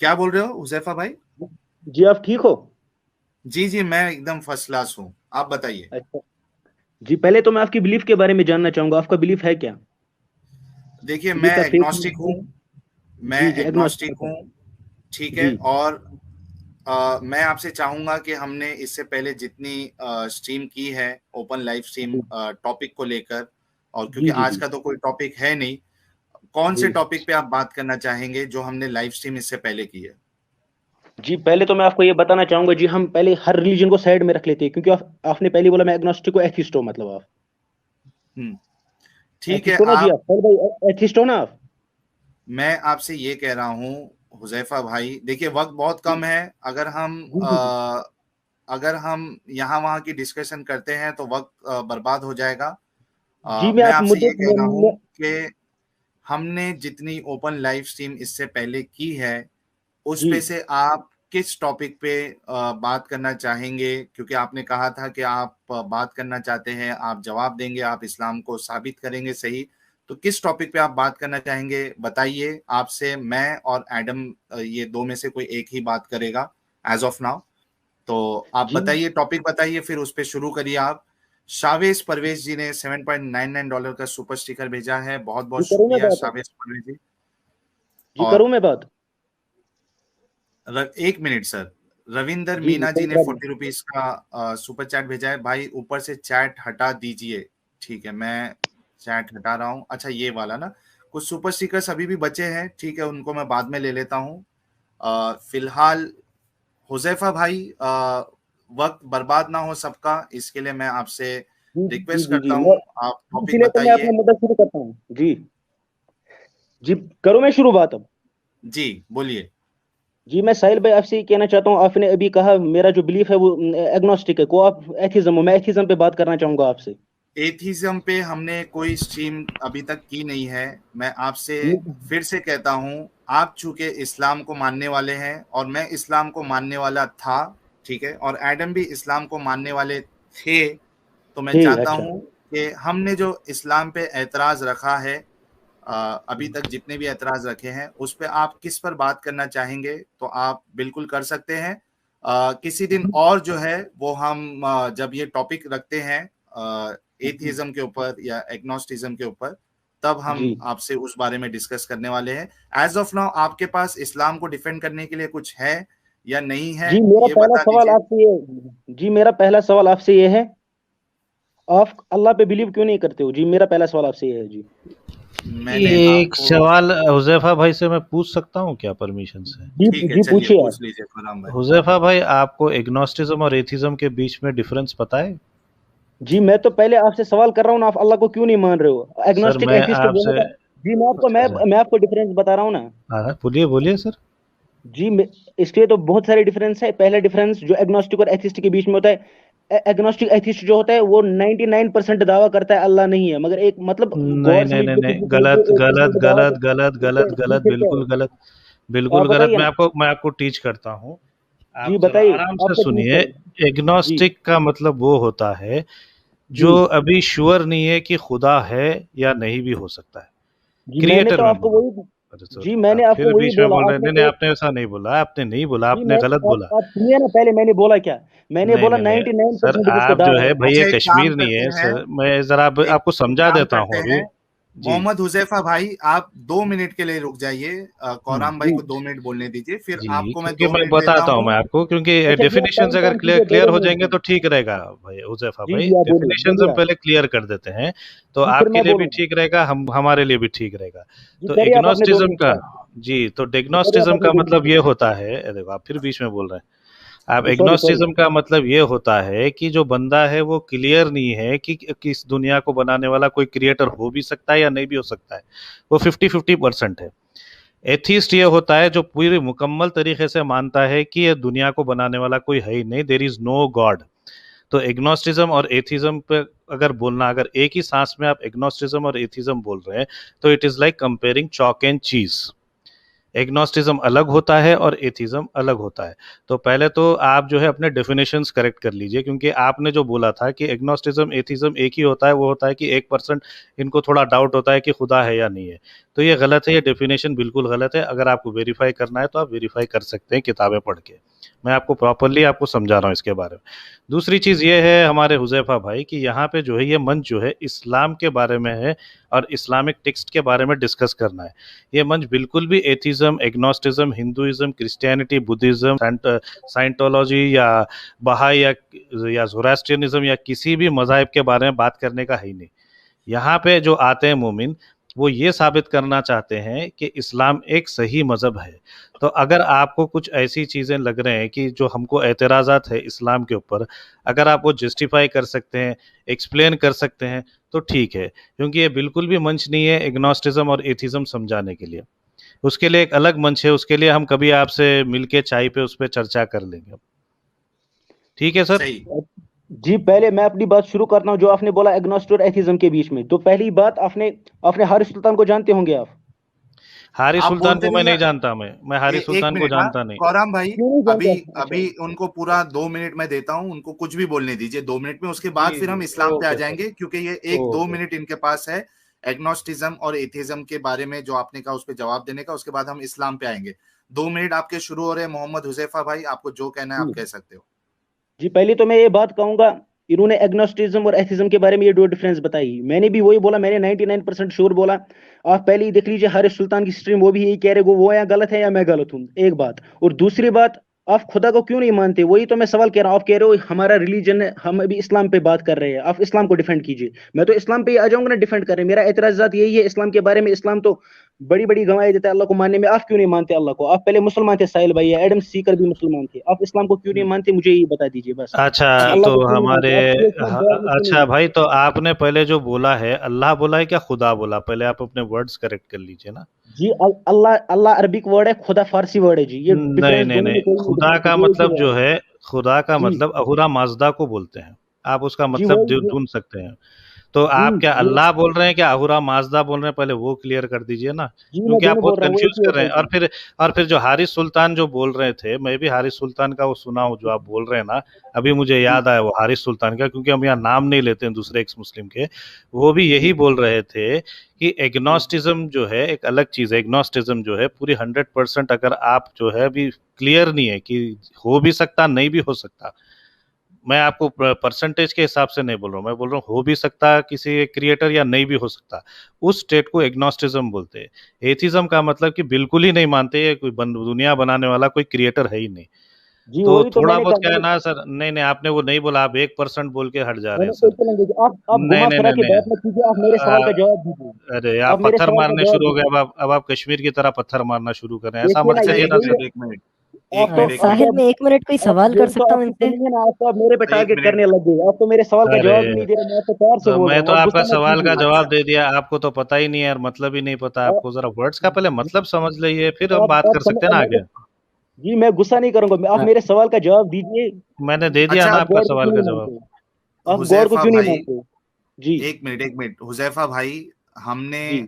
क्या बोल रहे हो हुजैफा भाई? जी आप ठीक हो? जी जी, मैं एकदम फर्स्ट क्लास हूँ। आप बताइए। अच्छा। जी पहले तो मैं आपकी बिलीफ के बारे में जानना चाहूंगा, आपका बिलीफ है क्या? देखिए, बिलीफ मैं का फेथ एग्नोस्टिक हूँ। है? मैं जी जी एग्नोस्टिक एग्नोस्टिक है। हूँ। ठीक है। जी और मैं आपसे चाहूंगा कि हमने इससे पहले जितनी स्ट्रीम की है, ओपन लाइव स्ट्रीम जी टॉपिक को लेकर, और क्योंकि जी जी आज जी का तो कोई टॉपिक है नहीं, कौन से जी टॉपिक पे आप बात करना चाहेंगे जो हमने लाइव स्ट्रीम इससे पहले की है? जी पहले तो मैं आपको ये बताना चाहूंगा जी, हम पहले हर रिलीजन को साइड में रख लेते हैं, क्योंकि आपने पहले बोला मैं एग्नोस्टिक को एथिस्ट हो, मतलब आप हम्म। ठीक है। एथिस्ट हो ना जी? आप आप पहले भाई एथिस्ट हो ना आप? मैं आपसे ये कह रहा हूँ हुजैफा भाई, देखिए वक्त बहुत जी कम है। अगर हम जी जी जी अगर हम यहाँ वहाँ की डिस्कशन करते हैं तो वक्त बर्बाद हो जाएगा। जी मैं मैं आप आपसे मुद्दे ये कह रहा हूँ कि हमने जितनी ओपन लाइव स्ट्रीम इससे पहले की है, उस जी पे से आप किस टॉपिक पे बात करना चाहेंगे? क्योंकि आपने कहा था कि आप बात करना चाहते हैं, आप जवाब देंगे, आप इस्लाम को साबित करेंगे सही। तो किस टॉपिक पे आप बात करना चाहेंगे बताइए। आपसे मैं और एडम, ये दो में से कोई एक ही बात करेगा एज ऑफ नाउ। तो आप जी बताइए, टॉपिक बताइए, फिर उस पे शुरू करिए आप। शावेज परवेज जी ने $7.99 का सुपर स्टिकर भेजा है। बहुत बहुत जी करूँ मैं शुक्रिया बात अब? शावेज परवेज जी। जी और करूँ मैं बात? एक मिनट सर। रविंदर जी जी मीना कोई जी ने प्रॉब्लम। 40 रुपीज का सुपर चैट भेजा है। भाई ऊपर से चैट हटा दीजिए। ठीक है, मैं चैट हटा रहा हूँ। अच्छा, ये वाला ना, कुछ सुपर स्टिकर्स अभी भी बचे हैं, ठीक है, उनको मैं बाद में ले लेता हूँ। फिलहाल हुजैफा भाई, वक्त बर्बाद ना हो सबका, इसके लिए मैं आपसे जी जी रिक्वेस्ट जी करता जी हूँ, मैं आप टॉपिक इसीलिए तो मैं बताइए। अपना मुद्दा शुरू करता हूँ जी। जी करूँ मैं शुरू बात अब? जी बोलिए। जी मैं साहिल भाई आपसे ये कहना चाहता हूँ, आपने अभी कहा मेरा जो बिलीफ है वो एग्नोस्टिक है, को आप एथिज्म हो, मैं एथिज्म पे बात करना चाहूंगा आपसे। एथिज्म पे हमने कोई स्ट्रीम अभी तक की नहीं है। मैं आपसे फिर से कहता हूं, आप चूंकि इस्लाम को मानने वाले हैं और मैं इस्लाम को मानने वाला था, ठीक है, और एडम भी इस्लाम को मानने वाले थे, तो मैं ठीक चाहता अच्छा। हूं कि हमने जो इस्लाम पे एतराज रखा है, अभी तक जितने भी एतराज रखे हैं, उस पे आप किस पर बात करना चाहेंगे तो आप बिल्कुल कर सकते हैं। किसी दिन और जो है वो हम जब ये टॉपिक रखते हैं एथिज्म के ऊपर या एग्नोस्टिज्म के ऊपर, तब जी हम आपसे उस बारे में डिस्कस करने वाले हैं। एज ऑफ नाउ आपके पास इस्लाम को डिफेंड करने के लिए कुछ है या नहीं है, जी मेरा ये पहला बता सवाल दीजिए। आपसे ये जी मेरा पहला सवाल आपसे ये है, आप अल्लाह पे बिलीव क्यों नहीं करते हो? जी मेरा पहला सवाल आपसे ये है जी। मैंने एक आपको सवाल हुजैफा भाई से मैं पूछ सकता हूँ क्या, परमिशन से? जी ठीक है, जी चलिए पूछिए आप। पूछ लीजिए खुराम भाई। हुजैफा भाई, आपको एग्नोस्टिज्म और एथिज्म के बीच में डिफरेंस पता है? जी मैं तो पहले आपसे सवाल कर रहा हूँ ना, आप अल्लाह को क्यों नहीं मान रहे हो? सर एग्नोस्टिक मैं एथिस्ट वो आपसे, होता है। जी मैं आपको अच्छा मैं अच्छा, मैं आपको डिफरेंस बता रहा हूँ ना। हाँ बोलिए बोलिए सर। जी इसके तो बहुत सारे डिफरेंस है। पहला डिफरेंस जो एग्नोस्टिक और एथिस्ट के बीच में होता है, एग्नोस्टिक एथिस्ट जो होता है वो 99% दावा करता है अल्लाह नहीं है, मगर एक मतलब नहीं गॉड्स नहीं विल नहीं बी नहीं, गलत 1% गलत दावा गलत गलत करता गलत है। जी गलत, फिर क्या है? बिल्कुल गलत, तो आप बिल्कुल गलत। बताइए ना। मैं आपको टीच करता हूँ। जी आप जरा बताइए, आराम से आपका टीच सुनिए। करें। जी एग्नोस्टिक का मतलब वो होता है जी जो अभी श्योर नहीं है कि खुदा है या नहीं भी हो सकता है। जी मैंने क्रिएटर तो में आपको बोलो। वही अरे जी सॉरी, मैंने आप आपको फिर वही बीच में बोला, बोल रहे हैं। आपने नहीं नहीं, एक आपने ऐसा नहीं बोला, आपने नहीं बोला, जी आपने मैं गलत बोला। आप सुनिए ना, पहले मैंने बोला क्या? मैंने नहीं बोला नहीं नहीं, सर 99% जिसको आप जो दावा है है। भाई, ये अच्छा, एक काम कश्मीर नहीं करते है हैं, सर। मैं जरा एक आपको एक समझा काम देता करते हूँ हैं, अभी। जी मोहम्मद हुजैफा भाई आप 2 मिनट के लिए रुक जाइए। हम्म, कौराम भाई जी को 2 मिनट बोलने दीजिए, फिर जी आपको मैं क्योंकि दो मैं मिनट देता बताता हूँ हूँ। मैं आपको, क्योंकि अच्छा जी आप डेफिनेशंस टाइम अगर टाइम क्लियर कीजिए, दो क्लियर दो हो मिनट जाएंगे की। तो ठीक रहेगा। भाई हुजैफा जी भाई, जी आप बोलिए डेफिनेशंस बोलिए हम आप। पहले क्लियर कर देते हैं, तो जी फिर आपके मैं लिए भी बोलूंगा। ठीक रहेगा, हम हमारे लिए भी ठीक रहेगा। जी तो करिए आप अपने दो एग्नोस्टिज्म मिनट का, स्टार्ट। जी तो जी करिए आप डेग्नोस्टिज्म अपने का दो मतलब मिनट। ये होता है, अरे देखो आप फिर बीच में बोल रहे हैं। आप जी सॉरी सॉरी। एग्नोस्टिज्म का मतलब ये होता है कि जो बंदा है वो क्लियर नहीं है कि इस दुनिया को बनाने वाला कोई क्रिएटर हो भी सकता है या नहीं भी हो सकता है। वो 50-50% है। एथीस्ट ये होता है जो पूरी मुकम्मल तरीके से मानता है कि ये दुनिया को बनाने वाला कोई है ही नहीं, देर इज नो गॉड। तो एग्नोस्टिज्म और एथिज्म पे अगर बोलना, अगर एक ही सांस में आप एग्नोस्टिज्म और एथिज्म बोल रहे हैं, तो it is like comparing chalk and चीज। एग्नोस्टिज्म अलग होता है और एथिज्म अलग होता है। तो पहले तो आप जो है अपने डेफिनेशंस करेक्ट कर लीजिए, क्योंकि आपने जो बोला था कि एग्नोस्टिज्म एथिज्म एक ही होता है, वो होता है कि 1% इनको थोड़ा डाउट होता है कि खुदा है या नहीं है। तो ये गलत है, ये डेफिनेशन बिल्कुल गलत है। अगर आपको वेरीफाई करना है तो आप वेरीफाई कर सकते हैं किताबें पढ़ के। मैं आपको प्रॉपरली आपको समझा रहा हूँ इसके बारे में। दूसरी चीज़ ये है हमारे हुजैफा भाई कि यहाँ पे जो है ये मंच जो है इस्लाम के बारे में है और इस्लामिक टेक्स्ट के बारे में डिस्कस करना है। ये मंच बिल्कुल भी atheism, agnosticism, Hinduism, Christianity, Buddhism, Scientology या बहाई या ज़ोरास्ट्रियनिज्म या किसी भी मज़हब के बारे में बात करने का है ही नहीं। यहाँ पे जो आते हैं मोमिन, वो ये साबित करना चाहते हैं कि इस्लाम एक सही मज़हब है। तो अगर आपको कुछ ऐसी चीज़ें लग रहे हैं कि जो हमको एतराज़ात है इस्लाम के ऊपर, अगर आप वो जस्टिफाई कर सकते हैं, एक्सप्लेन कर सकते हैं, तो ठीक है, क्योंकि ये बिल्कुल भी मंच नहीं है एग्नोस्टिज्म और एथिज्म समझाने के लिए। उसके लिए एक अलग मंच है, उसके लिए हम कभी आपसे मिलके चाय पे उस पर चर्चा कर लेंगे। ठीक है सर? सही। जी, पहले मैं अपनी बात शुरू करता हूँ। जो आपने बोला एग्नोस्टिक और एथिज्म के बीच में, तो पहली बात आपने आपने हारिस सुल्तान को जानते होंगे आप? हारिस आप सुल्तान बोलते को मैं नहीं नहीं है। जानता। मैं हारिस एक सुल्तान को मिनट, हाँ जानता नहीं। कौराम भाई, क्यों नहीं जानते अभी आप? अच्छा अभी उनको पूरा 2 मिनट में देता हूँ, उनको कुछ भी बोलने दीजिए 2 मिनट में, उसके बाद जी फिर जी, हम इस्लाम पे आ ओके सर, जाएंगे, क्योंकि ये एक दो ओके। मिनट इनके पास है एग्नोस्टिज्म और एथिज्म के बारे में जो आपने कहा उस पर जवाब देने का, उसके बाद हम इस्लाम पे आएंगे। 2 मिनट आपके शुरू हो रहे हैं। मोहम्मद हुजैफा भाई, आपको जो कहना है आप जी कह सकते हो। जी, पहले तो मैं ये बात कहूंगा, इन्होंने एग्नोस्टिज्म और एथिज्म के बारे में ये दो डिफरेंस बताई। मैंने भी वही बोला, मैंने 99% श्योर बोला। आप पहले ही देख लीजिए हारिस सुल्तान की स्ट्रीम, वो भी यही कह रहे, वो या गलत है या मैं गलत हूँ, एक बात। और दूसरी बात, आप खुदा को क्यों नहीं मानते? वही तो मैं सवाल कह रहा हूँ। आप कह रहे हो हमारा रिलीजन है, हम अभी इस्लाम पे बात कर रहे हैं, आप इस्लाम को डिफेंड कीजिए। मैं तो इस्लाम पे ही आ जाऊंगा ना डिफेंड कर रहे। मेरा एतराजात यही है इस्लाम के बारे में। इस्लाम तो बड़ी बड़ी गवाही देता है अल्लाह को मानने में। आप क्यों नहीं मानते अल्लाह को? आप पहले मुसलमान थे, साहिल भाई, एडम सीकर भी मुसलमान थे। आप इस्लाम को क्यों नहीं मानते? मुझे ये बता दीजिए बस। अच्छा, आप ठीक अल्लाह तो को क्यों नहीं हमारे मानते? आप क्रिएशन गॉड में क्यों नहीं अच्छा भाई, मानते? तो आपने पहले जो बोला है अल्लाह बोला है क्या खुदा बोला? पहले आप अपने वर्ड्स करेक्ट कर लीजिए ना। जी, अल्लाह अल्लाह अरबिक वर्ड है, खुदा फारसी वर्ड है जी। ये नहीं डिफरेंस नहीं दोनों नहीं, में कोई नहीं खुदा डिफरेंस है का जी, एक ही मतलब जो वर्ड है। है, खुदा का जी मतलब अहुरा माजदा को बोलते हैं। आप उसका जी, मतलब वही ढूंढ सकते हैं। तो आप क्या जी अल्लाह बोल रहे हैं क्या अहुरा माजदा बोल रहे हैं? पहले वो क्लियर कर दीजिए ना, जी, मैं क्योंकि आप दोनों बहुत बोल रहा हूँ, वो एक कंफ्यूज ही कर होता रहे है हैं। जी। और फिर जो हारिस सुल्तान जो बोल रहे थे, मैं भी हारिस सुल्तान का वो सुना हूँ जो आप बोल रहे हैं ना। अभी मुझे जी याद आया वो हारिस सुल्तान का, क्योंकि हम यहाँ नाम नहीं लेते हैं दूसरे एक्स मुस्लिम के। वो भी जी यही बोल रहे थे कि जी एग्नोस्टिज्म जो है एक अलग चीज है। एग्नोस्टिज्म जो है पूरी 100%, अगर आप जो है अभी क्लियर नहीं है कि हो भी सकता नहीं भी हो सकता। मैं आपको परसेंटेज के हिसाब से नहीं बोल रहा हूँ, मैं बोल रहा हूँ हो भी सकता किसी क्रिएटर या नहीं भी हो सकता। उस स्टेट को एग्नोस्टिज्म बोलते हैं। एथिज्म का मतलब कि बिल्कुल ही नहीं मानते ये कोई दुनिया बनाने वाला कोई क्रिएटर है ही नहीं। जी, तो वही तो थोड़ा मैंने बहुत कहा। क्या है ना सर, नहीं नहीं, आपने वो नहीं बोला, आप 1% बोल के हट जा रहे हैं मैंने सर। एक लैंग्वेज, आप नहीं घुमा नहीं फिरा नहीं के नहीं, बात मत कीजिए, आप मेरे सवाल का जवाब दीजिए। अरे आप आप मेरे पत्थर सवाल का मारने जवाब शुरू हो गए। दीजिए। अब आप कश्मीर की तरह पत्थर मारना शुरू कर रहे हैं, ऐसा देखिए मत ना, अच्छा, करिए एक ना मिनट सर। एक मिनट आप एक तो मिनट एक आप मिनट तो साहिल, मैं 1 मिनट कोई आप सवाल कर यही तो सकता हूँ आपकी इनसे? कमी है ना। आप तो आप मेरे पे एक टारगेट मिनट करने लग गए। आप तो मेरे सवाल का अरे जवाब ही नहीं दे रहे। मैं आपसे प्यार से तो बोल रहा मैं हूँ, तो आप आपका गुस्सा मत सवाल का कीजिए। जवाब अच्छा, दे दिया, आपको तो पता ही नहीं है, और मतलब ही नहीं पता आप आपको। जरा वर्ड्स का पहले मतलब समझ लीजिए, फिर हम बात आप कर सकते हैं ना आगे। जी, मैं गुस्सा नहीं करूंगा। आप हाँ, मेरे सवाल का जवाब दीजिए। मैंने दे दिया अच्छा ना आप आपका गॉड को सवाल क्यों का नहीं जवाब। मानते? आप गॉड को हुजैफा क्यों नहीं भाई, मानते? जी एक मिनट हुजैफा भाई, हमने जी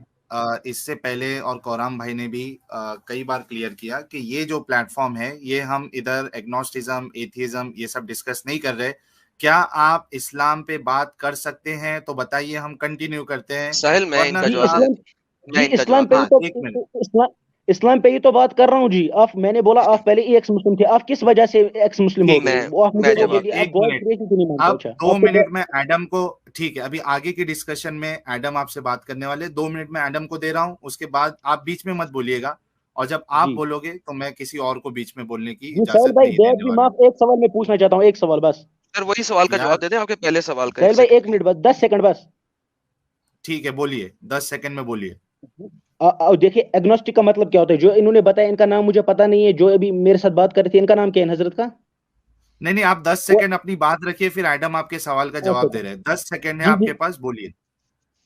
इससे पहले और कौराम भाई ने भी कई बार क्लियर किया कि ये जो प्लेटफॉर्म है, ये हम इधर एग्नोस्टिज्म एथिज्म ये सब डिस्कस नहीं कर रहे। क्या आप इस्लाम पे बात कर सकते हैं तो बताइए, हम कंटिन्यू करते हैं। साहिल, मैं वरना इनका जी, फिर जवाब आप, इस्लाम दे जी मैं इनका इस्लाम जवाब पे ही हाँ देता तो हूँ। एक मिनट, इस्लाम पे ही तो बात कर रहा हूँ जी। आप, मैंने बोला आप पहले ही एक्स मुस्लिम थे। आप किस वजह से एक्स मुस्लिम हो ठीक, गए? वो आप मुझे मैं वो चलिए जवाब बोलिए। आप एक गॉड मिनट, क्रिएशन क्यों नहीं मानते? अब अच्छा, दो आपको मिनट में एडम को, ठीक है, अभी आगे की डिस्कशन में एडम आपसे बात करने वाले, 2 मिनट में एडम को दे रहा हूं, उसके बाद आप बीच में मत बोलिएगा, और जब आप जी बोलोगे तो मैं किसी और को बीच में बोलने की जी, साहिल इजाजत भाई, नहीं बैग देने भी वाला माफ। एक सवाल मैं पूछना चाहता हूँ, एक सवाल बस। सर वही सवाल का यार। जवाब देते हैं, आपके पहले सवाल का। साहिल एक भाई, सेकंड। 1 मिनट बस, 10 सेकंड बस। ठीक है, बोलिए, 10 सेकंड में बोलिए। देखिए, एग्नोस्टिक का मतलब क्या होता है? जो इन्होंने बताया, इनका नाम मुझे पता नहीं है। जो अभी मेरे साथ बात कर रहे थे, इनका नाम क्या है हजरत का? नहीं नहीं, आप 10 सेकंड अपनी बात रखिए, फिर एडम आपके सवाल का जवाब दे सेकंड। रहे हैं। 10 सेकंड है जी जी आपके पास, बोलिए।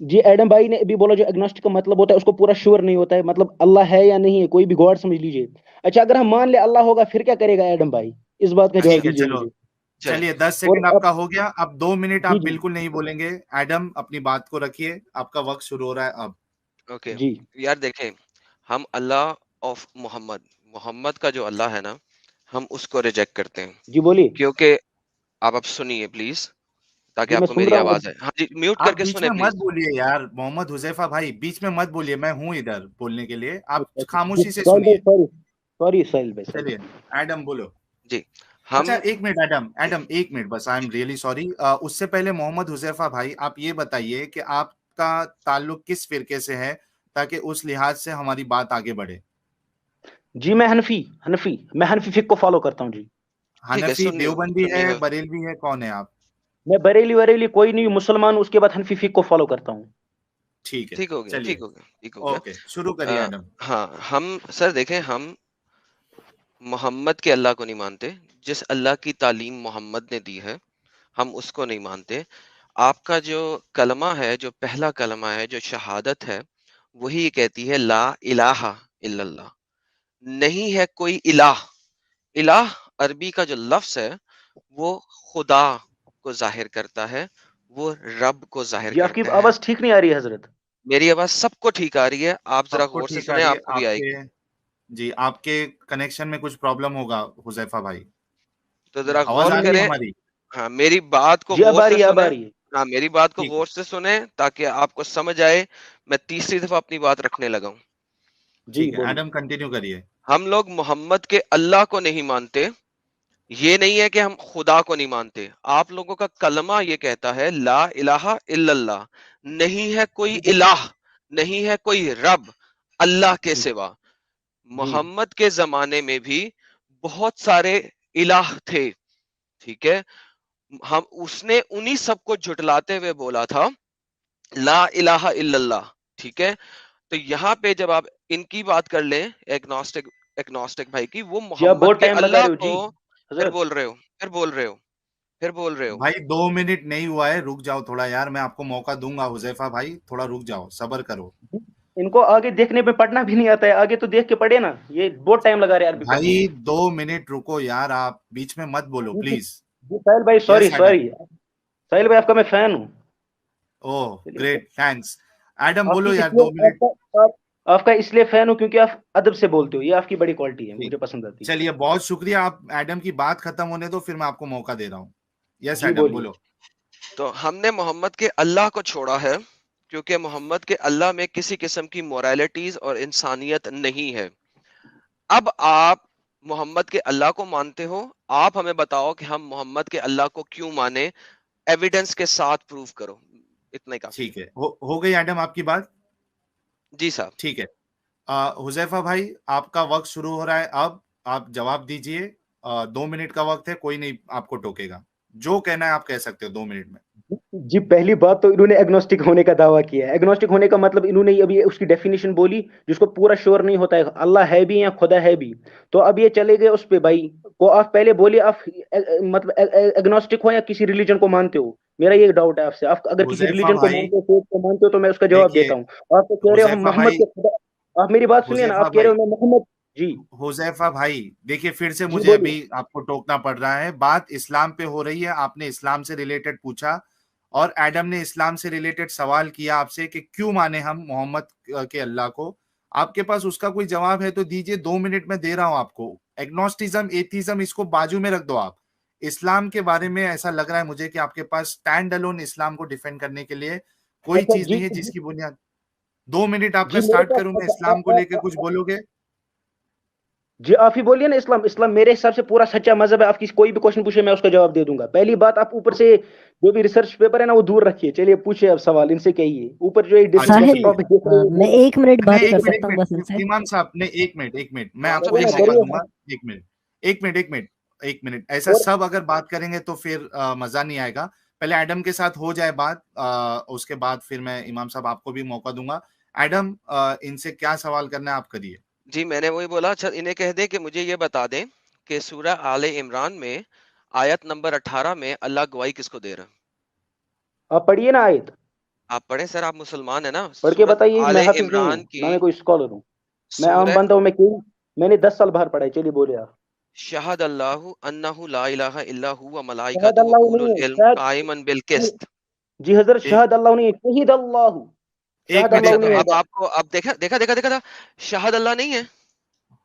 जी, एडम भाई ने अभी बोला जो एग्नोस्टिक का मतलब होता है, उसको पूरा श्योर नहीं होता है। मतलब अल्लाह है या नहीं है, कोई भी गॉड समझ लीजिए। अच्छा, अगर हम मान ले अल्लाह होगा, फिर क्या करेगा एडम भाई? इस बात का जवाब ठीक है, दीजिए चलो, मुझे। चले। चलिए, 10 सेकंड और अब आपका हो गया। अब 2 मिनट जी आप जी बिल्कुल नहीं बोलेंगे। एडम, अपनी बात को रखिए, आपका वक्त शुरू हो रहा है अब। ओके। जी यार देखें, हम अल्लाह ऑफ मोहम्मद, मोहम्मद का जो अल्लाह है ना, हम उसको रिजेक्ट करते हैं। जी बोलिए। क्योंकि आप सुनिए प्लीज, ताकि जी मैं आपको सुन मेरी रहा हूँ आवाज है। हाँ जी, म्यूट आप करके बीच सुने में मत प्लीज। बोलिए यार मोहम्मद हुजैफा भाई, बीच में मत बोलिए, मैं हूं इधर बोलने के लिए, आप जी खामोशी से साहिल भाई सुनिए। सॉरी, सॉरी साहिल भाई सॉरी। चलिए एडम बोलो। जी, अच्छा हम एक मिनट एडम, एडम एक मिनट बस, आई एम रियली सॉरी। उससे पहले मोहम्मद हुजैफा भाई आप ये बताइए कि आपका ताल्लुक किस फिरके से है, ताकि उस लिहाज से हमारी बात आगे बढ़े। जी मैं हनफी, हनफी, मैं हनफी फिक को फॉलो करता हूँ जी। ठीक है, हनफी सुन्नी हूँ, देवबंदी सुन्नी है, हूँ। बरेलवी है, कौन है आप? मैं बरेली वरेली कोई नहीं, मुसलमान हूं, उसके बाद हनफी फिक को फॉलो करता हूँ। ठीक है, ठीक हो गया, चलिए, ठीक हो गया, ठीक हो गया। ओके शुरू करिए एडम। हाँ, हम सर देखें, हम मोहम्मद के अल्लाह को नहीं मानते। जिस अल्लाह की तालीम मोहम्मद ने दी है, हम उसको नहीं मानते। आपका जो कलमा है, जो पहला कलमा है, जो शहादत है, वही कहती है ला इलाहा इल्लल्लाह, नहीं है कोई इलाह। इलाह अरबी का जो लफ्ज है, वो खुदा को जाहिर करता है, वो रब को जाहिर जी आपकी करता है। आवाज ठीक नहीं आ रही है हजरत। मेरी आवाज सबको ठीक आ रही है, आप जरा सबको गौर से ठीक आ सुने, रही है आपको भी आपके? आएगी। जी आपके कनेक्शन में कुछ प्रॉब्लम होगा हुजैफा भाई, तो जरा आवाज गौर आ रही है करें। हमारी? हाँ, मेरी बात को जी अब गौर आ से रही है, अब सुने। आ रही है। हाँ, मेरी बात को ठीक है, गौर से सुने, ताकि आपको समझ आए। मैं तीसरी दफा अपनी बात रखने लगा हूँ। जी ठीक है बोलिए। एडम कंटिन्यू करिए। हम लोग मोहम्मद के अल्लाह को नहीं मानते। ये नहीं है कि हम खुदा को नहीं मानते। आप लोगों का कलमा ये कहता है ला इलाहा इल्लल्लाह, नहीं है कोई जी इलाह, नहीं है कोई रब अल्लाह के जी सिवा। जी मोहम्मद के जमाने में भी बहुत सारे इलाह थे, ठीक है। हम उसने उन्हीं सबको झुटलाते हुए बोला था ला इलाहा इल्लल्लाह, ठीक है। तो यहाँ पे जब आप इनकी बात कर ले, एग्नोस्टिक, एग्नोस्टिक भाई की, वो जी आप मोहम्मद बहुत के टाइम लगा अल्लाह रहे हो को जी फिर हजरत। बोल रहे हो, फिर बोल रहे हो, फिर बोल रहे हो। भाई 2 मिनट नहीं हुआ है, रुक जाओ थोड़ा यार, मैं आपको मौका दूंगा हुजैफा भाई, थोड़ा रुक जाओ, सब्र करो। इनको आगे देखने पे पढ़ना भी नहीं आता है, आगे तो देख के पढ़े ना, ये बहुत टाइम लगा रहे हैं अरबी पढ़ने भाई में। 2 मिनट रुको यार, आप बीच में मत बोलो जी जी प्लीज। जी साहिल भाई सॉरी, यस एडम। सॉरी साहिल भाई, आपका मैं फैन हूँ। ओह चलिए, ग्रेट, थैंक्स। एडम आपकी बोलो यार, इसलिए 2 मिनट। आपका इसलिए फैन हूँ क्योंकि आप अदब से बोलते हो, ये आपकी बड़ी क्वालिटी है, ठीक, मुझे पसंद आती है। चलिए बहुत शुक्रिया, आप एडम की बात खत्म होने दो, फिर मैं आपको मौका दे रहा हूँ। यस जी एडम बोलिए। बोलो। तो हमने मोहम्मद के अल्लाह को छोड़ा है, क्योंकि मोहम्मद के अल्लाह में किसी किस्म की मोरालिटीज और इंसानियत नहीं है। अब आप मोहम्मद के अल्लाह को मानते हो, आप हमें बताओ कि हम मोहम्मद के अल्लाह को क्यों माने, एविडेंस के साथ प्रूव करो। इतना ही काफी है। ठीक है, हो गई एडम आपकी बात? जी साहब। ठीक है, हुजैफा भाई आपका वक्त शुरू हो रहा है, अब आप जवाब दीजिए। 2 मिनट का वक्त है, कोई नहीं आपको टोकेगा, जो कहना है आप कह सकते हो 2 मिनट में। जी पहली बात तो इन्होंने एग्नोस्टिक होने का दावा किया है। एग्नोस्टिक होने का मतलब इन्होंने अभी उसकी डेफिनेशन बोली, जिसको पूरा श्योर नहीं होता है अल्लाह है भी या खुदा है भी। तो अब ये चले गए उस पे भाई को, आप पहले बोलिए आप मतलब एग्नोस्टिक हो या किसी रिलीजन को मानते हो। मेरा ये डाउट है आपसे, आप अगर किसी हुजैफा रिलीजन को भाई मानते हो, फेथ को मानते हो, तो मैं उसका जवाब देखिए, देता हूँ। आप तो कह रहे हो हम हुजैफा मोहम्मद भाई, के खुदा। आप मेरी बात सुनिए ना, हुजैफा आप कह रहे भाई, हो मैं मोहम्मद। जी हुजैफा भाई देखिए, फिर से जी मुझे बोलिए। अभी आपको टोकना पड़ रहा है, बात इस्लाम पे हो रही है, आपने इस्लाम से रिलेटेड पूछा, और एडम ने इस्लाम से रिलेटेड सवाल किया आपसे कि क्यों माने हम मोहम्मद के अल्लाह को। आपके पास उसका कोई जवाब है तो दीजिए, 2 मिनट में दे रहा हूं आपको। एग्नोस्टिज्म, एथीज्म, इसको बाजू में रख दो आप। इस्लाम के बारे में ऐसा लग रहा है मुझे कि आपके पास स्टैंड अलोन इस्लाम को डिफेंड करने के लिए कोई अच्छा चीज जी नहीं है जिसकी बुनियाद। 2 मिनट आपका जी मेरे स्टार्ट पास करूं मैं, इस्लाम को लेकर कुछ बोलोगे? जी आप ही बोलिए ना। इस्लाम, इस्लाम मेरे हिसाब से पूरा सच्चा मजहब है। आप किसी कोई भी क्वेश्चन पूछे, मैं उसका जवाब दे दूंगा। पहली बात, आप ऊपर से जो भी रिसर्च पेपर है ना वो दूर रखिए। चलिए पूछिए अब सवाल, इनसे कहिए। ऊपर जो अच्छा जैसे साहिल, ठीक है। टॉपिक देख रहे मैं हो। 1 मिनट नहीं बात एक कर मिनट, एक सकता हूँ बस मिनट इनसे? इमाम साहब ने, एक मिनट मैं कौन सा आपको भी करिए ना, पूछेगा? मौका करिए दूंगा। ना। एक मिनट, एक मिनट, एक मिनट, ऐसा और सब अगर बात करेंगे तो फिर मजा नहीं आएगा। पहले एडम के साथ हो जाए बात, उसके बाद फिर मैं इमाम साहब आपको भी मौका दूंगा। एडम, इनसे क्या सवाल करना है आप करिए। जी, मैंने वही बोला। अच्छा, इन्हें कह दे कि मुझे ये बता दें कि सूरह आले इमरान में आयत नंबर 18 में अल्लाह गवाही किसको दे रहा है? आप पढ़िए ना आयत, आप पढ़े सर, आप मुसलमान है ना। पढ़ के सूरत बताइए। मैं आले हाफिज नहीं इमरान हूँ की ना, मैं कोई स्कॉलर हूँ। मैं आम सूरह बंदा हूँ। मैंने 10 साल बाहर पढ़ा है। चलिए बोले आप। शहद अल्लाहु अन्नहु ला इलाहा इल्ला हु व शहद मलाइकतु व अल्लाह नहीं उलुल है, इल्म शायद। काइमन बिल किस्त। जी हजरत, एक शहद अल्लाह नहीं है, शहीद अल्लाह। एक शहद मिनट, अच्छा, अल्लाह तो नहीं अब होगा। आपको अब देखा देखा देखा देखा था, शहद अल्लाह नहीं है।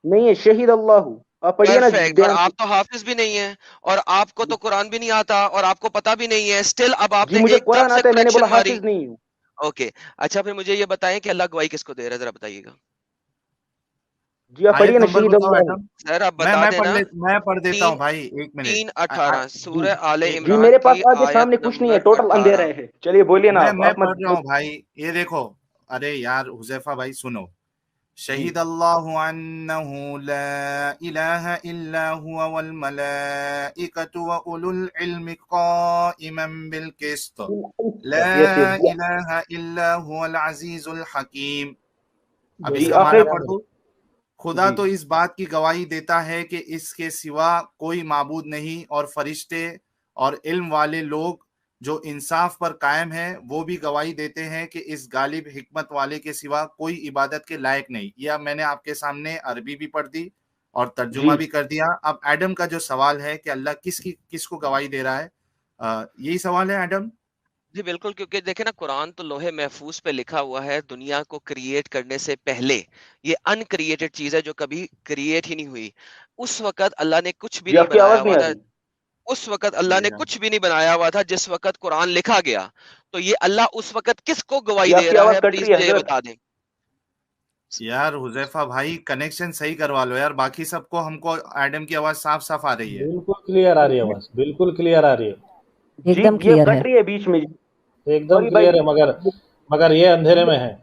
नहीं है, शहीद अल्लाह। आप पढ़िए ना परफेक्ट। और ध्यान आप से। तो हाफिज भी नहीं है, और आपको तो कुरान भी नहीं आता, और आपको पता भी नहीं है, स्टिल अब जी आपने मुझे एकदम कुरान से आता है, मैंने बोला करेक्शन मारी। हाफिज नहीं हूँ। ओके, अच्छा फिर मुझे ये बताएं कि अल्लाह गवाही किसको दे रहा है, जरा बताइएगा। जी आप पढ़िए आयत ना, नंबर शहीद बताओ अल्लाह। एडम। सर आप बता देना। मैं पढ़ देता हूँ तीन भाई, एक मिनट। तीन आ, आ, 18 जी सूरह आले एक जी मिनट। इमरान मेरे पास की आगे आयत सामने कुछ नहीं है, नंबर टोटल अंधेरा 18। है। चलिए बोलिए ना, मैं आप पढ़ मत रहा मत। हूँ भाई, ये देखो। अरे यार हुजैफा भाई सुनो। जी शहीद अल्लाहु अन्नहु ला इलाहा इल्ला हुवा वल मलाइकतु व उलुल इल्मि काइमन बिल किस्त। ला यस यस। इलाहा इल्ला हुवल अजीजुल हकीम। अब जी इसका आपने। माना पढ़ दो। खुदा जी तो इस बात की गवाही देता है कि इसके सिवा कोई माबूद नहीं, और फरिश्ते और इल्म वाले लोग जो इंसाफ पर कायम हैं वो भी गवाही देते हैं कि इस गालिब हिकमत वाले के सिवा कोई इबादत के लायक नहीं। यह मैंने आपके सामने अरबी भी पढ़ दी और जी तर्जुमा भी कर दिया। अब एडम का जो सवाल है कि अल्लाह किसको गवाही दे रहा है, यही सवाल है एडम। जी बिल्कुल, क्योंकि देखे ना, कुरान तो लोहे महफूज पे लिखा हुआ है दुनिया को क्रिएट करने से पहले। ये अनक्रिएटेड चीज है जो कभी क्रिएट ही नहीं हुई। उस वक्त अल्लाह ने कुछ भी जी नहीं आपकी बनाया आवाज नहीं हुआ आ था। रही। उस वक्त अल्लाह जी ने हाँ। कुछ भी नहीं बनाया हुआ था जिस वक्त कुरान लिखा गया। तो ये अल्लाह उस वक्त किसको जी गवाही दे आपकी रहा आवाज है, कट प्लीज रही है मुझे ये हजरत। बता दें। यार हुजैफा भाई कनेक्शन सही करवा लो यार, बाकी सबको, हमको एडम की आवाज साफ साफ आ रही है। बिल्कुल क्लियर आ रही है आवाज, बिल्कुल क्लियर आ रही है, जी एकदम ये क्लियर है। कट रही है बीच में। एकदम सॉरी भाई। क्लियर है, मगर मगर ये अंधेरे में है।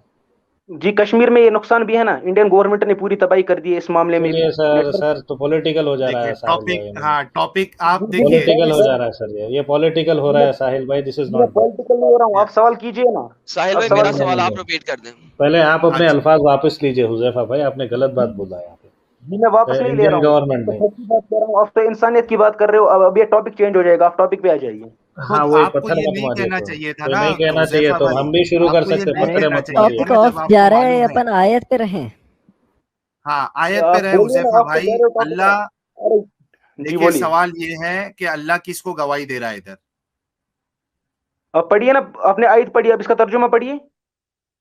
जी कश्मीर में ये नुकसान भी है ना, इंडियन गवर्नमेंट ने पूरी तबाही कर दी है इस मामले में भी। चलिए सर, नेटवर्क। सर तो पॉलिटिकल हो जा रहा देखिए है साहिल टॉपिक, भाई। हाँ टॉपिक आप जी जी मैं देखिए पॉलिटिकल हो इस। जा रहा है सर, ये पॉलिटिकल हो रहा है साहिल भाई, दिस इज मैं नॉट गुड। पॉलिटिकल नहीं हो रहा हूँ, आप सवाल कीजिए ना। साहिल आप भाई, सवाल मेरा नहीं सवाल नहीं आप नहीं, रिपीट कर दें। पहले आप अपने अच्छा अल्फाज वापस लीजिए हुजैफा भाई, आपने गलत बात बोला यहाँ जी मैं वापस पे, नहीं ले रहा इंडियन हूँ। गवर्नमेंट तो ने। सच्ची बात कर रहा हूँ, आप तो इंसानियत की बात कर रहे हो। अब ये टॉपिक चेंज हो जाएगा, आप टॉपिक पे आ जाइए। हाँ खुद वही, आपको पत्थर ये मत नहीं मारिए, कहना तो चाहिए था कोई ना नहीं कहना चाहिए हुजैफा तो भाई। हम भी शुरू कर आपको ये सकते, नहीं अरे पत्थर कहना मत चाहिए था मारिए। टॉपिक ना ऑफ जब जा आपको रहा है, मालूम है। अपन आयत पे रहें। हाँ आयत पे आप रहे बोलिए ना, हुजैफा आप तो कह भाई। रहे हो टॉपिक है। अल्लाह, अरे जी देखिए बोलिए। सवाल ये है कि अल्लाह किसको गवाही दे रहा है इधर। आप पढ़िए ना, आपने आयत पढ़ी, अब इसका तर्जुमा पढ़िए।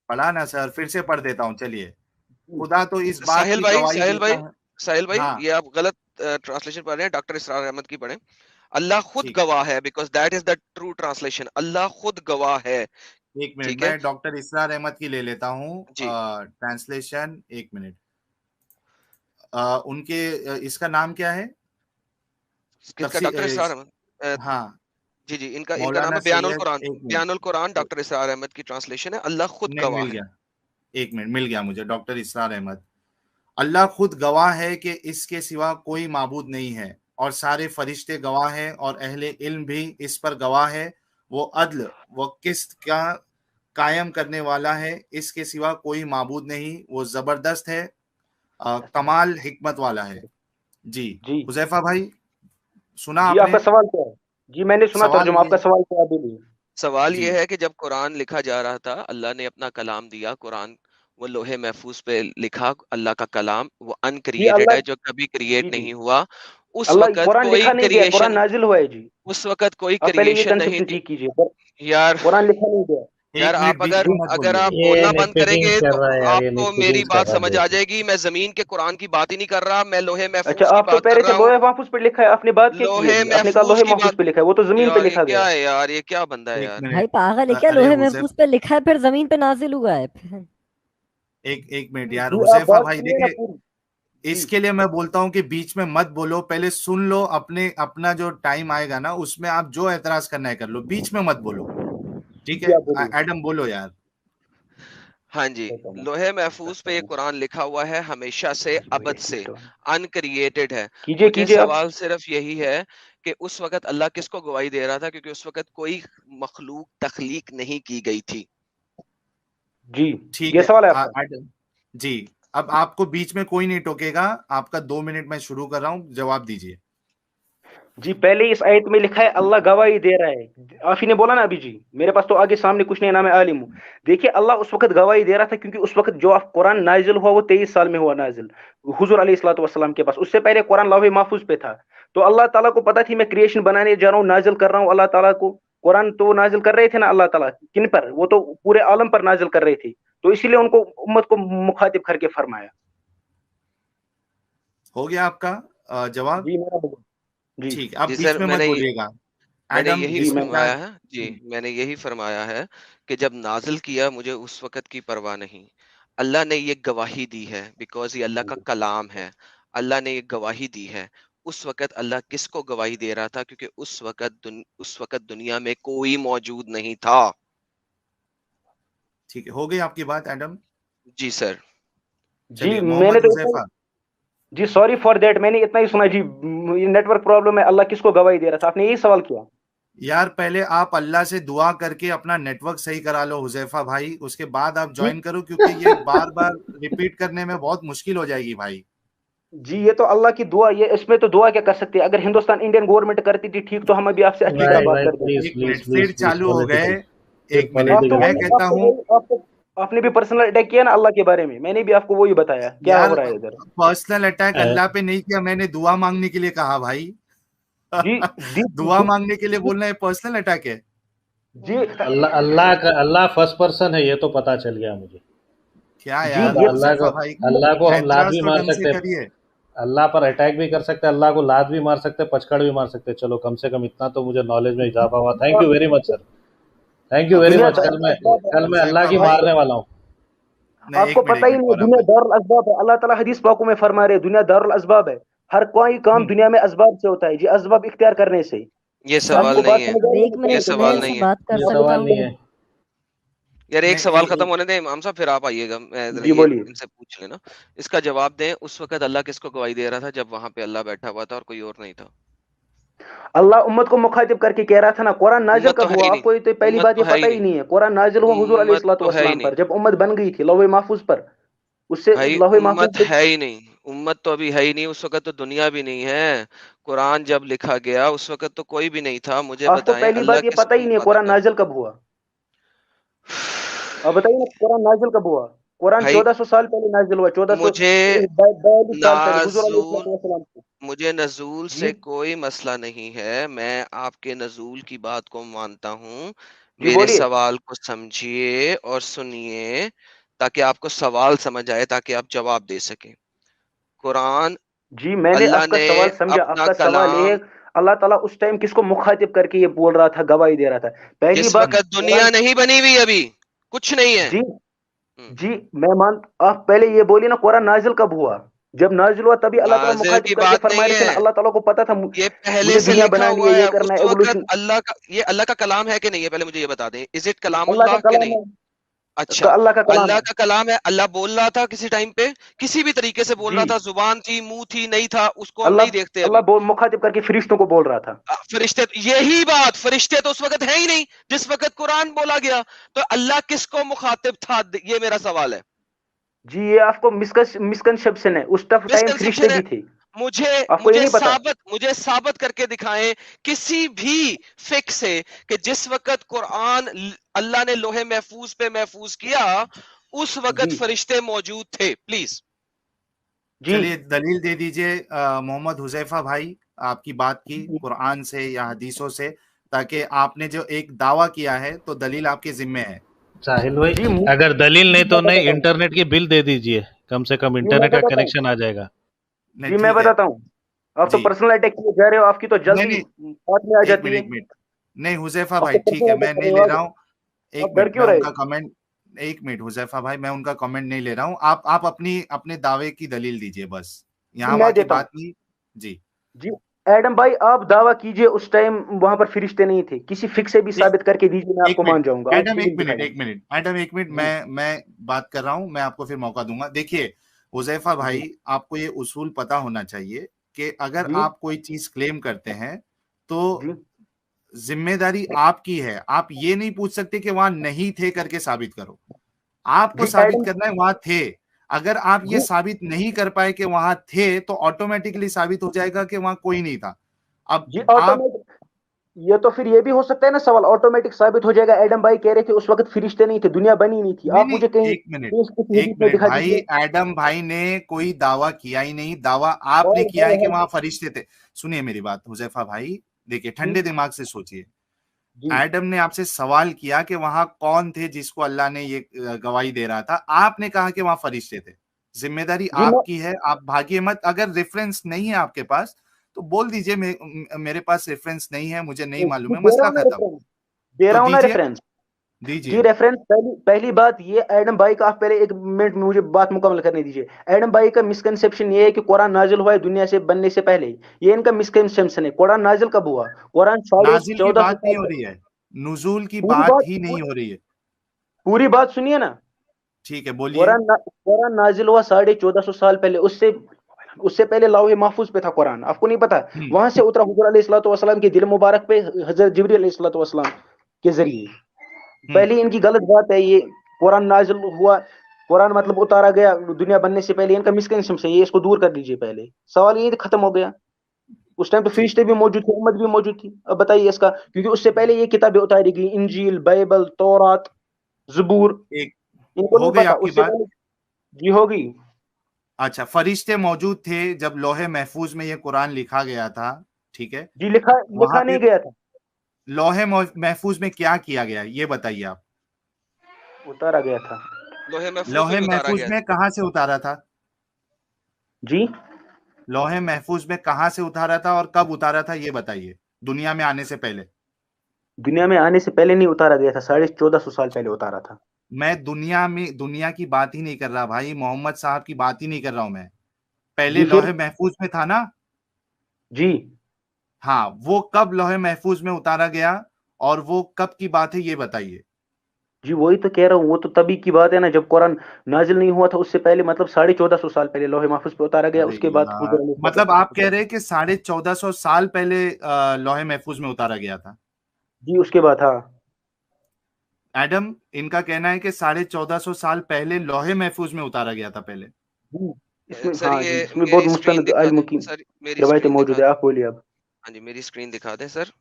पढ़ा ना सर, फिर से पढ़ देता हूँ चलिए। खुदा तो इस बात साहिल की भाई, गवाही साहिल भाई, देता है। साहिल भाई, हाँ ये आप गलत ट्रांसलेशन पढ़ रहे हैं, डॉक्टर इसरार अहमद की पढ़ें। अल्लाह खुद ठीक है। गवाह है, because that is the true translation. अल्लाह खुद गवाह है। एक मिनट, ठीक है मैं डॉक्टर इसरार अहमद की ले लेता हूँ जी। ट्रांसलेशन, एक मिनट। उनके इसका नाम क्या है? किसका? तफसी डॉक्टर इसरार अहमद। अ, हाँ जी जी, इनका इनका नाम मौलाना है बयानुल सैयद, कुरान। एक मिनट। बयानुल कुरान डॉक्टर इसरार अहमद की ट्रांसलेशन है, अल्लाह खुद नहीं गवाह मिल है। गया, एक मिनट मिल गया मुझे, डॉक्टर इसरार अहमद। अल्लाह खुद गवाह है कि इसके सिवा कोई माबूद नहीं है, और सारे फरिश्ते गवाह हैं और अहले इल्म भी इस पर गवाह है। वो अदल व किस्त का कायम करने वाला है, इसके सिवा कोई माबूद नहीं। वो जबरदस्त है, कमाल हिकमत वाला है। जी जी हुजैफा भाई, सुना जी आपने? आपका सवाल क्या है? जी मैंने सुना सवाल तर्जुमा, ये, आपका सवाल क्या है, बोलिए। सवाल जी ये है कि जब कुरान लिखा जा रहा था, अल्लाह ने अपना कलाम दिया, कुरान वो लोहे महफूज पे लिखा, अल्लाह का कलाम वो जी अनक्रिएटेड अल्लाह। है, जो कभी क्रिएट जी जी नहीं हुआ। उस अल्लाह वक्त कुरान कोई लिखा नहीं गया, कुरान क्रिएशन, नाजिल हुआ है जी। उस वक्त कोई आप पहले ये क्रिएशन नहीं कंसेप्शन थी। ठीक कीजिए, यार, कुरान लिखा नहीं गया। यार एक मिनट आप बीच अगर में जी मत अगर बोलिए। आप ये बोलना बंद निटपिकिंग करेंगे कर तो रहा है यार, ये आपको मेरी निटपिकिंग कर बात रहा है समझ आ बेवकूफ। जाएगी। मैं जमीन के कुरान की बात ही नहीं कर रहा, मैं लोहे अच्छा महफूज की आप तो बात कह कर रहे थे रहा हूँ। लोहे महफूज पे लिखा है, आपने बात क्या की है लोहे जी? आपने कहा महफूज लोहे की महफूज बात। पे लिखा है, वो तो जमीन पे यार ये लिखा क्या गया है। है यार, ये क्या बंदा है एक यार। भाई मिनट, पागल है क्या? अरे लोहे हुजैफ, महफूज पे लिखा है, फिर जमीन पे नाजिल हुआ है। एक मिनट यार जी आप हुजैफा बात भाई, सुनिए ना देखिए पूरी। जी इसके लिए मैं बोलता हूँ कि बीच में मत बोलो, पहले सुन लो। अपने अपना जो टाइम आएगा ना उसमें आप जो एतराज करना है कर लो, बीच में मत बोलो। ठीक जी है आप बोलिए। एडम बोलो यार। हाँ जी, लोहे महफूज पे ये कुरान लिखा हुआ है हमेशा से, अबद से, अनक्रिएटेड है। कीजिए मुझे कीजिए आप। सवाल सिर्फ यही है कि उस वक्त अल्लाह किसको गवाही दे रहा था, क्योंकि उस वक्त कोई मखलूक तख्लीक नहीं की गई थी। जी ठीक ये है सवाल है आपका। एडम जी। अब आपको बीच में कोई नहीं टोकेगा, आपका 2 मिनट मैं शुरू कर रहा हूँ, जवाब दीजिए। जी पहले इस आयत में लिखा है अल्लाह गवाही दे रहा है, आप ही ने बोला ना अभी जी। मेरे पास तो आगे सामने कुछ नहीं, ना मैं आलिम हूँ। देखिए अल्लाह उस वक्त गवाही दे रहा था क्योंकि उस वक्त जो आप कुरान नाजिल हुआ वो 23 साल में हुआ नाजिल, हुजूर अलैहिस्सलातु वस्सलाम के पास। उससे पहले कुरान लौह महफूज पे था। तो अल्लाह ताला को पता थी मैं क्रिएशन बनाने जा रहा हूँ, नाजिल कर रहा हूँ। अल्लाह ताला को कुरान तो नाजिल कर रहे थे ना अल्लाह ताला, किन पर? वो तो पूरे आलम पर नाजिल कर रहे थे। तो इसीलिए उनको उम्मत को मुखातिब करके फरमाया। हो गया आपका जवाब? जी मेरा हो गया। जी ठीक है, अब जी बीच सर, में मत बोलिएगा। मैंने एडम यही जी मैं बिस्मिल्लाह। फरमाया है जी, मैंने यही फरमाया है कि जब नाज़िल किया मुझे उस वक़्त की परवाह नहीं। अल्लाह ने ये गवाही दी है बिकॉज़ ये अल्लाह का कलाम है। अल्लाह ने ये गवाही दी है। उस वक़्त अल्लाह किसको गवाही दे रहा था? क्योंकि उस वक़्त दुनिया में कोई मौजूद नहीं था। ठीक है, हो गई आपकी बात एडम? जी सर। जी चलिए मैंने मोहम्मद तो इतना हुज़ैफा। जी सॉरी फॉर दैट, मैंने इतना ही सुना जी। ये नेटवर्क प्रॉब्लम है, अल्लाह किसको गवाही दे रहा था, आपने यही सवाल किया। यार पहले आप अल्लाह से दुआ करके अपना नेटवर्क सही करा लो हुज़ैफा भाई, उसके बाद आप जी ज्वाइन करो, क्योंकि ये बार बार रिपीट करने में बहुत मुश्किल हो जाएगी भाई। जी ये तो अल्लाह की दुआ, ये इसमें तो दुआ क्या कर सकते हैं, अगर हिंदुस्तान इंडियन गवर्नमेंट करती थी ठीक तो हम अभी आपसे अच्छी तरह भाई बात भाई कर देते। प्लीज एक प्लीज मिनट, प्लीज फिर प्लीज चालू हो गए। पॉलिटिकल, फिर एक आप मिनट, तो मैं पॉलिटिकल। वही कहता आपको हूँ वही आपको आपने भी पर्सनल अटैक किया ना अल्लाह के बारे में, मैंने भी आपको वही बताया क्या हो यार रहा है इधर। पर्सनल अटैक अल्लाह पे नहीं किया, मैंने दुआ मांगने के लिए कहा भाई। जी जी दुआ जी मांगने के लिए बोलना है पर्सनल अटैक है? जी अल्लाह फर्स्ट पर्सन है, ये तो पता चल गया मुझे। क्या जी यार ये हुज़ैफा भाई, अल्लाह को हम लात एतराज भी तो मार ढंग से सकते हैं, करिए। अल्लाह पर अटैक भी कर सकते हैं, अल्लाह को लात भी मार सकते हैं, पचकड़ भी मार सकते हैं। चलो कम से कम इतना तो मुझे नॉलेज में इजाफा हुआ। Thank you very much sir, thank you very अभी दुनिया मच। दारुल असबाब है। कल मैं अल्लाह हुज़ैफा की भाई, मारने वाला हूँ। नहीं आपको पता ही एक मिनट नहीं है, दुनिया बराबर। दारुल असबाब है, अल्लाह ताला हदीस पाकों में फरमा रहे हैं, दुनिया दारुल असबाब है। हर कोई काम दुनिया में असबाब से होता है जी, असबाब इख्तियार करने से। ये सवाल आपको नहीं नहीं बात है, समझ अब आई है एक मैं क्या ये मिनट कहना मैं सवाल चाहता इनसे नहीं है। बात कर ये सकता सवाल नहीं हूँ? है। यार एक सवाल खत्म नहीं, होने दें इमाम साहब, फिर आप आइएगा। मैं हूं? जरा जी ये बोलिए। इनसे पूछ लेना, इसका जवाब दें। उस वक़्त अल्लाह किसको गवाही दे रहा था जब वहाँ पे अल्लाह बैठा हुआ था और कोई और नहीं था? अल्लाह उम्मत को मुखातिब करके कह रहा था ना, कुरान नाजिल उम्मत तो कब है ही हुआ, नहीं, आपको ये तो पहली उम्मत बात तो ये है ही पता ही नहीं, नहीं है। कुरान नाजिल हुआ हुजूर उम्मत तो है ही अलैहिस्सलाम नहीं। पर, जब उम्मत बन गई थी लौह महफूज पर, उससे भाई लौह उम्मत महफूज। है ही नहीं, उम्मत तो अभी है ही नहीं। उस वक़्त तो दुनिया भी नहीं है। कुरान जब लिखा गया उस वक़्त तो कोई भी नहीं था। मुझे आपको बताएँ पहली अल्लाह बात ये पता किसको ही नहीं है मुखातिब कुरान कर नाजिल कब हुआ, अब बताइए ना कुरान नाजिल कब हुआ। कुरान भाई 1400 साल पहले नाजिल हुआ, मुझे 1442 साल पहले हुजूर नाज़ूल अलैहिस्सलाम को। मुझे नज़ूल जी से कोई मसला नहीं है। मैं आपके नज़ूल की बात को मानता हूँ। जी मेरे बोलिए। सवाल को समझिए और सुनिए, ताकि आपको सवाल समझ आए, ताकि आप जवाब दे सकें। कुरान, जी मैंने अल्लाह आपका ने सवाल समझा, अपना आपका सवाल ये है, कलाम, अल्लाह ताला उस टाइम किसको मुखातिब करके ये बोल रहा था, गवाही दे रहा था। पहली जिस बात वक़्त दुनिया कुरान। नहीं बनी हुई अभी, कुछ नहीं है। जी हुँ, जी मैं मान, आप पहले ये बोलिए ना कुरान नाजिल कब हुआ, जब नाजिल हुआ तभी अल्लाह ताला नाज़िल मुखातिब की करके बात फरमा नहीं रहे थे ना, है। अल्लाह ताला को पता था ये पहले मुझे से दुनिया लिखा बनानी हुआ है, ये है। करना उस है, वक़्त एवोल्यूशन। ये अल्लाह का कलाम है कि नहीं है, पहले मुझे ये बता दें। इज़ इट अल्लाह का कलामुल्लाह कि कलाम नहीं? है, अच्छा, अल्लाह का कलाम अल्लाह है। का कलाम है। अल्लाह बोल रहा था किसी टाइम पे, किसी भी तरीके से बोल जी रहा था, ज़ुबान थी, मुँह थी, नहीं था, उसको हम अल्लाह नहीं देखते अल्लाह अभी। बोल मुखातिब करके फरिश्तों को बोल रहा था। फरिश्ते, यही बात, फरिश्ते तो उस वक़्त है ही नहीं, जिस वक़्त कुरान बोला गया। तो अल्लाह किसको मुखातिब था? ये मेरा सवाल है। जी ये आपको मिसकंसेप्शन है, उस टाइम फरिश्ते मिसकंसेप्शन है। भी थे, मुझे आपको ये नहीं पता। मुझे साबित करके दिखाएं किसी भी फिक से कि जिस वक़्त कुरान अल्लाह ने लोहे महफूज पे महफूज किया, उस वक़्त जी फरिश्ते मौजूद थे, प्लीज़। जी चलिए दलील दे दीजिए मोहम्मद हुज़ैफा भाई, आपकी बात की कुरान से या हदीसों से, ताकि आपने जो एक दावा किया है तो दलील आपके जिम्मे है। साहिल भाई, जी अगर दलील नहीं जी तो मैं नहीं, बताता हूँ, इंटरनेट की बिल दे दीजिए, कम से कम जी मैं इंटरनेट का बताता हूँ, कनेक्शन आ जाएगा। नहीं जी मैं ठीक है। बताता हूँ। आप तो जी, पर्सनल अटैक किए जा रहे हो, आपकी तो नहीं जल्दी नहीं, बात में आ जाती है। एक मिनट, नहीं हुज़ैफा आप भाई तो ठीक है, पर्सनल अटैक मैं कर नहीं रहे ले हो, रहा हूँ। एक आप डर मिनट, मैं क्यों रहे? उनका कमेंट, एक मिनट हुज़ैफा भाई, मैं उनका कमेंट नहीं ले रहा हूँ। आप अपनी अपने दावे की दलील दीजिए बस, जी यहाँ वहाँ मैं की देता हूँ। बात नहीं। जी, जी एडम भाई आप दावा कीजिए उस टाइम वहां पर फरिश्ते नहीं थे, किसी फिक से भी एक साबित करके दीजिए, मैं एक आपको मान मिनट जाऊंगा, आप एडम, दलील दिखा दीजिए। एक मिनट, जी मैं बात कर रहा हूँ, मैं आपको फिर मौका दूंगा। देखिए हुज़ैफा जी भाई, आपको ये उसूल पता होना चाहिए कि अगर जी आप कोई चीज क्लेम करते हैं तो जी जिम्मेदारी आपकी है। आप ये नहीं पूछ सकते कि वहां नहीं थे करके साबित करो, आपको जी साबित एडम करना है वहां थे। अगर आप ये जी साबित नहीं कर पाए कि वहां थे, तो ऑटोमेटिकली साबित हो जाएगा कि वहां कोई नहीं था। अब जी आप, ऑटोमेटिक, ये तो फिर ये भी हो सकता है ना, सवाल ऑटोमेटिक साबित हो जाएगा। एडम भाई कह रहे थे उस वक्त फरिश्ते नहीं थे, दुनिया बनी नहीं थी, नहीं आप नहीं, मुझे कहीं एक मिनट, किसी हदीस में दिखा भाई, दीजिए। एडम भाई ने कोई दावा किया ही नहीं, दावा आपने किया है कि और वहां फरिश्ते थे। सुनिए मेरी बात हुज़ैफा भाई, देखिए जी ठंडे दिमाग से सोचिए। जी एडम ने आपसे सवाल किया कि वहां कौन थे जिसको अल्लाह ने ये गवाही दे रहा था, आपने कहा कि वहां फरिश्ते थे। जिम्मेदारी जी मैं आपकी है, आप भागिए मत। अगर रेफरेंस नहीं है आपके पास तो बोल दीजिए मेरे पास रेफरेंस नहीं है, मुझे नहीं मालूम जी है, दे रहा मसला हूँ ना खत्म। रेफरेंस, दे तो रहा हूँ ना दीजिए, रेफरेंस। जी दीजिए। रेफरेंस, पहली पहली बात ये, एडम भाई का, आप पहले एक मिनट में मुझे बात मुकम्मल करने दीजिए। एडम भाई का मिसकंसेप्शन ये है कि कुरान नाजिल हुआ है दुनिया से बनने से पहले, ये इनका मिसकंसेप्शन है। कुरान नाजिल कब हुआ? कुरान साढ़े नाजिल की 1400 बात नहीं साल हो पहले। रही है, नुजूल की पूरी बात बात, ही नहीं हो रही है। पूरी बात सुनिए ना। ठीक है, बोलिए। कुरान नाजिल हुआ 1450 साल पहले। उससे उससे पहले लौह महफूज पे था कुरान, आपको नहीं पता? हम्म। वहां से उतरा हुजूर अलैहिस्सलाम के दिल मुबारक पे हजरत जिब्रील अलैहिस्सलाम के जरिए। हम्म। पहली इनकी गलत बात है ये। कुरान नाजिल हुआ, कुरान मतलब उतारा गया दुनिया बनने से पहले, इनका मिसकंसेप्शन है ये, इसको दूर कर दीजिए पहले। सवाल ये खत्म हो गया। उस टाइम तो ठीक। फरिश्ते भी मौजूद थे, उम्मत भी मौजूद थी। अब बताइए इसका, क्योंकि उससे पहले ये किताबें उतारी गई, इंजील, बाइबल, तौरात, जबूर, एक इनको हो नहीं गई पता आपकी उससे बात। पहले। जी होगी। अच्छा, फरिश्ते मौजूद थे जब लोहे महफूज में ये कुरान लिखा गया था, ठीक है। जी लिखा, वहां लिखा पे नहीं गया था, लोहे महफूज में क्या किया गया ये बताइए आप। उतारा गया था। लोहे महफूज में लोहे भी उतारा महफूज गया में था। कहाँ से उतारा था? जी लोहे महफूज में कहाँ से उतारा था और कब उतारा था ये बताइए, दुनिया में आने से पहले। दुनिया में आने से पहले नहीं उतारा गया था, 1450 साल पहले उतारा था। मैं दुनिया की बात ही नहीं कर रहा भाई, मोहम्मद साहब की बात ही नहीं कर रहा हूं मैं। पहले जी फिर। लोहे महफूज में था ना? जी हाँ, वो कब लोहे महफूज में उतारा गया और वो कब की बात है ये बताइए। जी वही तो कह रहा हूँ, वो तो तभी की बात है ना जब कुरान नाजिल नहीं हुआ था, उससे पहले, मतलब 1450 साल पहले लोहे महफूज पे उतारा गया, अरे उसके बाद यार, हुजूर मतलब आप कह अलैहिस्सलाम। रहे हैं कि 1450 साल पहले लोहे महफूज में उतारा गया था। जी उसके बाद, हाँ। एडम, इनका कहना है कि 1450 साल पहले लोहे महफूज में उतारा गया था पहले। जी इसमें, सर हाँ ये जी, इसमें बहुत मेरी स्क्रीन मुस्तंद दिखा इल्म दें, की सर मेरी रवायतें स्क्रीन दिखा मौजूद है। दें। आप बोलिए अब। हाँ जी, मेरी स्क्रीन दिखा दें सर।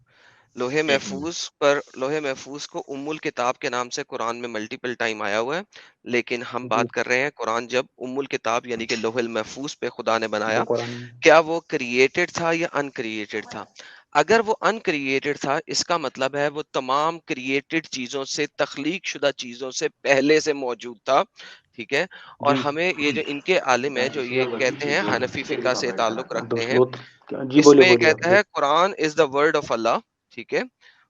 लोहे एक मिनट। महफूज पर, लोहे महफूज को उम्मुल किताब के नाम से कुरान में मल्टीपल टाइम आया हुआ है, लेकिन हम जी बात कर रहे हैं कुरान जब उम्मुल किताब यानी कि लोहल महफूज पे खुदा ने वो बनाया, कुरान। क्या वो क्रिएटेड था या अनक्रिएटेड था? अगर वो अनक्रिएटेड था, इसका मतलब है वो तमाम क्रिएटेड चीजों से, तख्लीक शुदा चीजों से पहले से मौजूद था। ठीक है। और जी हमें ये जो इनके आलिम है जो ये कहते हैं, हनफी फिका से ताल्लुक रखते हैं, दोस्त, जी बोलिए इसमें ये बोलिए आप कहता जी। है Quran is the word of Allah. ठीक है।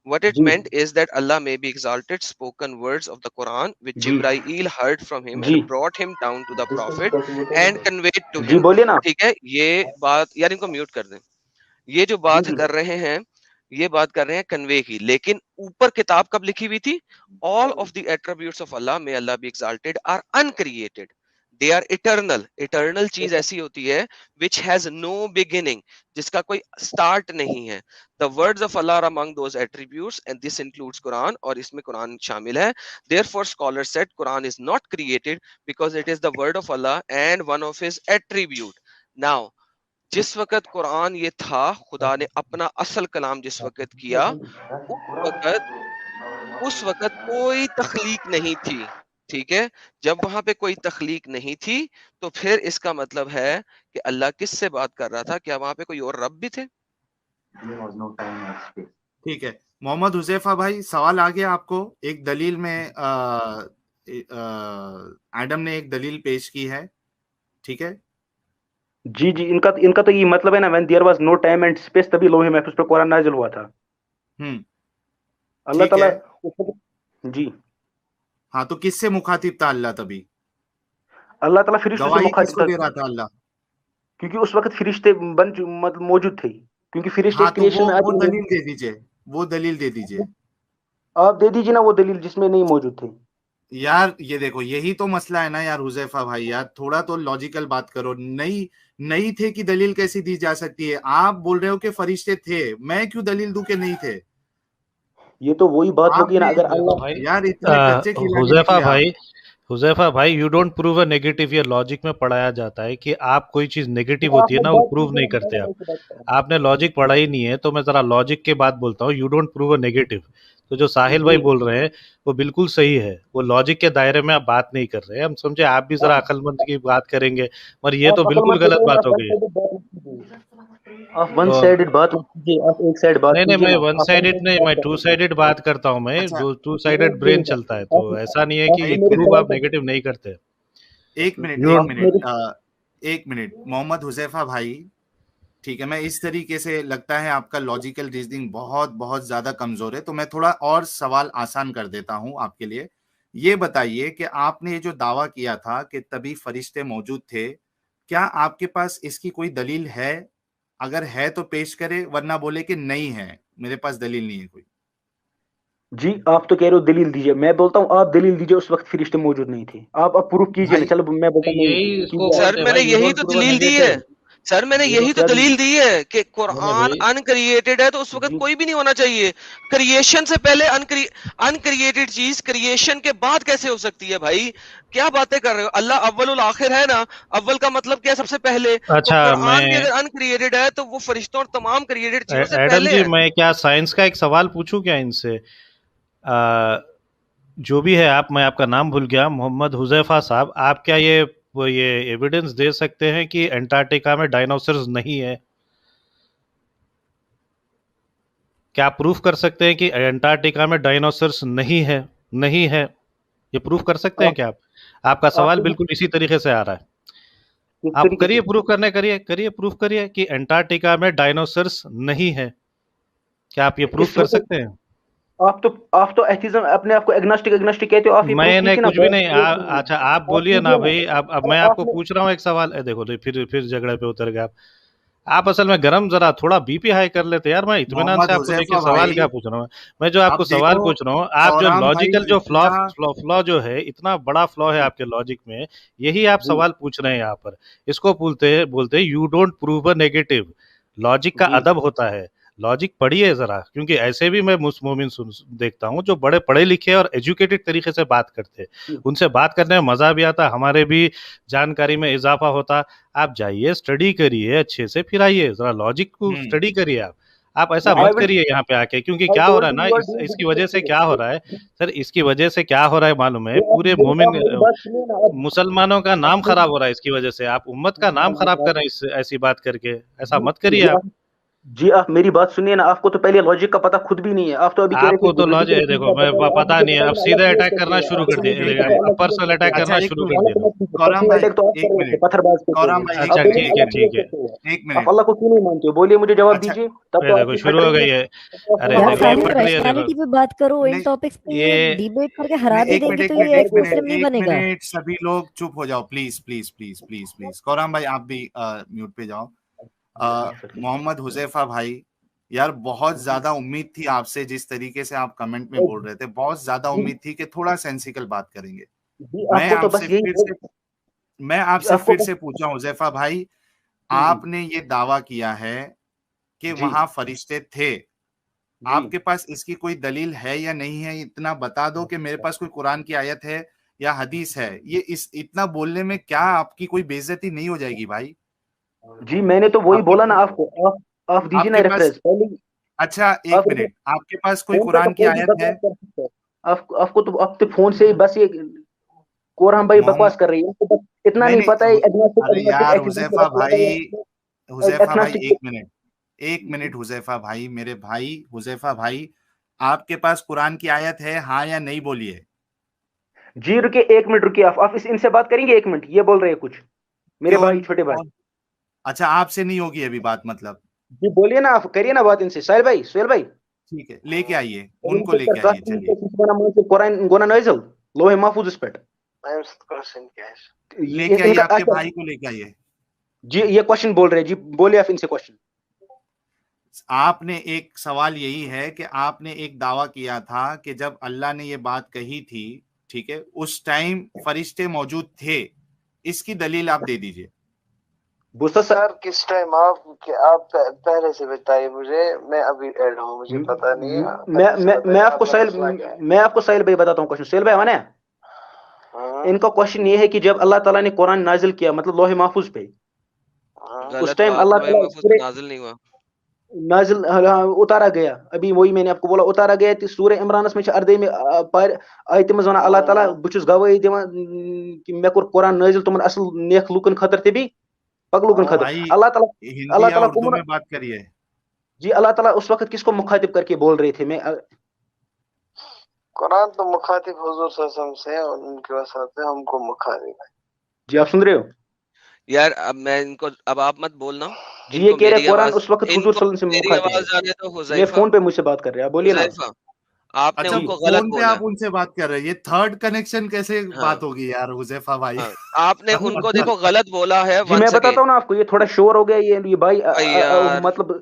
What it ji meant is that Allah may be exalted spoken words of the Quran which ji Jibrail heard from him ji and brought him down to the Prophet and conveyed to ji him। बोलिए ना। ठीक है, ये बात यार इनको mute कर दें। ये जो जी बात जी कर रहे हैं, ये बात कर रहे हैं कन्वे की, लेकिन ऊपर किताब कब लिखी हुई थी? All of the attributes of Allah may Allah be exalted are uncreated, they are eternal. Eternal चीज ऐसी होती है विच हैज नो बिगिनिंग, जिसका कोई स्टार्ट नहीं है। The words of Allah are among those attributes and this includes Quran, और इसमें कुरान शामिल है। Therefore scholar said Quran is not created because it is the word of Allah and one of his attribute. Now जिस वक्त कुरान ये था, खुदा ने अपना असल कलाम जिस वक्त किया, उस वक्त उस वक्त कोई तख्लीक नहीं थी। ठीक है। जब वहां पे कोई तख्लीक नहीं थी, तो फिर इसका मतलब है कि अल्लाह किससे बात कर रहा था? क्या वहां पे कोई और रब भी थे? ठीक है, मोहम्मद हुजैफा भाई, सवाल आ गया आपको। एक दलील में एडम ने एक दलील पेश की है, ठीक है। जी जी, इनका तो ये मतलब है ना, when there was no time and space, तभी लोहे महफूज पे कुरान नाजिल हुआ था। हम्म। अल्लाह ठीक ताला है। जी, हाँ, तो किससे मुखातिब था अल्लाह तभी? अल्लाह ताला फरिश्तों से गवाही मुखातिब किसको था, दे रहा था अल्लाह? क्योंकि उस वक्त फरिश्ते मतलब मौजूद थे, क्योंकि फरिश्ते हाँ, इस तो क्रिएशन में वो आते दलील नहीं। दे दीजिए, वो दलील दे दीजिए। आप दे दीजिए ना वो दलील जिसमें नहीं मौजूद थे। यार ये देखो, यही तो मसला है ना यार हुजैफा भाई, यार थोड़ा तो लॉजिकल बात करो। नहीं, नहीं थे कि दलील कैसी दी जा सकती है? आप बोल रहे हो कि फरिश्ते थे, मैं क्यों दलील दूं कि नहीं थे? ये तो वही बात होगी ना, आपने अगर हुजैफा अल्लाह। भाई, यार इतने कच्चे खिलाड़ी हुजैफा निकले आप। भाई, हुजैफा भाई, you don't prove a negative. ये लॉजिक में पढ़ाया जाता है कि आप कोई चीज नेगेटिव होती है आपने ना, वो बात प्रूव कीजिए नहीं ना, करते मैंने आप। कैसे बात करा? आपने लॉजिक पढ़ा ही नहीं है, तो मैं जरा लॉजिक के बाद बोलता हूँ। You don't prove a negative. तो जो साहिल भाई जी बोल रहे हैं वो बिल्कुल सही है, वो लॉजिक के दायरे में आप बात नहीं कर रहे हैं। हम समझे आप भी जरा आप अक्लमंद की बात करेंगे, पर ये तो आप बिल्कुल अक्लमंद गलत हो बात ना, हो वन गई है। साइडेड बात मत कीजिए। आप वन तो साइडेड बात मत कीजिए, आप एक साइड बात नहीं नहीं, कीजिए मैं ना, वन आप वन साइडेड साइडेड नहीं, बात मैं कर टू रहे हैं। साइडेड बात करता हूँ। मैं अच्छा, दो टू मेरा साइडेड ब्रेन सुनिएगा, चलता है, तो आप ऐसा नहीं है आप कि एक मेरे प्रूव मिनट। सवाल आप का, नेगेटिव नहीं करते। एक मिनट You- एक मिनट एक मिनट मोहम्मद हुजैफा भाई, ठीक है, मैं इस तरीके से लगता है आपका लॉजिकल रीजनिंग बहुत बहुत ज्यादा कमजोर है, तो मैं थोड़ा और सवाल आसान कर देता हूं आपके लिए। ये बताइए कि आपने ये जो दावा किया था कि तभी फरिश्ते मौजूद थे, क्या आपके पास इसकी कोई दलील है? अगर है तो पेश करे, वरना बोले कि नहीं है, मेरे पास दलील नहीं है कोई। जी आप तो कह रहे हो दलील दीजिए, मैं बोलता हूँ आप दलील दीजिए, उस वक्त फरिश्ते मौजूद नहीं थे, आप प्रूफ कीजिए ना। भाई चलो मैं बोलता हूँ नहीं यही थे, इसको कीजिए आप। सर बोलते हैं मैंने भाई, यू यही डोंट तो प्रूव अ दलील दी है, नेगेटिव। सर मैंने ये यही तो क्या दलील दी है कि नहीं कुरान भाई, अनक्रिएटेड है, तो उस वक्त जी कोई भी नहीं होना चाहिए। क्रिएशन से पहले अनक्रिएटेड चीज क्रिएशन के बाद कैसे हो सकती है भाई? क्या बातें कर रहे हो? अल्लाह अव्वलुल आखिर है ना, अव्वल का मतलब क्या है? सबसे पहले। तो अच्छा कुरान भी मैं अगर अनक्रिएटेड है तो वो फरिश्तों और तमाम क्रिएटेड चीजों से एडम पहले जी, है। मैं क्या साइंस का एक सवाल पूछूं क्या इनसे? जो भी है आप, मैं आपका नाम भूल गया, मोहम्मद हुजैफा साहब, आप क्या ये एविडेंस दे सकते हैं कि अंटार्कटिका में डायनासोर्स नहीं है? क्या आप प्रूफ कर सकते हैं कि अंटार्कटिका में डायनासोर्स नहीं है? नहीं है, ये प्रूफ कर सकते हैं आप क्या आप? आपका आप सवाल तो बिल्कुल इसी तरीके से आ रहा है। किस आप तरीके करिए से? प्रूफ, करने करिए करिए प्रूफ करिए कि अंटार्कटिका में डायनासोर्स नहीं है। क्या आप ये प्रूफ इस कर वक्त सकते हैं? आप तो एथिज्म, अपने आप को एग्नोस्टिक एग्नोस्टिक कहते हो, आप ये प्रूफ मैंने कीजिए ना, कुछ भी बहुत नहीं अच्छा आप आप बोलिए ना कीजिए ना। भाई। अब मैं आपको आपने पूछ रहा हूँ एक सवाल। देखो तो फिर झगड़े पे उतर गए आप असल में गरम, जरा थोड़ा बीपी हाई कर लेते यार। मैं इत्मीनान से मोहम्मद आपको देखिए हुजैफा सवाल भाई, क्या पूछ रहा हूँ। मैं जो आपको अब सवाल देखो, पूछ रहा हूँ, आप जो कौराम भाई लॉजिकल जो फ्लॉ इतना, फ्लॉ जो है, इतना बड़ा फ्लॉ है आपके लॉजिक में, यही आप जी सवाल पूछ रहे हैं यहाँ पर। इसको बोलते बोलते you don't prove a negative. Logic का जी अदब होता है। लॉजिक पढ़िए जरा, क्योंकि ऐसे भी मैं मुस्लिम देखता हूँ जो बड़े पढ़े लिखे और एजुकेटेड तरीके से बात करते हैं। जी उनसे बात करने में मजा भी आता, हमारे भी जानकारी में इजाफा होता। आप जाइए, स्टडी करिए अच्छे से, फिर आइए जरा लॉजिक को स्टडी करिए आप ऐसा आई मत विल, करिए यहाँ पे आके, क्योंकि आई क्या हो रहा टोल्ड है यू ना, यू आर डूइंग इसकी वजह से क्या हो रहा है दिस। सर, इसकी वजह से क्या हो रहा है मालूम है? जी पूरे आप मोमिन मेरी बात सुनिए ना, मुसलमानों का आप नाम मेरी खराब हो रहा है इसकी वजह से। आप उम्मत का नाम खराब कर रहे हैं इस ऐसी बात करके। ऐसा जी मत करिए जी आप। जी आप मेरी बात सुनिए ना, आपको तो पहले लॉजिक का पता खुद भी नहीं है, आप तो अभी कह रहे आपको थे तो लॉज लॉजिकल चीज देखो, का मैं बताइए, आप पता मुझे नहीं है, बताइए आप ना, अल्लाह सीधे क्रिएट अटैक कैसे करना हुआ? शुरू कर अच्छा दिए। मुझे एक बताइए मिनट, अल्लाह क्रिएट पर्सनल कैसे अटैक हुआ? करना अच्छा एक शुरू कर मिनट, दिए आप। पर्सनल कौराम भाई अटैक तो आप कर एक रहे थे, मिनट, पत्थरबाज के कौराम थे। भाई आप एक अच्छा बोलिए ना ठीक है अल्लाह मिनट, क्रिएट ठीक है, कैसे हुआ? एक आप मिनट, अल्लाह को क्यों नहीं मानते हो? बोलिए, मुझे जवाब अच्छा दीजिए, तब ये तो देखो आपकी शुरू हो फट रही गई है। है। अरे यार देखो ये साहिल, फट रही है देखो। रैशनैलिटी पे बात करो, इन नहीं टॉपिक्स पे ये ये डिबेट करके नहीं, हरा भी एक मिनट देंगे एक तो मिनट ये एक एक मिनट सिस्टम नहीं एक बनेगा। मिनट, सभी लोग चुप हो जाओ please please please please please. कौराम भाई आप भी म्यूट पे जाओ। जी सर जी मोहम्मद हुजैफा भाई, यार बहुत जी ज्यादा उम्मीद थी आपसे, जिस तरीके से आप कमेंट में बोल रहे थे, बहुत ज्यादा जी उम्मीद थी कि थोड़ा सेंसिकल बात करेंगे। जी, मैं आपको तो आपसे बस यही फिर से मैं जी, आपसे आपको फिर बस से पूछा हुजैफा भाई, जी आपने ये दावा किया है कि जी वहां फरिश्ते थे, जी आपके पास इसकी कोई दलील है या नहीं है? इतना बता दो कि मेरे पास कोई कुरान की आयत है या हदीस है। ये इस इतना बोलने में क्या आपकी कोई बेइज्जती नहीं हो जाएगी भाई? जी, मैंने तो वही आपके बोला ना आपको, आप दीजिए ना आपके पास रेफरेंस पहले। अच्छा एक आप मिनट, आपके पास कोई फोन पे तो कुरान की कोई भी आयत है? बकवास कर सकता है। आपको तो आप तो फोन से ही बस ये कोरहम भाई मोहम्मद, बकवास कर रही है, आपको बस इतना नहीं नहीं नहीं पता है एग्नोस्टिक अरे एग्नोस्टिक यार एथिज्म से हुजैफा मतलब भाई, है हुजैफा भाई एग्नोस्टिक। एक मिनट हुजैफा भाई, मेरे भाई हुजैफा भाई, आपके पास कुरान की आयत है, हाँ या नहीं बोलिए। जी रुकिए, एक मिनट रुकिए, आप इनसे बात करेंगे, एक मिनट, ये बोल रहे हैं कुछ मेरे क्यों? भाई, छोटे भाई। अच्छा आपसे नहीं होगी अभी बात, मतलब जी बोलिए ना, आप करिए ना बात इनसे, साहिल भाई, सुहेल भाई। ठीक है, लेके आइए, और उनको इनके ऊपर लेके आइए, कास्ट चलिए बना मान से कुरान गोना नजल लोहे महफूज इस पे लेके आइए, इनका आपके अच्छा। भाई को लेके आइए। जी ये क्वेश्चन बोल रहे हैं, जी बोलिए आप इनसे क्वेश्चन। आपने एक सवाल यही है कि आपने एक दावा किया था कि जब अल्लाह ने ये बात कही थी, ठीक है, उस टाइम फरिश्ते मौजूद थे, इसकी दलील आप दे दीजिए। बुस्ता सर, सर किस टाइम आप पहले से बताइए मुझे, मैं अभी ऐड हूँ, मुझे पता नहीं है। मैं आपको साहिल भाई बताता हूँ क्वेश्चन। साहिल भाई माने, इनका क्वेश्चन ये है कि जब अल्लाह ताला ने कुरान नाजिल किया, मतलब लोहे महफूज पे, उस गलत टाइम बात, अल्लाह लोहे ताला महफूज सूरे पे नाजिल नहीं हुआ। नाजिल उतारा गया, अभी वही मैंने आपको बोला उतारा गया तो सूर्य इमरानस में अर्दे में पर आयत में वन अल्लाह ताला बुझुस गवाही दिवान कि मे कोर कुरान नाजिल तुमन असल नेक लुकन खतर ते भी पग लुकन खतर। भाई हिंदी अल्लाह या ताला उर्दू कुमन में बात करिए। जी, अल्लाह ताला उस वक्त किसको मुखातिब करके बोल रहे थे? मैं कुरान तो मुखातिब हुजूर सल्लल्लाहु अलैहि वसल्लम से, उनके वसात से हमको मुखातिब है। जी आप सुन रहे हो? यार अब मैं इनको, अब आप मत बोलना, जी ये इनको कह रहे मेरी कुरान आवाज, उस वक्त हुजूर इनको सल्लल्लाहु अलैहि वसल्लम से मेरी मुखातिब आवाज है। जाने दो। ये हुजैफा, फोन पे मुझसे बात कर रहे हैं, आप बोलिए ना। हुजैफा आपने अच्छा उनको गलत फोन पे बोला आप उनसे बात कर रहे हैं, ये थर्ड कनेक्शन कैसे हाँ बात होगी यार हुजैफा भाई? हाँ, आपने उनको देखो गलत बोला है जी मैं वंस बताता अगेन। हूँ ना आपको, ये थोड़ा शोर हो गया, ये भाई यार मतलब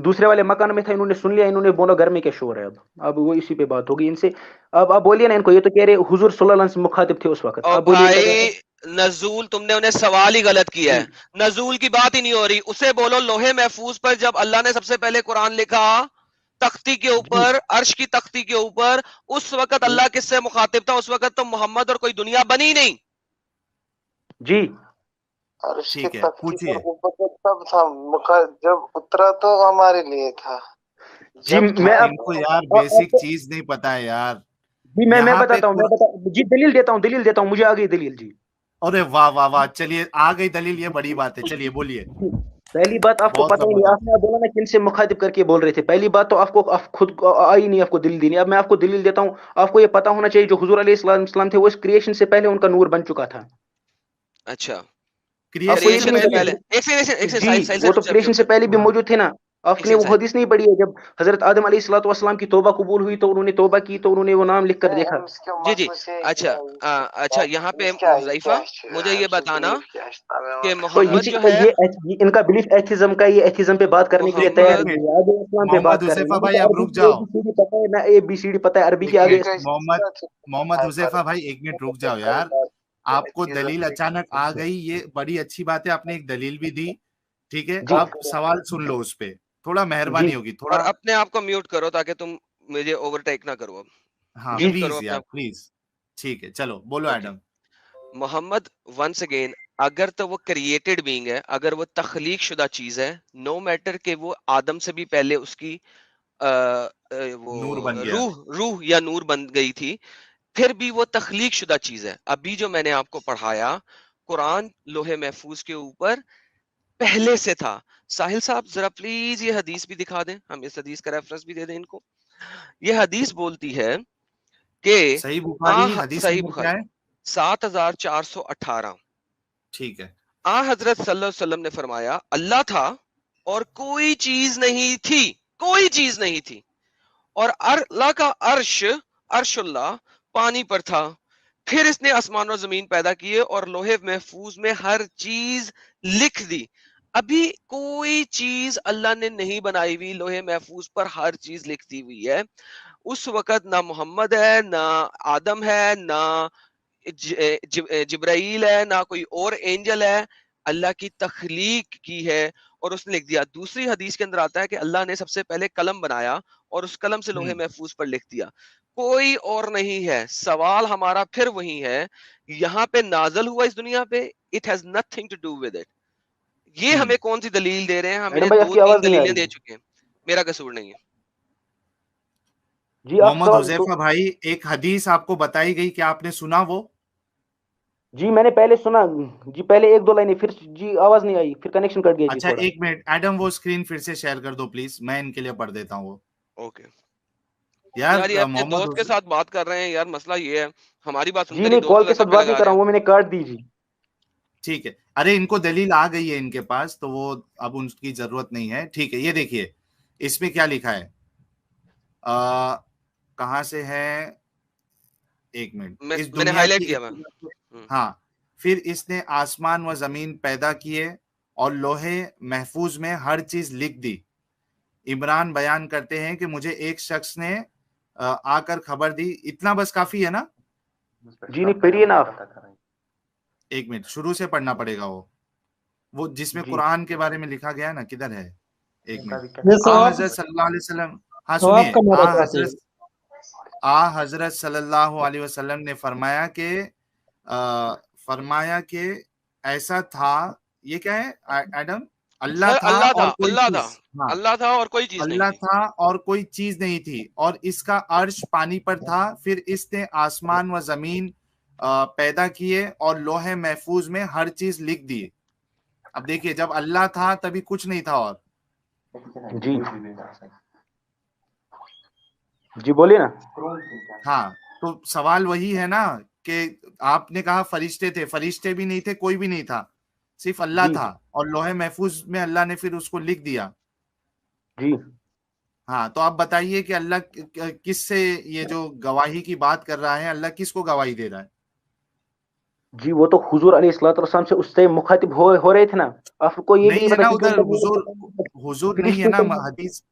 दूसरे वाले मकान में था, इन्होंने सुन लिया, इन्होंने बोला घर में क्या शोर है। अब वो इसी पे बात होगी इनसे। अब आप बोलिए ना इनको, ये तो कह रहे हुजूर सल्लल्लाहु अलैहि वसल्लम मुखातिब थे उस वक्त, और आप बोलिए क्या कह रहे भाई नजूल, तुमने उन्हें सवाल ही गलत किया हैं? है, नजूल की बात ही नहीं हो रही। उसे बोलो लोहे महफूज पर जब अल्लाह ने सबसे पहले कुरान लिखा, तख्ती के जी ऊपर, अर्श की तख्ती के ऊपर, उस वक्त जी अल्लाह किससे मुखातिब था? उस वक्त तो मोहम्मद और कोई दुनिया बनी नहीं। जी और उसके ठीक है तख्ती पर पूछिए। ऊपर तो तब था, जब उतरा तो हमारे लिए था, जी जब मैं था अब इनको यार बेसिक आपको चीज नहीं पता है यार। जी मैं यहाँ पे बताता हूँ, जी दलील देता हूँ, मुझे आ गई दलील जी। अरे वाह वाह वाह, चलिए आ गई दलील, ये बड़ी बात है, चलिए बोलिए। जी, पहली बात आपको बहुत पता ही नहीं, जबरदस्त। आपने बोला ना किन से मुखातिब करके बोल रहे थे, पहली बात तो आपको आप खुद को आई नहीं, आपको दलील देनी। अब मैं आपको दलील देता हूँ। आपको ये पता होना चाहिए जो हुजूर अलैहिस्सलाम थे वो इस क्रिएशन से पहले उनका नूर बन चुका था। अच्छा, आपको ये क्रिएशन भी से क्रिएशन नहीं से पता? पहले? पहले, एक सेकंड एक सेकंड, जी साहिल साहिल वो साहिल तो रुक जा, रुक जा, क्रिएशन रुक से जा, पहले भी हाँ मौजूद थे ना। एक आपने सेकंड वो साहिल। हदीस नहीं पढ़ी है, जब हजरत आदम अलैहिस्सलाम की तौबा कबूल हुई तो उन्होंने तौबा की, तो उन्होंने वो नाम लिख कर नहीं, देखा। हम इसके जी जी, मसले से अच्छा अच्छा, यहाँ पे क्या हुजैफा मुझे ये हमसे बताना बिलीव क्या है कि तो मोहम्मद जो है, इनका बिलीफ एथिज्म का, ये एथिज्म पे बात करने के लिए तैयार एक मोहम्मद, नहीं मिनट, है, आगे इस्लाम पे मोहम्मद बात कर रहे हैं। हुजैफा ना भाई तो आप अरबी रुक की जाओ। एबीसीडी पता है ना, एबीसीडी पता है अरबी एक के आगे। मिनट मोहम्मद हुजैफा भाई, एक मिनट रुक जाओ यार। आपको दलील अचानक आ गई, ये बड़ी अच्छी बात है, आपने एक दलील भी दी। ठीक है, जी आप सवाल सुन लो उस पे, थोड़ा जी मेहरबानी होगी और थोड़ा। अपने आप को म्यूट करो ताकि तुम मुझे ओवरटेक ना करो। अब हाँ जी म्यूट करो प्लीज अपने यार आप को। प्लीज। ठीक है चलो बोलो okay, Adam. Mohammed once again, अगर तो वो क्रिएटेड बीइंग है, अगर वो तख्लीक शुदा चीज है, नो मैटर कि वो आदम से भी पहले उसकी वो नूर बन गया। रूह रूह या नूर बन गई थी, फिर भी वो तख्लीक शुदा चीज है। अभी जो मैंने आपको पढ़ाया, कुरान लोहे महफूज के ऊपर पहले से था। साहिल साहब जरा प्लीज ये हदीस भी दिखा दें, हम इस हदीस का रेफरेंस भी दे दें इनको। ये हदीस बोलती है कि सही बुखारी हदीस सही नंबर क्या बुखारी है? 7418, ठीक है। हजरत सल्लल्लाहु अलैहि वसल्लम ने फरमाया, अल्लाह था और कोई चीज नहीं थी, कोई चीज नहीं थी, और अल्लाह का अर्श, अर्शुल्लाह पानी पर था। फिर इसने आसमान और जमीन पैदा किए और लोहे महफूज में हर चीज लिख दी। अभी कोई चीज अल्लाह ने नहीं बनाई हुई, लोहे महफूज पर हर चीज लिखती हुई है। उस वक्त ना मोहम्मद है, ना आदम है, ना जिब्राइल है, ना कोई और एंजल है। अल्लाह की तख्लीक की है और उसने लिख दिया। दूसरी हदीस के अंदर आता है कि अल्लाह ने सबसे पहले कलम बनाया और उस कलम से लोहे महफूज पर लिख दिया। कोई और नहीं है। सवाल हमारा फिर वही है, यहाँ पे नाजल हुआ इस दुनिया पे, it has nothing to do with it. ये हमें कौन सी दलील दे रहे हैं? एडम हमें भाई दो आपकी तीन आवाज नहीं आ दलीलें रही दे है। चुके हैं, मेरा कसूर नहीं है। जी आप मोहम्मद सवाल हुजैफा भाई, एक हदीस आपको बताई गई, क्या आपने सुना वो? जी मैंने पहले सुना जी, पहले एक दो लाइनें, फिर जी आवाज नहीं आई, फिर कनेक्शन कट गया जी अच्छा थोड़ा। एक मिनट एडम, वो स्क्रीन फिर से शेयर कर दो प्लीज, मैं इनके लिए पढ़ देता हूँ वो। ओके यार यार, ये अपने मोहम्मद दोस्त के साथ बात कर रहे हैं यार, मसला ये है, हमारी बात जी सुनते नहीं, नहीं, दोस्त कॉल के के साथ साथ चक्कर बात नहीं लगा कर रहे रहा हैं। हूँ, वो मैंने काट दी जी। ठीक है, अरे इनको दलील आ गई है इनके पास, तो वो अब उनकी जरूरत नहीं है। ठीक है, ये देखिए इसमें क्या लिखा है, कहाँ से है, एक मिनट। इस मैंने दुनिया हाईलाइट की किया मैं। इब्तदा हाँ, फिर इसने आसमान व जमीन पैदा किए और लोहे महफूज में हर चीज लिख दी। इमरान बयान करते हैं कि मुझे एक शख्स ने आकर खबर दी। इतना बस काफी है ना? जी नहीं, पढ़िए ना आप। एक मिनट, शुरू से पढ़ना पड़ेगा वो जिसमें जी कुरान के बारे में लिखा गया है ना, किधर है? एक मिनट। ये आ सवाब हजरत सल्लल्लाहु अलैहि वसल्लम, हाँ सवाब सुनिए, कमाना चाहते हैं। हजरत सल्लल्लाहु अलैहि वसल्लम ने फरमाया कि ऐसा था, ये क्या है एडम? अल्लाह सर था अल्लाह था, और कोई अल्लाह था, चीज, हाँ, अल्लाह था और कोई चीज नहीं अल्लाह थी। था और कोई चीज नहीं थी, और इसका अर्श पानी पर था। फिर इसने आसमान व जमीन पैदा किए और लोहे महफूज में हर चीज लिख दी। अब देखिए, जब अल्लाह था तभी कुछ नहीं था। और जी जी बोलिए ना। हाँ, तो सवाल वही है ना कि आपने कहा फरिश्ते थे, फरिश्ते भी नहीं थे, कोई भी नहीं था, सिर्फ अल्लाह जी था, और लोहे महफूज में अल्लाह ने फिर उसको लिख दिया। जी हाँ, तो आप बताइए कि अल्लाह किससे ये जो गवाही की बात कर रहा है, अल्लाह किसको गवाही दे रहा है? जी, वो तो हुजूर अलैहिस्सलाम से उससे मुखातिब हो रहे थे ना। आपको ये भी नहीं नहीं है पता ना कितने उधर हुजूर, तक हुजूर नहीं है फरिश्ते ना थे। हदीस।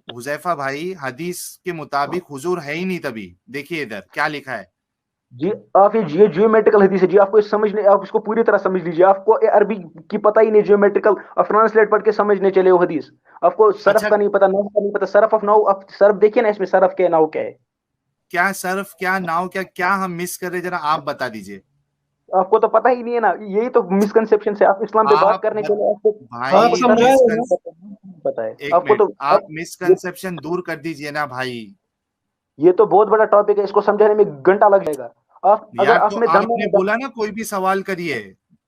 हुजैफा भाई, हदीस के मुताबिक हुजूर है ही नहीं तभी। देखिए इधर क्या लिखा है। जी, आप ये जियोमेट्रिकल हदीस है जी, आपको समझ नहीं, आप इसको पूरी तरह समझ लीजिए। आपको ये अरबी की पता ही नहीं, जियोमेट्रिकल आप ट्रांसलेट पढ़ के समझने चले हो हदीस। आपको सरफ अच्छा, का नहीं पता, नाव का नहीं पता, सरफ ऑफ नाव। आप सरफ देखिए ना, इसमें सरफ क्या है, नाव क्या है। क्या सर्फ, क्या नाव, क्या क्या हम मिस कर रहे, जरा आप बता दीजिए। आपको तो पता ही नहीं है ना, यही तो मिसकंसेप्शन से आप इस्लाम पे बात आप करने बत, चले। आपको आप आपको भाई सरफ समझाए नहीं ना। पता है एक आपको मिनट, तो। आप ये मिसकंसेप्शन दूर कर दीजिए ना भाई। ये तो बहुत बड़ा टॉपिक है, इसको समझाने में घंटा लग जाएगा। आप अगर यार आप तो में दम आपने है बोला ना कोई भी सवाल करिए,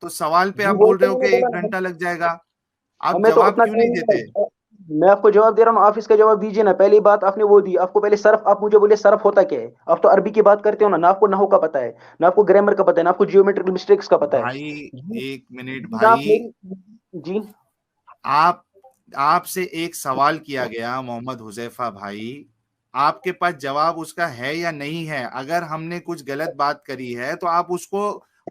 तो सवाल पे जी, आप वही बोल तो रहे हो मैंने कि बोला एक ना। घंटा लग जाएगा। आप हमें तो जवाब उतना क्यों नहीं टाइम नहीं देते? है। मैं आपको जवाब दे रहा हूँ, आप इसका जवाब दीजिए ना। पहली बात आपने वो दी, आपको पहले सरफ, आप मुझे बोले सरफ होता क्या है। आप तो अरबी की बात करते हो ना, ना आपको नहू का पता है, ना आपको ग्रामर का पता है, ना आपको जियोमेट्रिकल मिस्टेक्स का पता है भाई जी। एक मिनट ना आप भाई, मेरी जी आप आपसे एक सवाल किया गया मोहम्मद हुजैफा भाई, आपके पास जवाब उसका है या नहीं है? अगर हमने कुछ गलत बात करी है तो आप उसको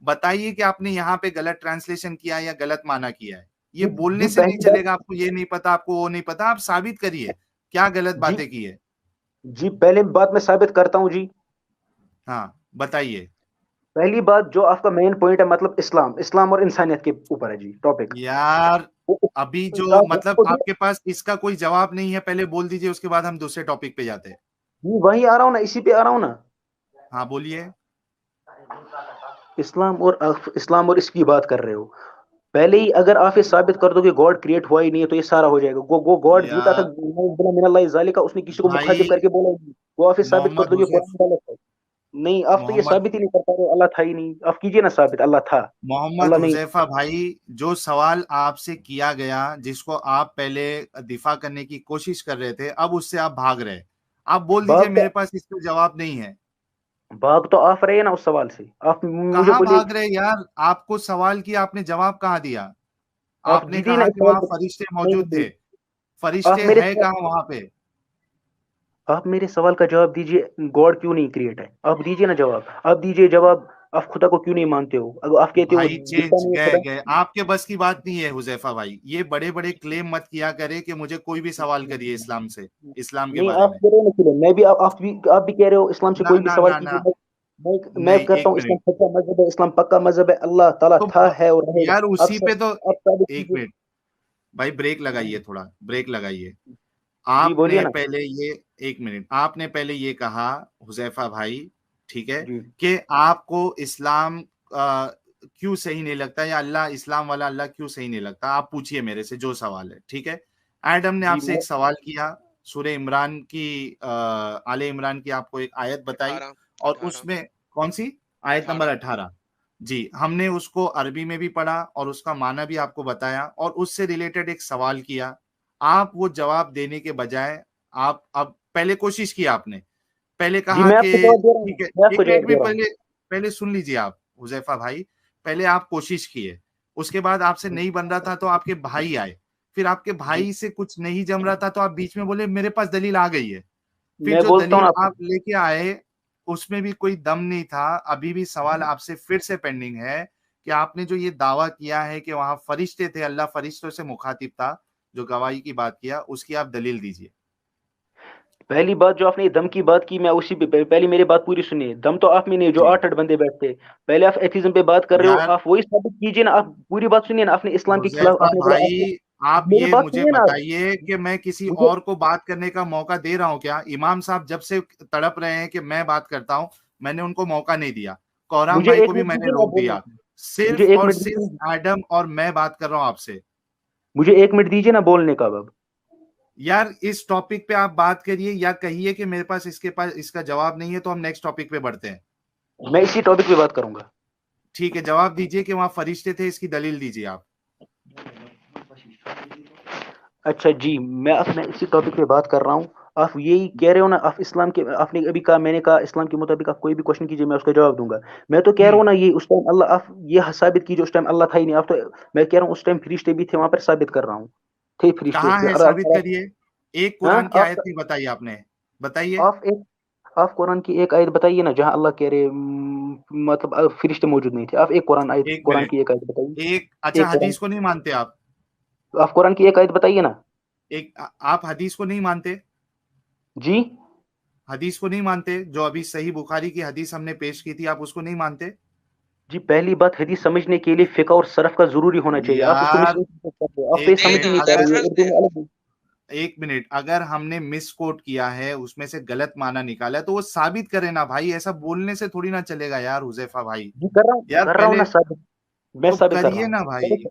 बताइए कि आपने यहाँ पे गलत ट्रांसलेशन किया है या गलत माना किया है। ये जी बोलने से नहीं पहली बात चलेगा, आपको ये नहीं पता, आपको वो नहीं पता, आप साबित करिए क्या गलत जी बातें की है। जी पहले बात मैं साबित करता हूँ जी। हाँ बताइए। पहली बात जो आपका मेन पॉइंट है, मतलब इस्लाम, इस्लाम और इंसानियत के ऊपर है जी टॉपिक। यार अभी जो मतलब आपके पास इसका कोई जवाब नहीं है, पहले बोल दीजिए, उसके बाद हम दूसरे टॉपिक पे जाते हैं। जी वही आ रहा हूँ ना, इसी पे आ रहा हूँ ना। हाँ बोलिए। इस्लाम और इसकी बात कर रहे हो। पहले ही अगर आप ये साबित कर दो कि गॉड क्रिएट हुआ ही नहीं है, तो ये सारा हो जाएगा। गॉड झूठा था, यार बिना मिनल्लाहि ज़ालिका, उसने किसी को मुखातिब भाई करके बोला ही नहीं। वो आप ये साबित कर मोहम्मद दो कि हुजैफ कुरान गलत है। नहीं, आप तो ये मोहम्मद साबित ही नहीं कर पा रहे हो, अल्लाह था ही नहीं। आप कीजिए ना साबित, अल्लाह था, मोहम्मद अल्लाह नहीं। हुजैफा भाई, जो सवाल आपसे किया गया, जिसको आप पहले दिफा करने की कोशिश कर रहे थे, अब उससे आप भाग रहे। आप बोल दीजिए भाग तो मेरे पास इसका जवाब नहीं है। भाग तो आप रहे हैं ना उस सवाल से। आप मुझे कहाँ बोलिए, भाग रहे यार? आपको सवाल किया, आपने जवाब कहाँ दिया? आप आपने दीजिए ना कहा इस कि सवाल वहां पर। फरिश्ते नहीं, मौजूद नहीं, थे। आप फरिश्ते मेरे है कहाँ वहां पे? आप मेरे सवाल का जवाब दीजिए। गॉड क्यों नहीं क्रिएट है, आप दीजिए ना जवाब। आप दीजिए जवाब। आप खुदा को क्यों नहीं मानते हो? अगर आप कहते हो भाई दिखता चेंज नहीं है गए खुदा। गए, आपके बस की बात नहीं है हुजैफा भाई। ये बड़े बड़े क्लेम मत किया करे कि मुझे कोई भी सवाल करिए इस्लाम से, इस्लाम के नहीं, बारे आप में। कह रहे हो ना कि मैं भी, आप भी कह रहे हो इस्लाम से ना कोई भी ना सवाल ना कीजिए। ना मैं नहीं, करता एक हूँ, इस्लाम मिनट। सच्चा मजहब है, इस्लाम पक्का मजहब है, अल्लाह ताला तो था, है और रहेगा। यार अब उसी पे तो अब साबित एक कीजिए। मिनट भाई, ब्रेक लगाइए, थोड़ा ब्रेक लगाइए। जी बोलिए आपने ना। पहले ये, एक मिनट, आपने पहले ये कहा हुजैफा भाई, ठीक है, जी कि आपको इस्लाम क्यों सही नहीं लगता, या अल्लाह, इस्लाम वाला अल्लाह क्यों सही नहीं लगता। आप पूछिए मेरे से जो सवाल है, ठीक है। एडम ने जी आपसे एक सवाल किया, सूरह इमरान की, आले इमरान की आपको एक आयत बताई, 18 और 18 उसमें कौन सी? आयत नंबर 18 18। जी, हमने उसको अरबी में भी पढ़ा और उसका माना भी आपको बताया, और उससे रिलेटेड एक सवाल किया। आप वो जवाब देने के बजाय, आप अब पहले कोशिश की आपने, पहले जी कहा मैं कि आपको जवाब दे रहा हूँ, ठीक है, मैं आपको एक मिनट जवाब दे में, रहा हूँ। पहले पहले सुन लीजिए आप हुजैफा भाई। पहले आप कोशिश किए, उसके बाद आपसे नहीं बन रहा था तो आपके भाई आए, फिर आपके जी भाई से कुछ नहीं जम रहा था तो आप बीच में बोले मेरे पास दलील आ गई है। फिर मैं जो बोलता हूँ दलील ना आप आपको। लेके आए, उसमें भी कोई दम नहीं था। अभी भी सवाल आपसे फिर से पेंडिंग है कि आपने जो ये दावा किया है कि वहां फरिश्ते थे, अल्लाह फरिश्तों से मुखातिब था, जो गवाही की बात किया, उसकी आप दलील दीजिए। पहली बात जो आपने दम की बात की, मैं उसी पे पहले मेरी बात पूरी सुनिए। दम तो आप में नहीं, जो जी 8 बंदे बैठते। पहले आप एथिज्म पे बात कर रहे हो, यार आप वही साबित कीजिए ना। आप पूरी बात सुनिए ना। आपने इस्लाम के खिलाफ हुजैफा आपने बोला, भाई, आपने आप मेरी ये बात मुझे सुनिए ना आप। बताइए कि मैं किसी मुझे और को बात करने का मौका दे रहा हूं क्या? इमाम साहब जब से तड़प रहे हैं कि मैं बात करता हूं, मैंने उनको मौका नहीं दिया। कौराम मुझे भाई को एक भी मिनट मैंने दीजिए ना रोक बोलने दिया। को। मुझे सिर्फ एक और मिनट सिर्फ दीजिए। एडम और मैं बात कर रहा हूं आपसे। मुझे एक मिनट दीजिए ना बोलने का अब। यार इस टॉपिक पे आप बात करिए, या कहिए कि मेरे पास इसका जवाब नहीं है, तो हम नेक्स्ट टॉपिक पे बढ़ते हैं। मैं इसी टॉपिक पे बात करूंगा। ठीक है, जवाब दीजिए कि वहां फरिश्ते थे, इसकी दलील दीजिए आप। अच्छा जी, मैं इसी टॉपिक पे बात कर रहा हूँ। आप यही कह रहे हो ना, आप इस्लाम के, आपने अभी कहा, मैंने कहा इस्लाम के मुताबिक आप कोई भी क्वेश्चन कीजिए मैं उसका जवाब दूंगा। मैं तो कह रहा हूँ ना, ये उस टाइम अल्लाह, आप ये साबित कीजिए उस टाइम अल्लाह था ही नहीं। आप तो, मैं कह रहा हूँ उस टाइम फरिश्ते भी थे वहां पर, साबित कर रहा हूँ, थे फरिश्ते। कहाँ है, साबित करिए। एक हाँ कुरान की आप आयत नहीं बताई आपने, बताइए। आप एक आप कुरान की एक आयत बताइए ना जहां अल्लाह कह रहे मतलब फरिश्ते मौजूद नहीं थे। आप एक कुरान आयत, एक कुरान मिनट। की एक आयत बताइए। एक, अच्छा, एक कुरान, हदीस को नहीं मानते आप? आप कुरान की एक आयत बताइए ना। आप हदीस को नहीं मानते? जी हदीस को नहीं मानते? जो अभी सही बुखारी की हदीस हमने पेश की थी, आप उसको नहीं मानते? जी, पहली बात, हदीस समझने के लिए फिक़्ह और सरफ का जरूरी होना चाहिए। आप उसको यार, मिसयूज कर रहे हो, आप तो ये एक समझ मिनट, ही नहीं पा रहे अगर हो, रेफरेंस उर्दू दें। में अलग। एक मिनट, अगर हमने मिस कोट किया है, उसमें से गलत माना निकाला है, तो वो साबित करे ना भाई। ऐसा बोलने से थोड़ी ना चलेगा यार हुजैफा भाई। जी यार कर रहा हूँ ना पहले साबित, मैं तो साबित कर रहा करिए हूँ। ना भाई।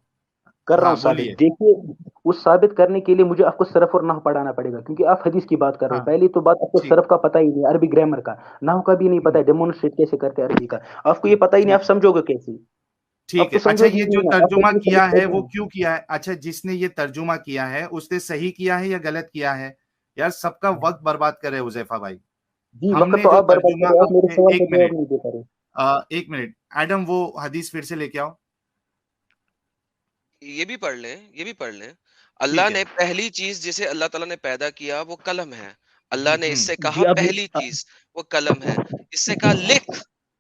कर रहा हूँ हाँ, साबित। बोलिए। देखिए, उस साबित करने के लिए मुझे आपको सरफ और नहव पढ़ाना पड़ेगा, क्योंकि आप हदीस की बात कर रहे हो। हाँ, पहली तो बात, आपको ठीक। सरफ का पता ही नहीं, अरबी ग्रामर का, नहव का भी नहीं पता है, डेमोन्स्ट्रेट कैसे करते हैं अरबी का। आपको ये पता ही नहीं, आप ठीक है, समझोगे कैसे? आप ठीक तो है। अच्छा, समझोगे ही ये जो नहीं ना, आप तो तर्जुमा मुझे किया है समझते वो नहीं। क्यों किया है? अच्छा, जिसने ये तर्जुमा किया है उसने सही किया है या गलत किया है? यार सबका वक्त बर्बाद करे हुजैफा भाई। जी, वक्त हमने तो जो आप बर्बाद कर तर्जुमा रहे हो, आप मेरे अपने, सवाल एक का जवाब मिनट, नहीं दे पा रहे। एक मिनट, एडम वो हदीस फिर से लेके आओ। ये भी पढ़ लें, ये भी पढ़ लें। ठीक अल्लाह है। ने पहली चीज जिसे अल्लाह ताला ने पैदा किया वो कलम है। अल्लाह ने इससे जी कहा आप पहली चीज वो कलम है। इससे कहा लिख।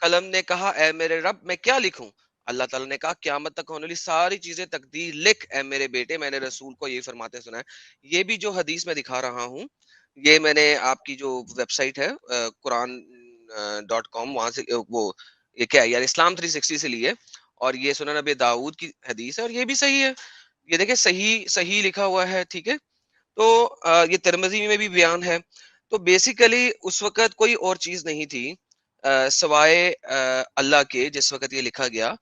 कलम ने कहा ए मेरे रब मैं क्या लिखूं? अल्लाह ताला ने कहा क़यामत तक होने वाली सारी चीजें तकदीर लिख ए मेरे बेटे। मैंने रसूल को ये फरमाते सुना है। ये भी जो हदीस में दिखा रहा हूँ, ये मैंने आपकी जो वेबसाइट है कुरान.com वहां से वो ये क्या है यार, इस्लाम 360 से ली है। और ये सुनन नबी दाऊद की हदीस है और ये भी सही है। ये देखिए सही सही लिखा हुआ है, ठीक है। तो ये तिरमिज़ी में भी बयान है। तो बेसिकली उस वक़्त कोई और चीज़ नहीं थी सवाए अल्लाह के, जिस वक़्त ये लिखा गया।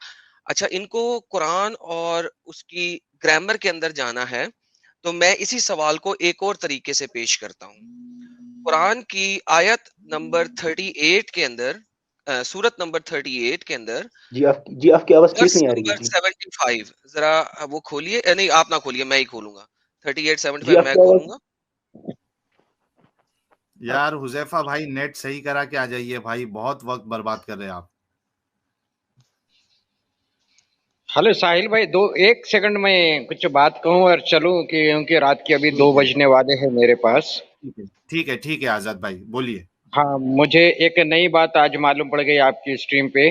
अच्छा, इनको कुरान और उसकी ग्रामर के अंदर जाना है, तो मैं इसी सवाल को एक और तरीके से पेश करता हूँ। कुरान की आयत नंबर 38 के अंदर सूरत नंबर 38 के अंदर जी आपकी आवाज ठीक वर्स नहीं आ रही है नंबर जी। 75 जरा वो खोलिए। नहीं आप ना खोलिए, मैं ही खोलूंगा। 38 जी 75 मैं आपकी आवाज, खोलूंगा। यार हुजैफा भाई, नेट सही करा के आ जाइए भाई, बहुत वक्त बर्बाद कर रहे हैं आप। हेलो साहिल भाई, दो एक सेकंड में कुछ बात कहूँ और चलूं, कि क्योंकि रात के अभी ठीक 2 है, बजने वाले हैं मेरे पास। ठीक है, ठीक है, ठीक है, आजाद भाई बोलिए। हाँ, मुझे एक नई बात आज मालूम पड़ गई आपकी स्ट्रीम पे,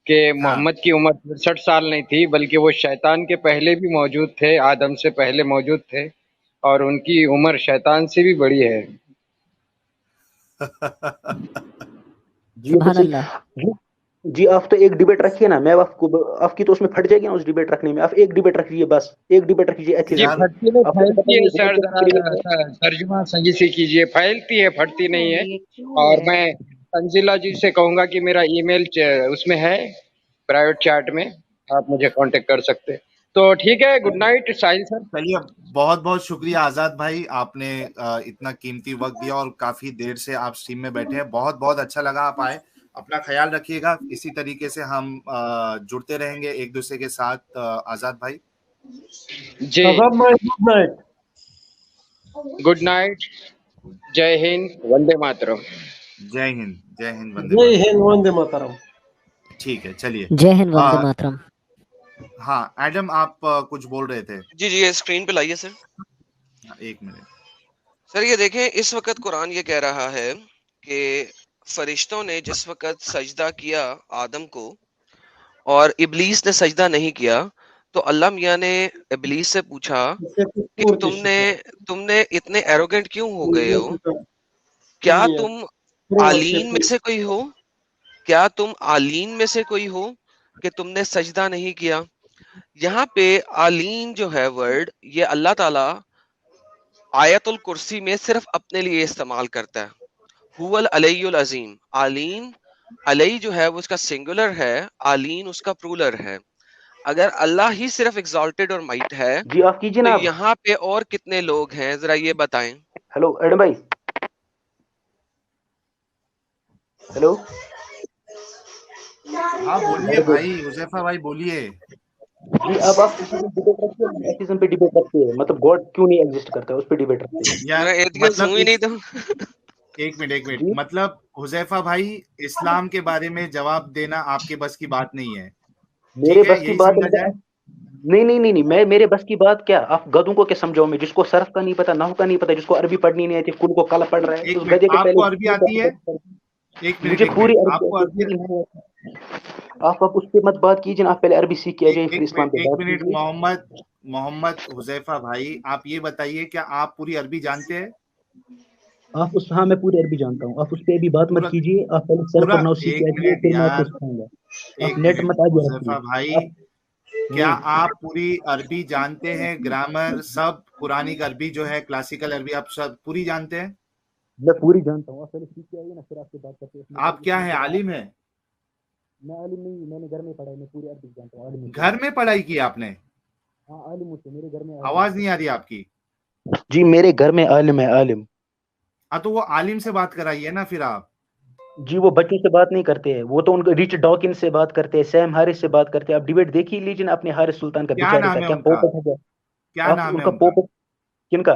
कि हाँ। मोहम्मद की उम्र 63 साल नहीं थी, बल्कि वो शैतान के पहले भी मौजूद थे, आदम से पहले मौजूद थे, और उनकी उम्र शैतान से भी बड़ी है। जी ये तो सुभान सही। अल्लाह। जी, जी आप तो एक डिबेट रखिए ना, मैं आपको, आपकी तो उसमें फट जाएगी ना उस डिबेट रखने में। आप एक डिबेट रखिए, बस एक डिबेट रखिए जी, एथिज्म पे। यार फटती नहीं आपको तो पता फैलती ही है है सर, डिबेट जरा कैसे क्रिएट है। तर्जुमा सही से कीजिए। फैलती है, फटती नहीं है। और मैं तंजीला जी से कहूंगा कि मेरा ईमेल उसमें है, प्राइवेट चैट में, आप मुझे कांटेक्ट कर सकते हैं। तो ठीक है, गुड नाइट साहिल सर। चलिए, बहुत बहुत शुक्रिया आजाद भाई, आपने इतना कीमती वक्त दिया और काफी देर से आप स्ट्रीम में बैठे हैं। बहुत बहुत अच्छा लगा आप आए। अपना ख्याल रखिएगा। इसी तरीके से हम जुड़ते रहेंगे एक दूसरे के साथ, आजाद भाई। जी, आजाद भाई गुड नाइट। Good night. जय हिंद, वंदे मातरम। जय हिंद, जय हिंद, वंदे जय मातरम। हिंद वंदे मातरम। ठीक है, चलिए। जय हिंद वंदे आ, मातरम। हाँ एडम, आप कुछ बोल रहे थे। जी जी, ये स्क्रीन पे लाइए सर। हाँ, एक मिनट। सर ये देखें, इस वक्त कुरान ये कह रहा है कि फरिश्तों ने जिस वक्त सजदा किया आदम को और इबलीस ने सजदा नहीं किया, तो अल्लाह मियाँ ने इबलीस से पूछा इससे कुछ कि और तुमने किसी तुमने इतने एरोगेंट क्यों हो गए हो? का क्या तुम आलीन में प्रो से कोई हो? क्या तुम आलीन में से कोई हो कि तुमने सजदा नहीं किया? यहाँ पे आलीन जो है वर्ड, ये अल्लाह ताला आयतुल कुर्सी में सिर्फ अपने लिए इस्तेमाल करता है। हुवल अलैयुल अजीम। आलीन, अलई जो है वो उसका सिंगुलर है, आलीन उसका प्लूरल है। अगर अल्लाह ही सिर्फ एग्जॉल्टेड और माइट है, जी आप कीजिए तो ना अब। यहाँ पे और कितने लोग हैं जरा ये बताएं। हेलो एडम भाई, हेलो। हाँ बोलिए भाई, हुजैफा भाई बोलिए। जी अब आप डिबेट रखते हैं, एथिज्म पे डिबेट रखते हैं, मतलब गॉड क्यों नहीं एग्जिस्ट करता है उस पे डिबेट रखते हैं। यार मैं एथियस्ट हूँ ही नहीं तो। एक मिनट जी मतलब हुजैफा भाई, इस्लाम के बारे में जवाब देना आपके बस की बात नहीं है, मेरे ठीक है, बस की यही बात समझा है। जाए। नहीं, मैं मेरे बस की बात क्या, आप गधों को क्या समझाओ मैं, जिसको सरफ का नहीं पता, नहू का नहीं पता, जिसको अरबी पढ़नी नहीं आती, कुल को कल पढ़ रहा है, एक उस मिनट, गधे के आपको पहले अरबी आती है? एक मुझे मिनट पूरी अरबी आपको आती है, अरबी? पूरी नहीं आती। आप उस पर मत बात कीजिए ना, आप पहले अरबी सीख के आ जाइए, फिर इस्लाम पे एक बात मिनट कीजिए। मोहम्मद हुजैफा भाई, आप ये बताइए क्या आप पूरी अरबी जानते हैं? आप उस, हाँ मैं पूरी अरबी जानता हूँ, आप उस पर अभी बात मत पूरा कीजिए, आप पहले सरफ पूरा और नाउ सीख एक के आ जाइए, मिनट फिर मैं आपको यार, सिखाऊंगा। आप एक नेट मिनट मत आगे हुजैफा रखिए भाई, आप। क्या आप पूरी अरबी जानते हैं? ग्रामर सब, पुरानी अरबी जो है, क्लासिकल अरबी, आप सब पूरी जानते हैं? मैं पूरी जानता हूँ, आप पहले सीख के आइए ना, फिर आपसे बात करते हैं। इसमें आप अरबी क्या सीख है, के बाद आलिम है? मैं आलिम नहीं, मैंने घर में पढ़ा है, मैं पूरी अरबी जानता हूँ, आलिम हूँ पूरा। घर में पढ़ाई की आपने? हाँ आलिम हूँ, मेरे घर में आलिम आवाज नहीं आ रही आपकी। है जी, मेरे घर में आलिम है, आलिम। हाँ तो वो आलिम से बात कराइए ना फिर आप। जी वो बच्चों से बात नहीं करते हैं, वो तो उनको रिच डॉकिंस से बात करते हैं, सैम हारिस से बात करते हैं। आप डिबेट देख ही लीजिए ना अपने हारिस सुल्तान का, क्या बेचारे का नाम है क्या उनका? पोपट है क्या। क्या आप नाम है उनका उनका? पोपट किनका?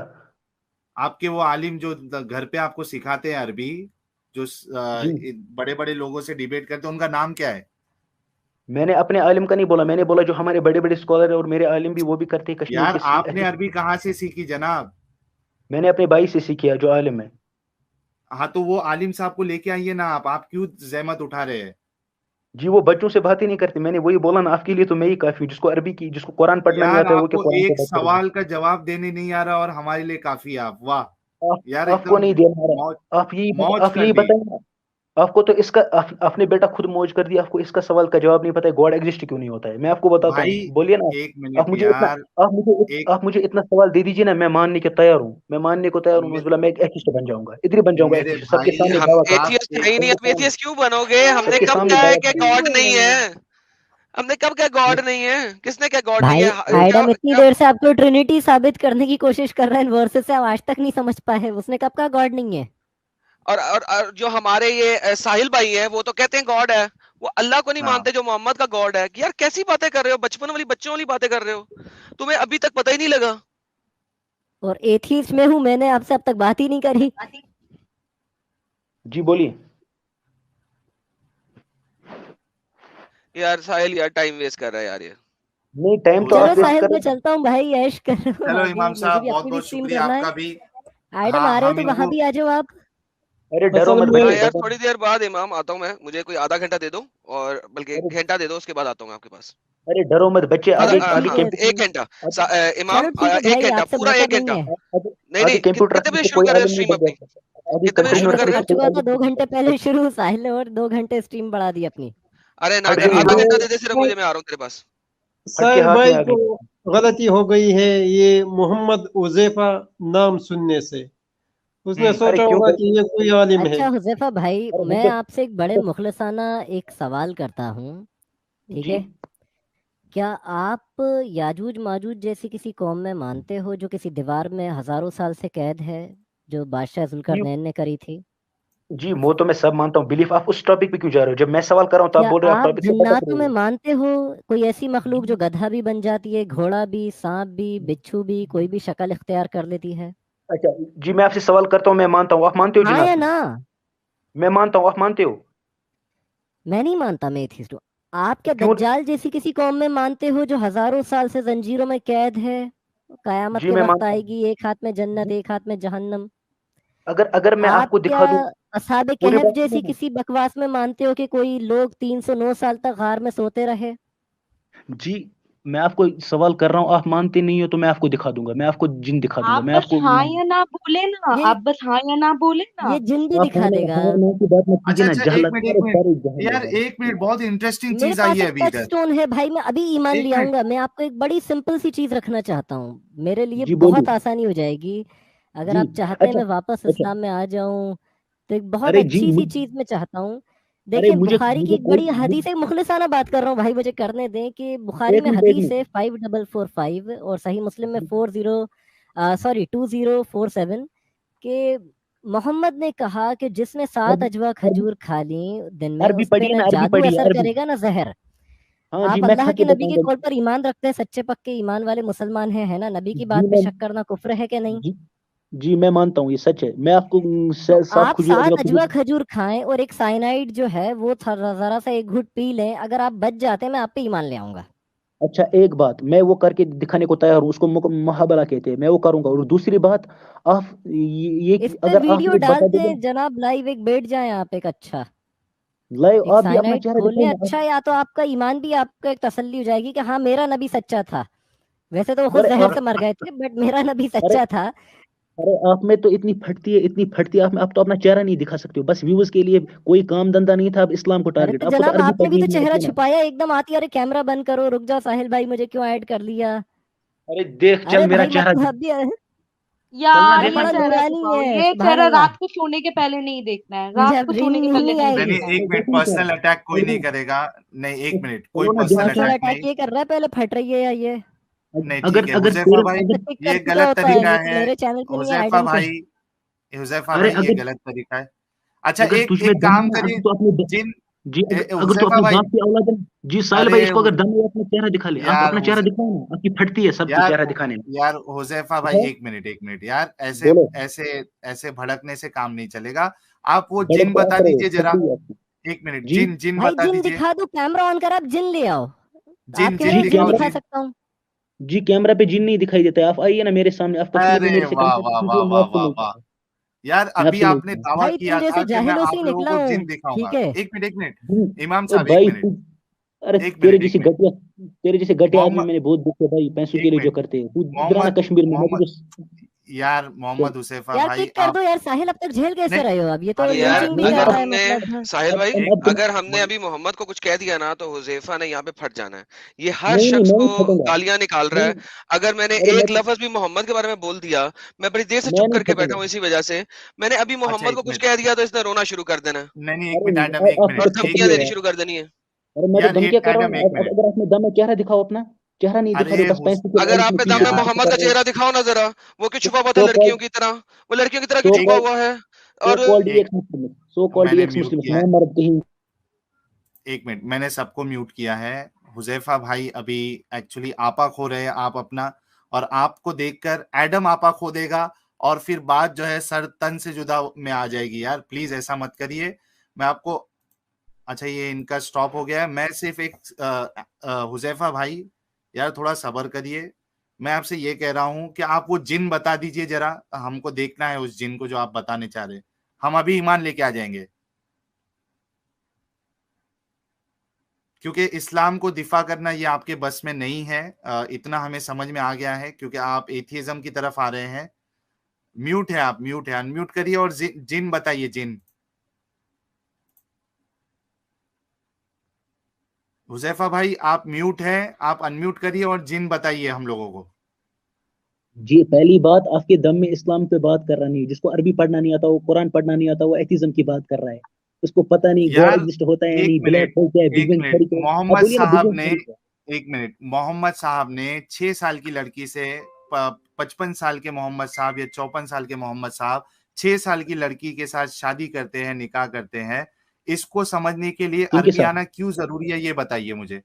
आपके वो आलिम जो घर पे आपको सिखाते हैं अरबी, जो जी बड़े बड़े लोगों से डिबेट करते हैं, उनका नाम क्या है? मैंने अपने आलिम का नहीं बोला, मैंने बोला जो हमारे बड़े बड़े स्कॉलर है, और मेरे आलिम भी वो भी करते हैं कश्मीर यार आपने के। अरबी कहाँ से सीखी जनाब? मैंने अपने भाई से सीखी है जो आलिम है। हाँ तो वो आलिम साहब को लेके आइए ना, आप क्यों जहमत उठा रहे हैं? जी वो बच्चों से बात ही नहीं करते, मैंने वही बोला ना, आपके लिए तो मैं ही काफी हूँ, जिसको अरबी की, जिसको कुरान पढ़ना नहीं यार आता है, वो क्या आपको कुरान से एक बात करेगा। सवाल का जवाब देने नहीं आ रहा और हमारे लिए काफी है आप, वाह यार, आपको एकदम नहीं देना आ मौज रहा, मौज आप कर यही दी। बताएं ना। आपको तो इसका आपने बेटा खुद मौज कर दिया, आपको इसका सवाल का जवाब नहीं पता है, गॉड एग्जिस्ट क्यों नहीं होता है, मैं आपको बताता भाई हूँ, बोलिए ना। एक मिनट आप मुझे इतना यार, एक आप मुझे इतना सवाल दे दीजिए ना, मैं मानने के तैयार हूँ, मैं मानने को तैयार हूँ, मे, बोला मैं एक एथिस्ट बन जाऊंगा, इधर ही बन जाऊंगा मेरे एथिस्ट, सबके भाई, सामने हम दावा कर आप एथियस्ट है एक ही नहीं, आप एथियस्ट क्यों बनोगे? हमने सबके कब सामने कहा है दावा कि कर। गॉड नहीं है? हमने कब कहा गॉड नहीं है? किसने कहा गॉड नहीं भाई है? क्या आइडम इतनी क्या? देर से आपको ट्रिनिटी साबित करने की कोशिश कर रहे हैं वर्सेस से, आप आज तक नहीं समझ पाए। उसने कब कहा गॉड नहीं है? और जो हमारे ये साहिल भाई है, वो तो कहते हैं गॉड है। वो अल्लाह को नहीं हाँ मानते जो मोहम्मद का गॉड है। कि यार कैसी बातें कर रहे हो? बचपन वाली बच्चों वाली बातें कर रहे हो। तुम्हें अभी तक पता ही नहीं लगा? और एथीस्ट में हूं, मैंने आपसे अब तक बात ही नहीं करी। जी बोलिए। यार साहिल यार टाइम वेस्ट कर रहा है यार ये। नहीं टाइम तो चलो आप वेस्ट साहिल कर मैं रहे हैं। चलता हूँ भाई, ऐश करो चलो आगे, इमाम मुझे साहब, भी बहुत अपनी भी बहुत स्ट्रीम शुक्रिया करना है। आपका भी। आइडम हाँ आ रहे हो हम तो वहां इनको, भी आ जाओ आप। अरे डरो असल मत में हाँ बच्चे, यार डरो। थोड़ी देर बाद इमाम आता हूँ मैं। मुझे कोई आधा घंटा दे दो, और बल्कि अरे घंटा दे दो, उसके बाद आता हूँ आपके पास। अरे डरो मत बच्चे, आधा चलो आगे ठीक हाँ है, एक घंटा। चलो इमाम ठीक है एक भाई, घंटा, आपसे पूरा बेहतर एक नहीं घंटा। है। आगे नहीं आगे नहीं कंप्यूटर कितने रखने बजे से शुरू कोई कर रहे हो आलिम नहीं स्ट्रीम बन अपनी? जाता, आगे कितने बजे भाई शुरू कंटिन्यू मैं कर रखने कर रहे से हो? कोई चुका था आलिम 2 घंटे नहीं पहले शुरू, साहिल ने और 2 घंटे स्ट्रीम बढ़ा दी अपनी। अरे ना हट कर, जाइए आधा हट घंटा तो दे दे सिर्फ मुझे, मैं आ रहा हूँ तेरे पास। आपके साहिल हाथ में भाई आ को गई। गलती हो गई है ये मोहम्मद उज़ैफा नाम सुनने से। उसने अरे सोचा क्यों होगा कि ये कोई आलिम है। अच्छा हुज़ैफा भाई, अरे मैं मुझे आपसे एक बड़े मुखलसाना एक सवाल करता हूँ, ठीक जी है? क्या आप याजूज माजूज जैसी किसी कौम में मानते हो जो किसी दीवार में हजारों साल से कैद है, जो बादशाह जी जुल्करनैन ने करी थी? जी, वो तो मैं सब मानता हूँ, बिलीफ। आप उस टॉपिक पे क्यों जा रहे हो, जब मैं सवाल कर रहा हूँ तो आप क्या बोल रहे हो, आप आप टॉपिक से भटक जिन्नातों रहे में हो। मानते हो? कोई ऐसी मखलूक जो गधा भी बन जाती है, घोड़ा भी, सांप भी, बिच्छू भी, कोई भी शक्ल इख्तियार कर लेती है? अच्छा जी, मैं आपसे सवाल करता हूँ, मैं मानता हूँ, आप मानते हो हाँ या जिन्नात में? ना? मैं मानता हूँ, आप मानते हो? मैं नहीं मानता, मैं एथिस्ट हूँ। आप क्या क्यों? दज्जाल जैसी किसी कौम में मानते हो जो हजारों साल से जंजीरों में कैद है? कयामत जी के मैं वक्त मानता हूँ। आएगी, एक हाथ में जन्नत जी, एक हाथ में जहन्नम। अगर अगर मैं आप आपको क्या दिखा दूं असहाबे पूरी कहफ बात जैसी सुनो किसी बकवास में मानते हो कि कोई लोग 309 साल तक गार में सोते रहे? ना। जी मैं आपको सवाल कर रहा हूँ, आप मानते नहीं हो तो मैं आपको दिखा दूंगा, मैं आपको जिन दिखा दूंगा, आप मैं बस आपको। हाँ या ना बोले ना, ये आप बस हाँ या ना बोले ना। ये जिन भी आप दिखा हाँ देगा। ना की बात मत कीजिए अच्छा ना, अच्छा, जहाँ एक लगता मिनट है एक मिनट सारे जहाँ यार, लगा। एक मिनट, बहुत इंटरेस्टिंग मेरे चीज आई पास है एक अभी टच इधर। स्टोन है भाई, मैं अभी ईमान एक ले मिनट, आऊंगा। मैं आपको एक बड़ी सिंपल सी चीज रखना चाहता हूँ, मेरे लिए जी बहुत बोलिए। आसानी हो जाएगी। अगर जी आप चाहते हैं अच्छा मैं वापस अच्छा। इस्लाम में आ जाऊं, तो एक बहुत अरे जी अच्छी सी चीज मैं चाहता हूँ। अरे देखिए मुझे बुखारी की मुझे एक कोई बड़ी हदीस है, मुखलिसाना बात कर रहा हूँ भाई, मुझे करने दें। कि बुखारी एक में मिनट एक हदीस मिनट। है 5445 और सही मुस्लिम में 2047 के मोहम्मद ने कहा कि जिसने 7 अरबी अजवा अरबी खजूर खा ली दिन में, अरबी उस पे पढ़िए न ना, अरबी जादू पढ़िए असर अरबी। करेगा न जहर। हाँ जी, आप मैं अल्लाह खा के के नबी के बताऊंगा। कॉल पर ईमान रखते हैं, सच्चे पक्के ईमान वाले मुसलमान हैं, है ना? नबी की जी बात पे मैं शक करना कुफ्र है क्या नहीं? जी जी मैं मानता हूँ, ये सच है। मैं आपको तो साफ आप खजूर अजवा 7 अजवा खजूर। खजूर खाएं और एक साइनाइड जो है वो जरा सा एक घुट पी लें, अगर आप बच जाते हैं मैं आप पे ईमान ले आऊंगा। अच्छा, एक बात मैं वो करके दिखाने को तैयार हूँ, उसको मुहाबला कहते हैं, मैं वो करूंगा। और दूसरी बात, आप इस पे अगर आप वीडियो ये बता डालते देंगे हैं जनाब, लाइव एक बैठ जाएं आप एक अच्छा, लाइव, एक आप भी अपना साइनाइड चेहरा खोलें दिखाएंगे अच्छा, या तो आपका ईमान भी आपका एक तसल्ली हो जाएगी कि हाँ मेरा नबी सच्चा था। वैसे तो वो खुद अरे जहर आप से मर गए थे, बट मेरा नबी अरे सच्चा था। अरे आप में तो इतनी फटती है, इतनी फटती है, आप तो अपना चेहरा नहीं दिखा सकते हो, बस व्यूज के लिए। कोई काम धंधा नहीं था, अब इस्लाम को अरे टारगेट। तो आपको तो जनाब अरबी आपने भी पढ़नी तो नहीं चेहरा आती ना। छुपाया एकदम आती, अरे कैमरा बंद करो, रुक जाओ साहिल भाई मुझे क्यों ऐड कर लिया? अरे देख, चल अरे मेरा भाई चेहरा मतलब देख, अभी चलना यार अरे देखना ये बड़ा चेहरा। चेहरा नूरानी छुपाओ, है, ये सुभान चेहरा अल्लाह। रात को सोने के पहले नहीं देखना है, मुझे रात अब को ड्रीम सोने के नहीं पहले नहीं नहीं नहीं आएगी। नहीं, देखना है। एक मिनट, देखो ना चेहरा, पर्सनल अटैक कोई चलो नहीं करेगा। नहीं, एक मिनट, कोई चलो ना पर्सनल दिमाग पर्सनल क्या। अटैक अटैक नहीं। ये कर रहा है, पहले फट रही है या ये? नहीं, ठीक अगर है अगर हुजैफा तेरे भाई, अच्छा अगर टिक ये करती क्या गलत होता है, तरीका ये तो है। मेरे चैनल पे नहीं है, आई हुजैफा डोंट भाई, नो। हुजैफा अरे भाई ये अगर गलत तरीका है। अच्छा, अगर एक तुझ में एक दम है काम ना, करिए। अगर तू अपने जिन जी, अगर तू हुजैफा अपने भाई, बाप की औलाद है। जी साहिल अरे भाई, इसको अगर दम है अपना चेहरा दिखा ले। आप यार अपना चेहरा दिखाओ ना, आपकी फटती है सबकी यार चेहरा दिखाने में। यार हुजैफा भाई, दिखाओ, एक मिनट यार, ऐसे बोलो। ऐसे ऐसे भड़कने से काम नहीं चलेगा। आप वो बड़े जिन क्या बता करो, दीजिए जरा। फटती है आपकी। एक मिनट, जी जिन जिन भाई बता जिन दीजिए। दिखा दो, कैमरा ऑन कर, आप जिन ले आओ। आप जिन कह जिन रहे जी हो जिन दिखाओ, कैमरा दिखा जिन। सकता हूँ? जी कैमरा पे जिन नहीं दिखाई देता है। आप आइए ना मेरे सामने, आप कश्मीर में अरे मेरे से वाह कंटेक्ट वाह कीजिए, वाह मैं वाह आपसे वाह मिलता वाह। हूँ। यार मैं अभी आपसे आपने मिलता हूँ। दावा भाई तुम किया जैसे था कि मैं जाहिलों से आप ही लोगों निकला को हूँ। जिन दिखाऊंगा। ठीक है। एक मिनट, जी, इमाम ओ साहब, एक भाई मिनट, तू, अरे एक मिनट, एक मिनट। तेरे जैसे घटिया आदमी मोहम्मद, मैंने बहुत देखे भाई, पैसों के एक लिए जो मिनट, करते हैं। तू इधर आना मोहम्मद कश्मीर में, मैं मोहम्मद तुझे यार मोहम्मद हुसैफा यार भाई, किक कर आप दो यार साहिल, अब तक झेल कैसे नहीं। रहे हो? अब ये तो अरे यार लिंचिंग भी नहीं कर अगर रहा है हमने मतलब। साहिल भाई, एक अगर हमने मुझे अभी मोहम्मद को कुछ कह दिया ना तो हुजैफा ने यहाँ पे फट जाना है। ये हर नहीं नहीं, शख्स मैं को नहीं फटूंगा। गालियां निकाल रहा नहीं, है। अगर मैंने अरे एक लफ्ज भी मोहम्मद के बारे में बोल दिया, मैं बड़ी देर से मैं चुप नहीं करके बैठा फटूंगा। हूँ इसी वजह से। मैंने अभी अच्छा, मोहम्मद एक को कुछ मिनट, कह दिया तो इसने रोना शुरू कर देना है नहीं नहीं, एक अरे मिनट नहीं, एडम, एक आप और मिनट, तो एक धमकियां चुप देनी मिनट यार। शुरू कर देनी है। अरे मैं तो यार, धमकियां कर रहा एडम, हूँ। एक मिनट। अगर आपने दम है, चेहरा दिखाओ अपना। चेहरा नहीं दिखा रहे हो, अरे बस पैसे के अगर लालच आप में पे चीजें दम है, यार, मोहम्मद का कर रहे हो। चेहरा दिखाओ ना जरा। वो क्यों छुपा हुआ था सो लड़कियों कॉल्ड की तरह? वो लड़कियों की तरह क्यों सो छुपा एक कॉल्ड हुआ है? सो और कॉल्ड एक एक्स मुस्लिम, सो कॉल्ड मैंने एक्स म्यूट मुस्लिम, किया है। मैं मर्द कहीं। एक मिनट, मैंने सबको म्यूट किया है। हुजैफा भाई अभी एक्चुअली आपा खो रहे हैं, आप अपना, और आपको देखकर एडम आपा खो देगा, और फिर बात जो है सर तन से जुदा में आ जाएगी। यार प्लीज ऐसा मत करिए। मैं आपको, अच्छा ये इनका स्टॉप हो गया है। मैं सिर्फ एक हुजैफा भाई, यार थोड़ा सब्र करिए। मैं आपसे ये कह रहा हूं कि आप वो जिन बता दीजिए जरा, हमको देखना है उस जिन को जो आप बताने चाह रहे हैं। हम अभी ईमान लेके आ जाएंगे, क्योंकि इस्लाम को दिफा करना ये आपके बस में नहीं है। इतना हमें समझ में आ गया है, क्योंकि आप एथियज्म की तरफ आ रहे हैं। म्यूट है, आप म्यूट है, अनम्यूट करिए और जिन बताइए, जिन। हुजैफा भाई आप म्यूट हैं, आप अनम्यूट करिए और जिन बताइए हम लोगों को। जी, पहली बात, आपके दम में इस्लाम पे बात कर रहा नहीं है। जिसको अरबी पढ़ना नहीं आता, वो कुरान पढ़ना नहीं आता, वो एथिज्म की बात कर रहा है। उसको पता नहीं गॉड यार एग्जिस्ट होता है या एक नहीं, मिनट, ब्लैक होल क्या है, बिग एक बैंग मिनट, थ्योरी क्या है। आप मोहम्मद बोलिए ना, बिग साहब बैंग ने, थ्योरी क्या है। एक मिनट, मोहम्मद साहब ने 6 साल की लड़की से, 55 साल के मोहम्मद साहब या 54 साल के मोहम्मद साहब 6 साल की लड़की के साथ शादी करते हैं, निकाह करते हैं। इसको समझने के लिए किनके अरबी साथ? आना क्यों जरूरी है, ये बताइए मुझे।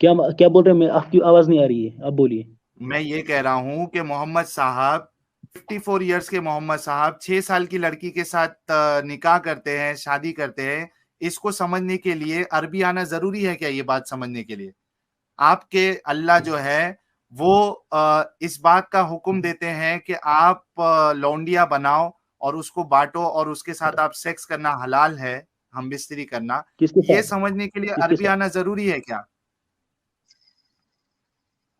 क्या क्या बोल रहे हैं? मैं, आपकी आवाज नहीं आ रही है, आप बोलिए। मैं ये कह रहा हूं कि मोहम्मद साहब, 54 इयर्स के मोहम्मद साहब 6 साल की लड़की के साथ निकाह करते हैं, शादी करते हैं। इसको समझने के लिए अरबी आना जरूरी है क्या, ये बात समझने के लिए? आपके अल्लाह जो है वो इस बात का हुक्म देते हैं कि आप लौंडिया बनाओ और उसको बांटो, और उसके साथ आप सेक्स करना हलाल है, हम बिस्तरी करना। किसके ये साथ? समझने के लिए किसके अरबी साथ आना जरूरी है क्या?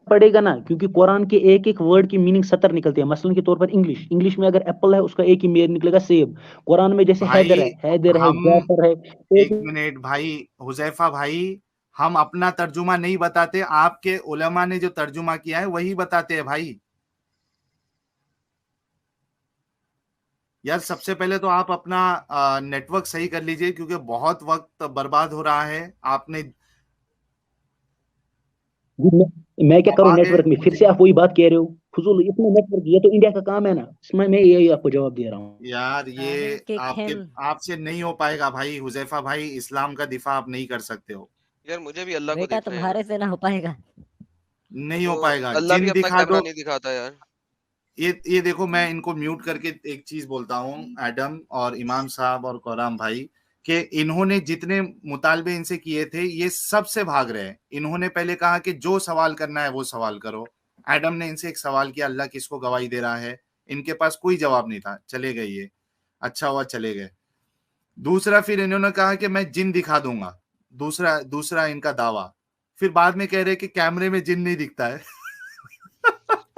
पड़ेगा ना, क्योंकि कुरान के एक एक वर्ड की मीनिंग 70 निकलती है। मसलन के तौर पर इंग्लिश इंग्लिश में अगर एप्पल है, उसका एक ही मीनिंग निकलेगा, सेब। कुरान में जैसे हैदर है, भाई हैदर है, हम, जाफर है, एक एक। मिनट भाई, हुजैफा भाई, हम अपना तर्जुमा नहीं बताते, आपके उलमा ने जो तर्जुमा किया है वही बताते हैं भाई। यार सबसे पहले तो आप अपना नेटवर्क सही कर लीजिए, क्योंकि बहुत वक्त बर्बाद हो रहा है। आपने जी, मैं क्या करूं आवाज है नेटवर्क में? फिर मुझे, से आप वही बात कह रहे हो, फजूल इतना नेटवर्क। ये तो इंडिया का काम है ना, इसमें मैं यही आपको जवाब दे रहा हूँ। यार ये साहिल किक आपके हिम। आपसे नहीं हो पाएगा भाई। हुजैफा भाई, इस्लाम का दिफा आप नहीं कर सकते हो। यार मुझे भी अल्लाह को बेटा देखना है तुम्हारे यार। से ना हो पाएगा। नहीं हो तो पाएगा, अल्लाह भी जिन अपना दिखा कैमरा दो। नहीं दिखाता यार। ये देखो, मैं इनको म्यूट करके एक चीज बोलता हूँ, एडम और इमाम साहब और कोराम भाई, कि इन्होंने जितने मुतालबे इनसे किए थे ये सब से भाग रहे हैं। इन्होंने पहले कहा कि जो सवाल करना है वो सवाल करो। एडम ने इनसे एक सवाल किया, अल्लाह किसको गवाही दे रहा है, इनके पास कोई जवाब नहीं था, चले गए ये, अच्छा हुआ चले गए। दूसरा फिर इन्होंने कहा कि मैं जिन दिखा दूंगा, दूसरा दूसरा इनका दावा। फिर बाद में कह रहे कि कैमरे में जिन नहीं दिखता है।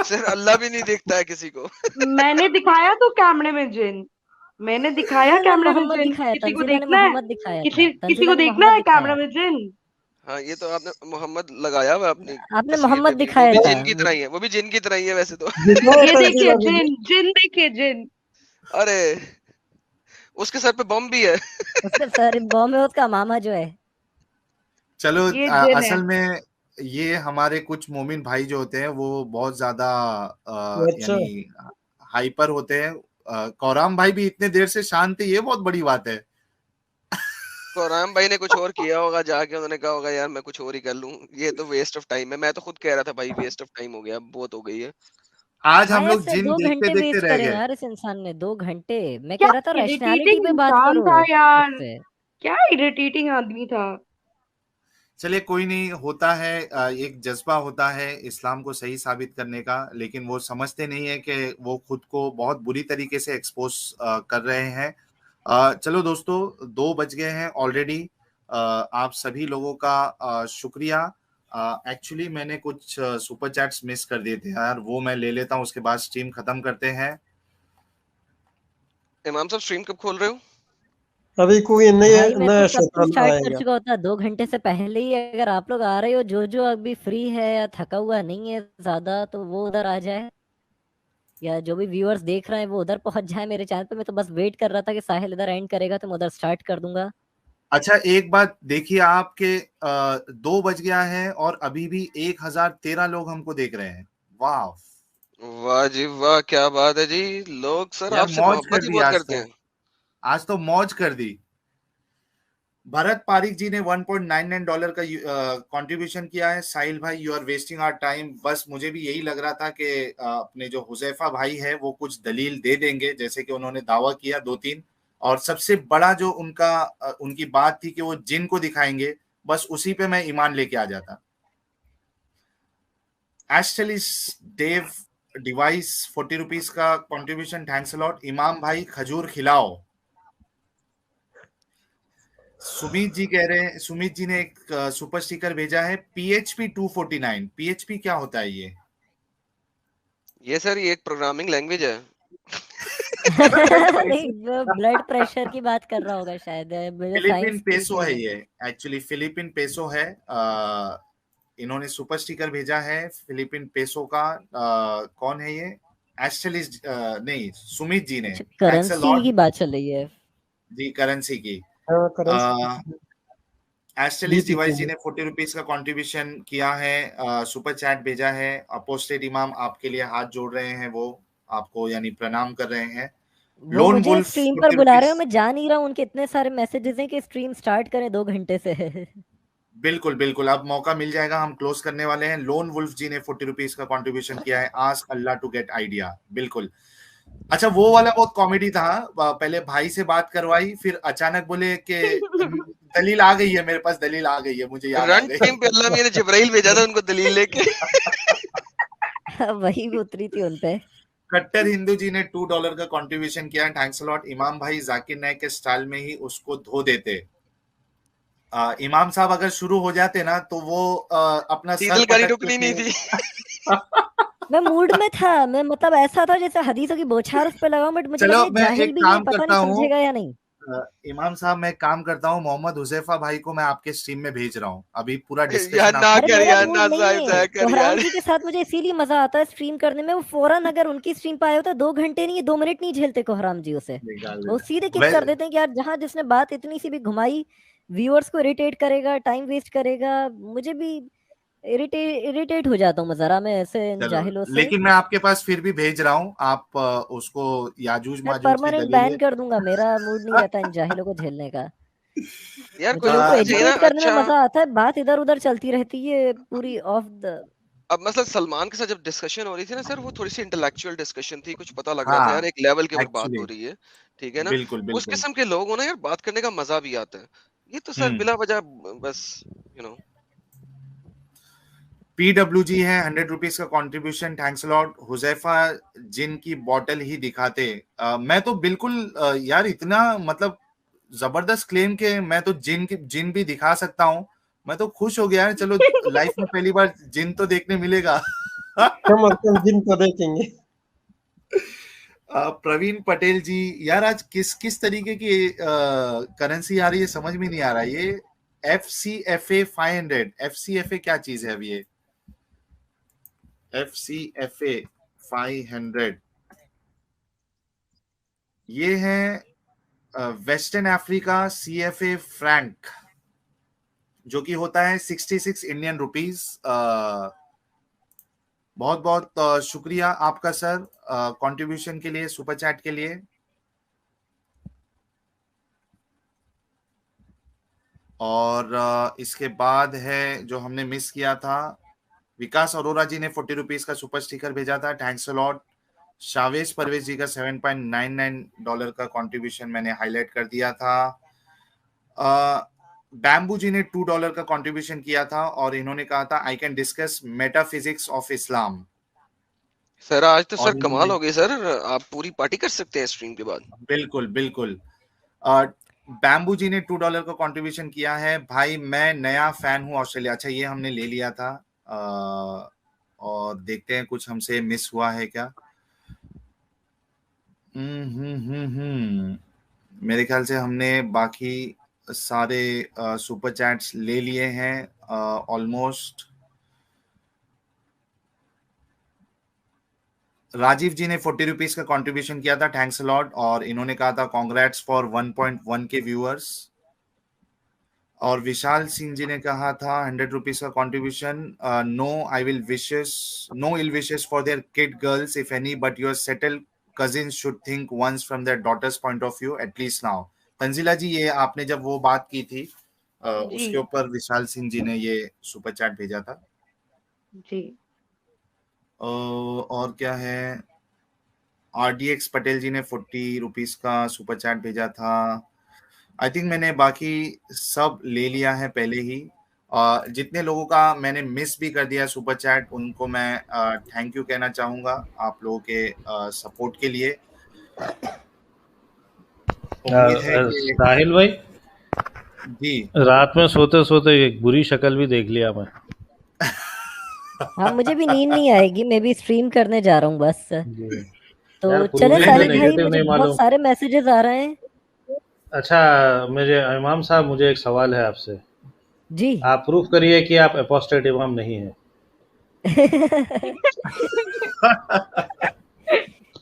सर अल्लाह भी नहीं देखता है किसी को। मैंने दिखाया तो कैमरे में जिन, मैंने दिखाया तंजीला ने कैमरे में मोहम्मद जिन। दिखाया, किसी को तंजीला ने देखना है, मोहम्मद दिखाया था, किसी तंजीला को ने देखना मोहम्मद है कैमरे दिखाया। में जिन। हाँ ये तो आपने मोहम्मद लगाया हुआ अपनी आपने तस्वीर मोहम्मद में भी, वो दिखाया भी था। जिन की तरह ही है, वो भी जिन की तरह ही है वैसे तो। दिखाओ ये देखिए तंजीला दीदी। जिन, जिन देखिए जिन। अरे उसके सर पे बम भी है। उसके सर बॉम्ब में उसका मामा जो है। चलो ये जिन है। असल में ये हमारे कुछ मोमिन भाई जो होते हैं वो बहुत ज्यादा अच्छा, यानी हाइपर होते हैं। कौराम भाई भी इतने देर से शांत है, ये बहुत बड़ी बात है। कोराम भाई ने कुछ और किया होगा जाके, उन्होंने कहा होगा यार मैं कुछ और ही कर लूं, ये तो वेस्ट ऑफ टाइम है। मैं तो खुद कह रहा था भाई वेस्ट ऑफ टाइम हो गया, बहुत हो गई है। आज हम हाँ लोग ऐसे जिन 2 देखते घंटे देखते वेस्ट रह करे गए। यार इस इंसान ने, 2 घंटे। मैं क्या कह रहा था रैशनैलिटी इरिटेटिंग पे बात इंसान करो था यार, उससे। क्या इरिटेटिंग आदमी था। चलिए कोई नहीं, होता है, एक जज्बा होता है इस्लाम को सही साबित करने का, लेकिन वो समझते नहीं है कि वो खुद को बहुत बुरी तरीके से एक्सपोज कर रहे हैं। चलो दोस्तों, 2 बज गए हैं ऑलरेडी। आप सभी लोगों का शुक्रिया। एक्चुअली मैंने कुछ सुपर चैट्स मिस कर दिए थे यार, वो मैं ले लेता हूँ, उसके बाद स्ट्रीम खत्म करते हैं। इमाम साहब स्ट्रीम कब खोल रहे हो? अभी कोई भाई मैं नया तो कब से शैतान स्टार्ट कर आएगा। चुका होता 2 घंटे से पहले ही। अगर आप लोग आ रहे हो, जो अभी फ्री है या थका हुआ नहीं है ज्यादा, तो वो उधर आ जाए, या जो भी व्यूअर्स देख रहे हैं वो उधर पहुंच जाए मेरे चैनल पे। मैं तो बस वेट कर रहा था कि साहिल इधर एंड करेगा तो मैं उधर स्टार्ट कर दूंगा। अच्छा एक बात देखिए, आपके 2 बज गया है और अभी भी 1013 लोग हमको देख रहे हैं। वाह वाह जी वाह, क्या बात है जी। लोग सर यार, आपसे मौज कर मोहब्बत ही दी बहुत आज करते तो। हैं। आज तो मौज कर दी। भरत पारिक जी ने $1.99 का कंट्रीब्यूशन किया है। साहिल भाई, you are wasting our time. बस मुझे भी यही लग रहा था कि अपने जो हुजैफा भाई है वो कुछ दलील दे देंगे, जैसे कि उन्होंने दावा किया 2-3। और सबसे बड़ा जो उनकी बात थी कि वो जिन को दिखाएंगे, बस उसी पे मैं ईमान लेके आ जाता। एस्टेलिस डेव डिवाइस 40 रुपीज का कंट्रीब्यूशन, थैंक्स अ लॉट। इमाम भाई खजूर खिलाओ। सुमित जी कह रहे हैं, सुमित जी ने एक सुपर स्टिकर भेजा है, PHP 249। PHP क्या होता है ये सर ये एक प्रोग्रामिंग लैंग्वेज है। नहीं, वो ब्लड प्रेशर की बात कर रहा होगा शायद, मुझे फिलिपिन साइंस पेसो नहीं है है। ये, एक्चुअली फिलिपिन पेसो है। इन्होंने सुपर स्टिकर भेजा है फिलिपिन पेसो का। कौन है ये? एस्टेलिस नहीं, सुमित जी ने, अच्छा, थैंक्स अ करेंसी लॉट की बात चल रही है। जी, करेंसी की। हाँ, करेंसी एस्टेलिस डिवाइस जी ने 40 रुपीज का कंट्रीब्यूशन किया है, सुपर चैट भेजा है। अपोस्टेड इमाम आपके लिए हाथ जोड़ रहे हैं, वो आपको यानी प्रणाम कर रहे हैं। वो लोन मुझे वुल्फ स्ट्रीम पर 40 बुला रहे रुपीज। हो, मैं जा नहीं रहा हूँ। उनके इतने सारे मैसेजेस हैं कि स्ट्रीम स्टार्ट करें 2 घंटे से। बिल्कुल बिल्कुल, अब मौका मिल जाएगा, हम क्लोज करने वाले हैं। लोन वुल्फ जी ने 40 रुपीज का कंट्रीब्यूशन किया है, ask Allah to get idea. बिल्कुल। अच्छा, वो वाला बहुत कॉमेडी था। पहले भाई से बात करवाई, फिर अचानक बोले कि दलील आ गई है मेरे पास, दलील आ गई है, मुझे याद आ रन गई। टाइम पे अल्लाह मियां ने जिब्राइल भेजा था उनको दलील लेके। वही उतरी थी उनपे। कट्टर हिंदू जी ने $2 का कंट्रीब्यूशन किया, थैंक्स लॉट। इमाम भाई जाकिर नाइक के स्टाइल में ही उसको धो देते। इमाम साहब अगर शुरू हो जाते ना तो वो अपना सर सीतल गाड़ी पटक रुकनी नहीं थी। मैं मूड में था, मैं मतलब ऐसा था जैसे हदीसों की बौछार उस पे लगाऊं, बट मुझे चलो लगा ये मैं जाहिल एक भी है, काम पता करता नहीं हूँ, समझेगा या नहीं। इमाम साहब मैं काम करता हूँ, मोहम्मद हुजैफा भाई को मैं आपके स्ट्रीम में भेज रहा हूँ, अभी पूरा यार डिस्कशन ना आपको अरे कर मेरा यार, मूड ना नहीं साहिब है। साहब कर कोहराम यार। जी के साथ मुझे इसीलिए मजा आता है स्ट्रीम करने में। वो फौरन अगर उनकी स्ट्रीम पे आए होता 2 घंटे नहीं, 2 मिनट नहीं झेलते कोहराम जी उसे। निकाल वो देना। सीधे किक वे- कर देते हैं कि यार जहां जिसने बात इतनी सी भी घुमाई, व्यूअर्स को इरिटेट करेगा, टाइम वेस्ट करेगा। मुझे भी इरिटेट हो जाता हूँ मैं जरा, मैं ऐसे इन चलो, जाहिलों से। लेकिन मैं आपके पास फिर भी भेज रहा हूँ, आप उसको याजूज मैं माजूज की परमानेंट दलीलें। बैन कर दूंगा, मेरा मूड नहीं रहता इन जाहिलों को झेलने का। यार मुझे कुछ उनको होना चाहिए ना। एजुकेट करने में अच्छा, मजा आता है, बात इधर उधर चलती रहती है पूरी ऑफ द। अब मतलब सलमान के साथ जब डिस्कशन हो रही थी ना सर, वो थोड़ी सी इंटेलेक्चुअल डिस्कशन थी, कुछ पता लग रहा था यार, हाँ एक लेवल के ऊपर बात एक्चुअली हो रही है, ठीक है ना। बिल्कुल उस बिल्कुल। किस्म के लोग हो ना यार, बात करने का मजा भी आता है। ये तो सर बिला वजह बस यू नो। PWG है 100 रुपीज का कंट्रीब्यूशन, थैंक्स लॉट। हुजैफा जिन की बॉटल ही दिखाते। मैं तो बिल्कुल यार इतना मतलब जबरदस्त क्लेम के मैं तो जिन भी दिखा सकता हूँ। मैं तो खुश हो गया यार, चलो लाइफ में पहली बार जिन तो देखने मिलेगा। कम और कम जिन तो देखेंगे। प्रवीण पटेल जी, यार आज किस किस तरीके की करेंसी आ रही है समझ में नहीं आ रहा। ये FCFA 500, FCFA क्या चीज है अभी ये? FCFA 500 ये है वेस्टर्न अफ्रीका CFA फ्रैंक, जो कि होता है 66 इंडियन रुपीज। बहुत बहुत शुक्रिया आपका सर कंट्रीब्यूशन के लिए, सुपर चैट के लिए। और इसके बाद है जो हमने मिस किया था, विकास अरोरा जी ने 40 रुपीज का सुपर स्टिकर भेजा था, thanks a lot. Shavez Parvez ji का $7.99 का कंट्रीब्यूशन मैंने हाईलाइट कर दिया था। बैम्बू जी ने $2 का कंट्रीब्यूशन किया था और इन्होंने कहा था I can discuss metaphysics of Islam. Sir आज तो सर और कमाल इन्होंने हो गई सर, आप पूरी पार्टी कर सकते हैं स्ट्रीम के बाद। बिल्कुल बिल्कुल। बैम्बू जी ने $2 का कंट्रीब्यूशन किया है। भाई मैं नया फैन हूँ ऑस्ट्रेलिया। अच्छा ये हमने ले लिया था। और देखते हैं कुछ हमसे मिस हुआ है क्या। मेरे ख्याल से हमने बाकी सारे सुपर चैट्स ले लिए हैं ऑलमोस्ट। राजीव जी ने 40 रुपीज का कंट्रीब्यूशन किया था, थैंक्स अ लॉट। और इन्होंने कहा था कांग्रेट्स फॉर 1.1 के व्यूअर्स। और विशाल सिंह जी ने कहा था 100 रुपीज का contribution, no ill wishes for their kid girls if any, but your settled cousin should think once from their daughters point of view at least now. Tanzila ji ये आपने जब वो बात की थी जी उसके ऊपर विशाल सिंह जी ने ये सुपर चैट भेजा था। जी और क्या है, RDX पटेल जी ने 40 रुपीज का सुपर चैट भेजा था। आई थिंक मैंने बाकी सब ले लिया है पहले ही। जितने लोगों का मैंने मिस भी कर दिया सुपर चैट उनको मैं थैंक यू कहना चाहूंगा आप लोगों के सपोर्ट के लिए। उम्मीद है कि साहिल भाई जी रात में सोते सोते एक बुरी शक्ल भी देख लिया मैं। हाँ मुझे भी नींद नहीं आएगी, मैं भी स्ट्रीम करने जा रहा हूँ बस। जी तो यार चले प्रूफ नहीं मुझे साहिल भाई, नेगेटिव मुझे नहीं बहुत मालूम। सारे मैसेजेस आ रहे हैं। अच्छा मुझे इमाम साहब मुझे एक सवाल है आपसे। जी आप प्रूफ करिए कि आप अपोस्टेट इमाम नहीं है।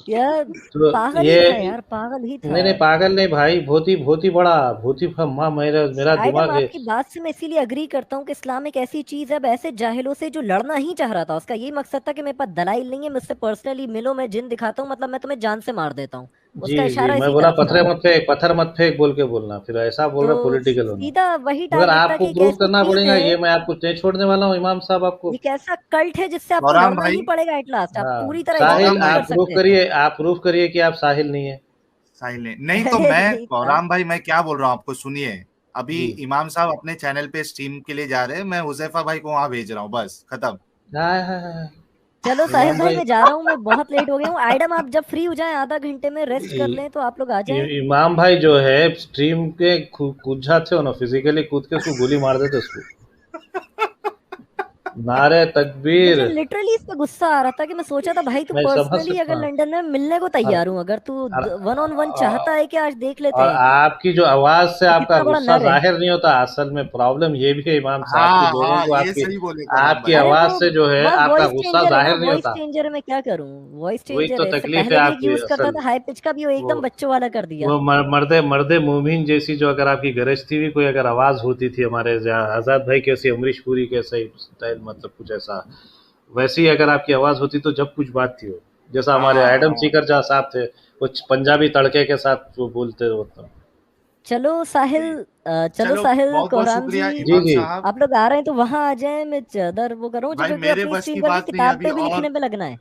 यार तो पागल ही ये था यार, पागल ही था। नहीं पागल नहीं भाई, बहुत ही बड़ा बहुत ही माँ मेरा आइडम दिमाग है। आपकी बात से मैं इसीलिए अग्री करता हूँ कि इस्लाम एक ऐसी चीज है, अब ऐसे जाहिलों से जो लड़ना ही चाह रहा था, उसका यही मकसद था कि मेरे पास दलाइल नहीं है, मुझसे पर्सनली मिलो, मैं जिन दिखाता हूँ, मतलब मैं तुम्हें जान से मार देता हूँ। जी उसका जी इशारा मैं इसी बोला तरफ था। पत्थर मत फेंक बोल के बोलना, फिर ऐसा बोल रहा तो पॉलिटिकल होना। सीधा वही मगर टारगेट था आपको कि एक प्रूफ ऐसी करना चीज पड़ेगा, है, ये मैं आपको नहीं छोड़ने वाला हूँ इमाम साहब आपको। एक ऐसा कल्ट है जिससे आपको गौराम लड़ना भाई, ही पड़ेगा एट लास्ट, आप हाँ पूरी तरह इग्नोर साहिल गौराम नहीं भाई कर सकते हैं। आप प्रूफ करिए कि आप साहिल नहीं है। साहिल ने नहीं तो अरे मैं नहीं था। गौराम भाई मैं क्या बोल रहा हूँ आपको सुनिए। अभी जी इमाम साहब अपने चैनल पे स्ट्रीम के लिए जा रहे हैं, मैं हुजैफा भाई को वहां भेज रहा हूँ, बस खत्म। हाँ, चलो साहिल इमाम भाई भाई मैं जा रहा हूँ, मैं बहुत लेट हो गया हूँ। आइडम आप जब फ्री हो जाएं आधा घंटे में रेस्ट कर लें तो आप लोग आ जाएं। इमाम भाई जो है स्ट्रीम के कूद जाते हो ना, फिजिकली कूद के उसको गोली मार देते उसको। नारे तकबीर। मुझे लिटरली इस पे गुस्सा आ रहा था कि मैं सोचा था भाई तू मैं समझ पर्सनली सकता अगर हूँ। लंदन में मिलने को और, तैयार हूँ, अगर तू और, 1 on 1 चाहता है कि आज देख लेते और हैं, आपकी जो आवाज से तो आपका कितना बड़ा गुस्सा नर है। जाहिर नहीं होता, असल में प्रॉब्लम ये भी है इमाम साहब की, हाँ लोगों हाँ को ये आपकी सही बोले गौराम आपकी भाई। अरे आवाज वो से जो है बस आपका वॉइस गुस्सा चेंजर है ना, जाहिर नहीं वॉइस होता। चेंजर है, मैं क्या करूँ, वॉइस वही चेंजर तो है। इससे तकलीफ है पहले भी एक आपकी यूज करता असल। था हाई पिच का भी, वो वो एकदम बच्चों वाला कर दिया। वो मर्दे मोमिन जैसी जो अगर आपकी गरजती हुई कोई अगर आवाज होती थी हमारे आजाद भाई कैसी, अमरीश पुरी कैसे स्टाइल, मतलब कुछ ऐसा वैसी अगर आपकी आवाज होती तो जब कुछ बात थी, हो जैसा हमारे हाँ एडम हाँ सीकर जहाँ साहब थे, कुछ पंजाबी तड़के के साथ वो बोलते होते। चलो साहिल चलो चलो साहिल बहुत बहुत कोहराम शुक्रिया जी, इमाम जी साहब। आप लोग आ रहे हैं तो वहां आ जाएं, मैं चादर वो कर रहा हूँ, भाई क्योंकि मेरे अपनी बस की स्ट्रीम करके बात नहीं है, किताब अभी पे भी लिखने पे लगना है।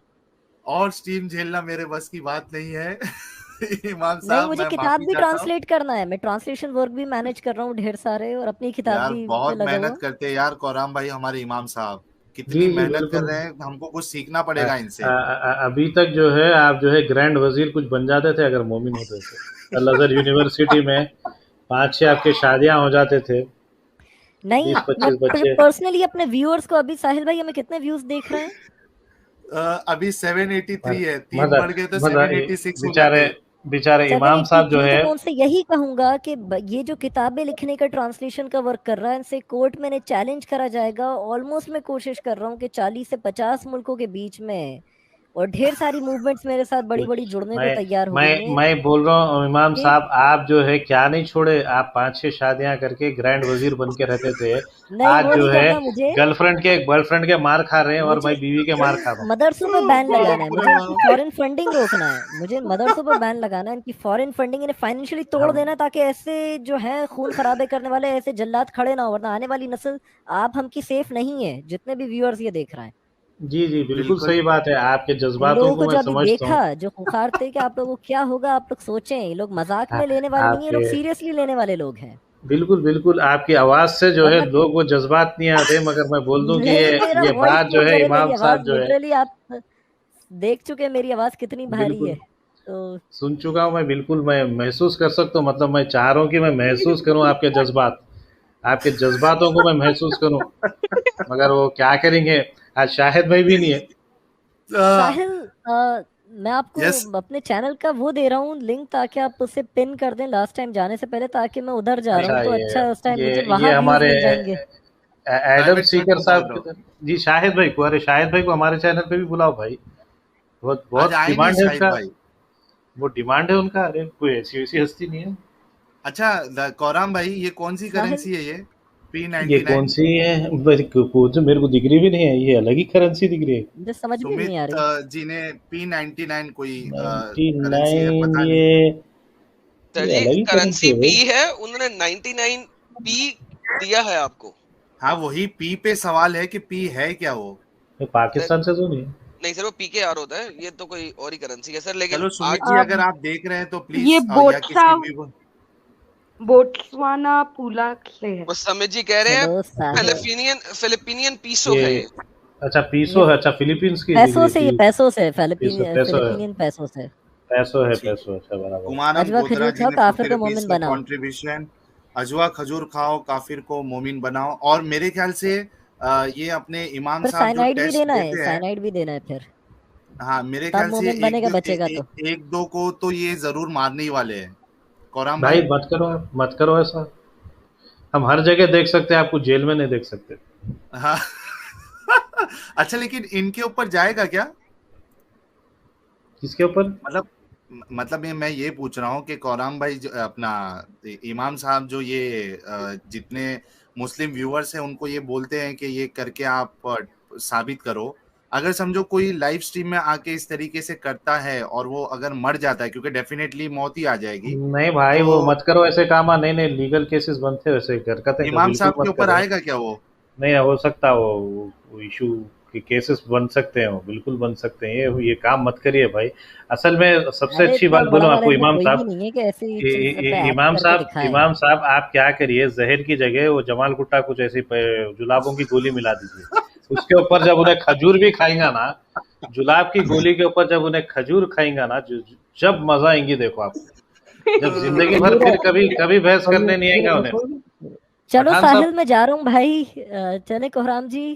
और स्ट्रीम झेलना मेरे बस की बात नहीं है। इमाम नहीं, साहब मुझे मैं किताब माफी भी चाहता हूँ। ट्रांसलेट करना है, मैं ट्रांसलेशन वर्क भी मैनेज कर रहा हूँ ढेर सारे, और अपनी किताब यार भी पे बहुत लगा हुआ। मेहनत करते हैं यार कोराम भाई, हमारे इमाम साहब जी कितनी जी मेहनत कर बिल्कुल। रहे हैं, हमको कुछ सीखना अ- पड़ेगा इनसे। अभी तक जो है आप जो है ग्रैंड वजीर कुछ बन जाते थे अगर मोमिन होते तो। अल अजहर यूनिवर्सिटी में 5-6 आपके शादियां हो जाते थे, नहीं, मैं 20-25 बच्चे। पर्सनली अपने व्यूअर्स को, अभी साहिल भाई हमें कितने व्यूज देख रहे हैं? अभी 783 है, 3 मदर बढ़ गए तो मदर 786 हो बेचारे जाते। बेचारे इमाम साहब जो 783, है। तो मैं उनसे यही कहूंगा कि ये जो किताबें लिखने का ट्रांसलेशन का वर्क कर रहा है, इनसे कोर्ट में चैलेंज करा जाएगा। ऑलमोस्ट मैं कोशिश कर रहा हूँ कि 40 से 50 मुल्कों के बीच में, और ढेर सारी मूवमेंट्स मेरे साथ बड़ी बड़ी जुड़ने को मैं तैयार हो मैं गई हैं मैं बोल रहा हूँ इमाम कि साहब, आप जो है क्या नहीं छोड़े, आप 5-6 शादियां करके ग्रैंड वजीर बन के रहते थे। नहीं, आज वो जो नहीं है करना मुझे। गर्लफ्रेंड के बॉयफ्रेंड के मार खा रहे हैं और मुझे मैं बीवी के मार खा रहा हूँ। मदरसों पे बैन लगाना है, बाप रे मुझे इनकी बाप। फॉरेन फंडिंग रोकना है, मुझे मदरसों पे बैन लगाना है, इनकी फॉरेन फंडिंग, इन्हें फाइनेंशियली तोड़ हम देना है, ताकि ऐसे जो है खून खराबे करने वाले ऐसे जल्लाद खड़े ना हो, वरना आने वाली नस्ल आप हम की सेफ नहीं है, जितने भी व्यूअर्स ये देख रहे हैं। जी जी बिल्कुल बिल्कुल। सही बात है, आपके इन जज्बातों लोगों को को मैं जो अभी समझता हूँ। देखा, जो खुंखार थे कि आप लोगों को क्या होगा, आप लोग सोचें, ये लोग मजाक आ- में लेने वाले नहीं है, ये लोग आपके सीरियसली लेने वाले लोग हैं। बिल्कुल बिल्कुल, आपकी आवाज से जो है वरना लोग वो जज्बात नहीं आते, मगर मैं बोल दूं कि नहीं, मेरा ये वॉइस बात जो बहुत है जरे, मेरी इमाम आवाज साहब जो है। लिटरली आप देख चुके हैं मेरी आवाज कितनी भारी है, बिल्कुल तो सुन चुका हूँ मैं, बिल्कुल मैं महसूस कर सकता हूँ, मतलब मैं चाह रहा हूँ कि मैं महसूस करूँ आपके जज्बात, आपके जज्बातों को मैं महसूस करूँ, मगर वो क्या करेंगे, आज शाहिद भाई भी नहीं है। साहिल, मैं आपको यस। अपने चैनल का वो दे रहा हूँ लिंक, ताकि आप उसे पिन कर दें लास्ट टाइम जाने से पहले, ताकि मैं उधर जा रहा हूँ अच्छा तो अच्छा है, उस टाइम ये मुझे ये वहां व्यूज हमारे मिल जाएंगे। एडम प्राइवेट चैट सीकर को साहब बोल रहा की हूँ। जी शाहिद भाई को, अरे शाहिद भाई को हमारे चैनल पे भी बुलाओ भाई, बहुत आज बहुत आए नहीं डिमांड है शाहिद उसका, भाई। वो डिमांड है उनका, अरे कोई ऐसी वैसी हस्ती नहीं है। अच्छा कोराम भाई, ये कौन सी साहिल, करेंसी है ये? ये कौन P99। सी है, तो मेरे को दिख रही भी नहीं है, ये अलग ही करेंसी दिख रही है। मुझे समझ में नहीं सुमित आ रही। जी ने P99 कोई करेंसी है, 99 पता नहीं। सर ये जी अलग ही करेंसी करेंसी है पी भाई। है, उन्होंने 99 पी दिया है आपको। हाँ वही पी पे सवाल है कि पी है क्या वो। ये पाकिस्तान से तो नहीं है। नहीं सर, वो पीकेआर होता है, ये तो कोई और ही करेंसी है सर, लेकिन चलो सुमित आज जी, अब अगर आप देख रहे हैं तो ये प्लीज या बोट्सा किसी भी बोट्सवाना पूला से है। वो समित जी कह रहे हैं चलो साहिल, फिलिपिनियन पीसो ये है ये। अच्छा ये पीसो है, अच्छा फिलीपींस की दिख पैसों रही से, ये थी। पैसों से, पीसो पैसो है, फिलिपिनियन पैसों से। पैसो है, ठीक है। पैसो, अच्छा बराबर। कुमारम अजवा गोधरा खजूर जी खाओ, ने काफिर 50 को रुपीज मोमिन का बनाओ। कंट्रीब्यूशन। अजवा खजूर खाओ काफिर को मोमिन बनाओ। और मेरे ख्याल से ये अपने इमाम फिर साहब जो साइनाइड भी टेस्ट देना है, लेते हैं, साइनाइड भी देना है फिर, हाँ मेरे तब ख्याल से मोमिन बनेगा, बचेगा तो। एक दो को तो ये जरूर मारने ही वाले हैं कोराम भाई भाई। मत करो ऐसा, हम हर जगह देख सकते हैं, आपको जेल में नहीं देख सकते। हाँ। अच्छा लेकिन इनके ऊपर जाएगा क्या? किसके ऊपर? मतलब मैं ये पूछ रहा हूँ कि कोराम भाई जो अपना इमाम साहब जो ये जितने मुस्लिम व्यूअर्स हैं उनको ये बोलते हैं कि ये करके आप साबित करो, अगर समझो कोई लाइव स्ट्रीम में आके इस तरीके से करता है और वो अगर मर जाता है, क्योंकि डेफिनेटली मौत ही आ जाएगी, नहीं भाई वो तो मत करो ऐसे काम, नहीं नहीं लीगल केसेस बनते हैं वैसे हरकतें, इमाम बिल्कुल साहब के मत ऊपर करो। आएगा क्या वो? नहीं हो सकता वो इशू के केसेस बन सकते हैं, वो बिल्कुल बन सकते हैं, ये काम मत करिए भाई। असल में सबसे अरे अच्छी इतना बात बड़ा बोलूं वाला आपको इनमें इमाम कोई भी साहब, नहीं है कि ऐसी चीज पे एक्ट इमाम करके साहब, दिखाए। इमाम साहब आप क्या करिए, जहर की जगह वो जमाल गुट्टा कुछ ऐसी जुलाबों की गोली मिला दीजिए, उसके ऊपर जब उन्हें खजूर भी खाएंगा ना, जुलाब की गोली के ऊपर जब उन्हें खजूर खाएंगा ना, जब मजा आएंगी देखो आपको, जब जिंदगी भर फिर कभी कभी बहस करने नहीं आएगा उन्हें। चलो पठान साहिल, साहब, मैं जा रहा हूँ भाई, चले कोहराम जी,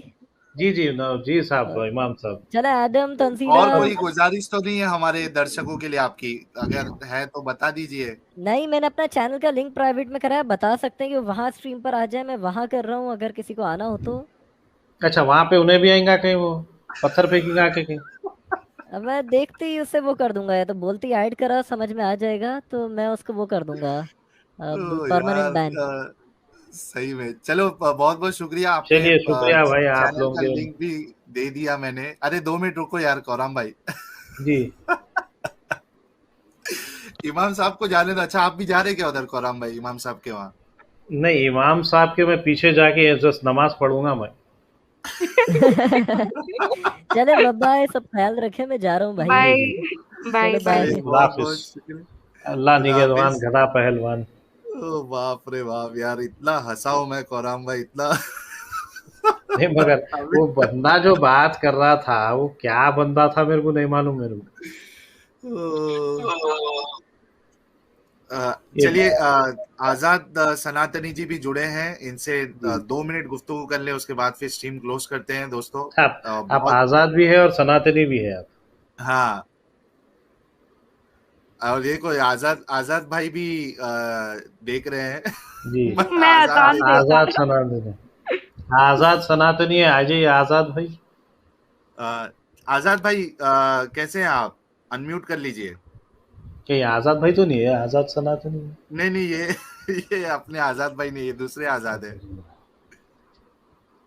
जी जी जी साहब, इमाम साहब। चले एडम, तंजीला। और कोई गुजारिश तो नहीं है हमारे दर्शकों के लिए आपकी? अगर है तो बता दीजिए। नहीं, मैंने अपना चैनल का लिंक प्राइवेट में करा है, बता सकते हैं कि वहां स्ट्रीम पर आ जाए, मैं वहां कर रहा हूँ, अगर किसी को आना हो तो। अच्छा वहां पे उन्हें भी आएगा कहीं, वो पत्थर फेंकेगा आके कहीं? अब मैं देखते ही उससे वो कर दूंगा, या तो बोलती ऐड करा, समझ में आ जाएगा तो मैं उसको वो कर दूंगा, परमानेंट यार बैन। सही में चलो, बहुत बहुत शुक्रिया, आपने चलिए शुक्रिया भाई आप चैनल लोगों का के। लिंक भी दे दिया मैंने। अरे 2 मिनट रुको यार कोराम भाई। जी इमाम साहब को जाने दो। अच्छा, आप भी जा रहे क्या उधर कोराम भाई, इमाम साहब के वहाँ? नहीं, इमाम साहब के मैं पीछे जाके जस्ट नमाज पढ़ूंगा मैं। चले बाय, सब ख्याल रखे, मैं जा रहा हूँ भाई। बाय बाय चलो बाय। बाय। अल्लाह बहुत बहुत हाफिज। शुक्रिया। अल्लाह खुदा निगहबान, हाफिज। गधा पहलवान। ओ बाप रे बाप यार, इतना हंसाऊं मैं कोराम भाई, इतना। नहीं मगर अभी वो बंदा जो बात कर रहा था वो क्या बंदा था मेरे को नहीं मालूम मेरे को। ये चलिए, आजाद सनातनी जी भी जुड़े हैं, इनसे 2 मिनट गुफ्तगू कर ले, उसके बाद फिर स्ट्रीम क्लोज करते हैं दोस्तों। आप बहुत आजाद भी है और सनातनी भी है आप। हाँ, और ये कोई आजाद आजाद भाई भी देख रहे हैं। जी, मैं आजाद अजान भाई, देता आजाद सनातनी, आजाद सनातनी है। आ जाइए आजाद भाई। आजाद भाई कैसे हैं आप? अनम्यूट कर लीजिए। कहीं आजाद भाई तो नहीं है, आजाद सनातनी है। नहीं नहीं, ये अपने आजाद भाई नहीं, ये दूसरे आजाद है।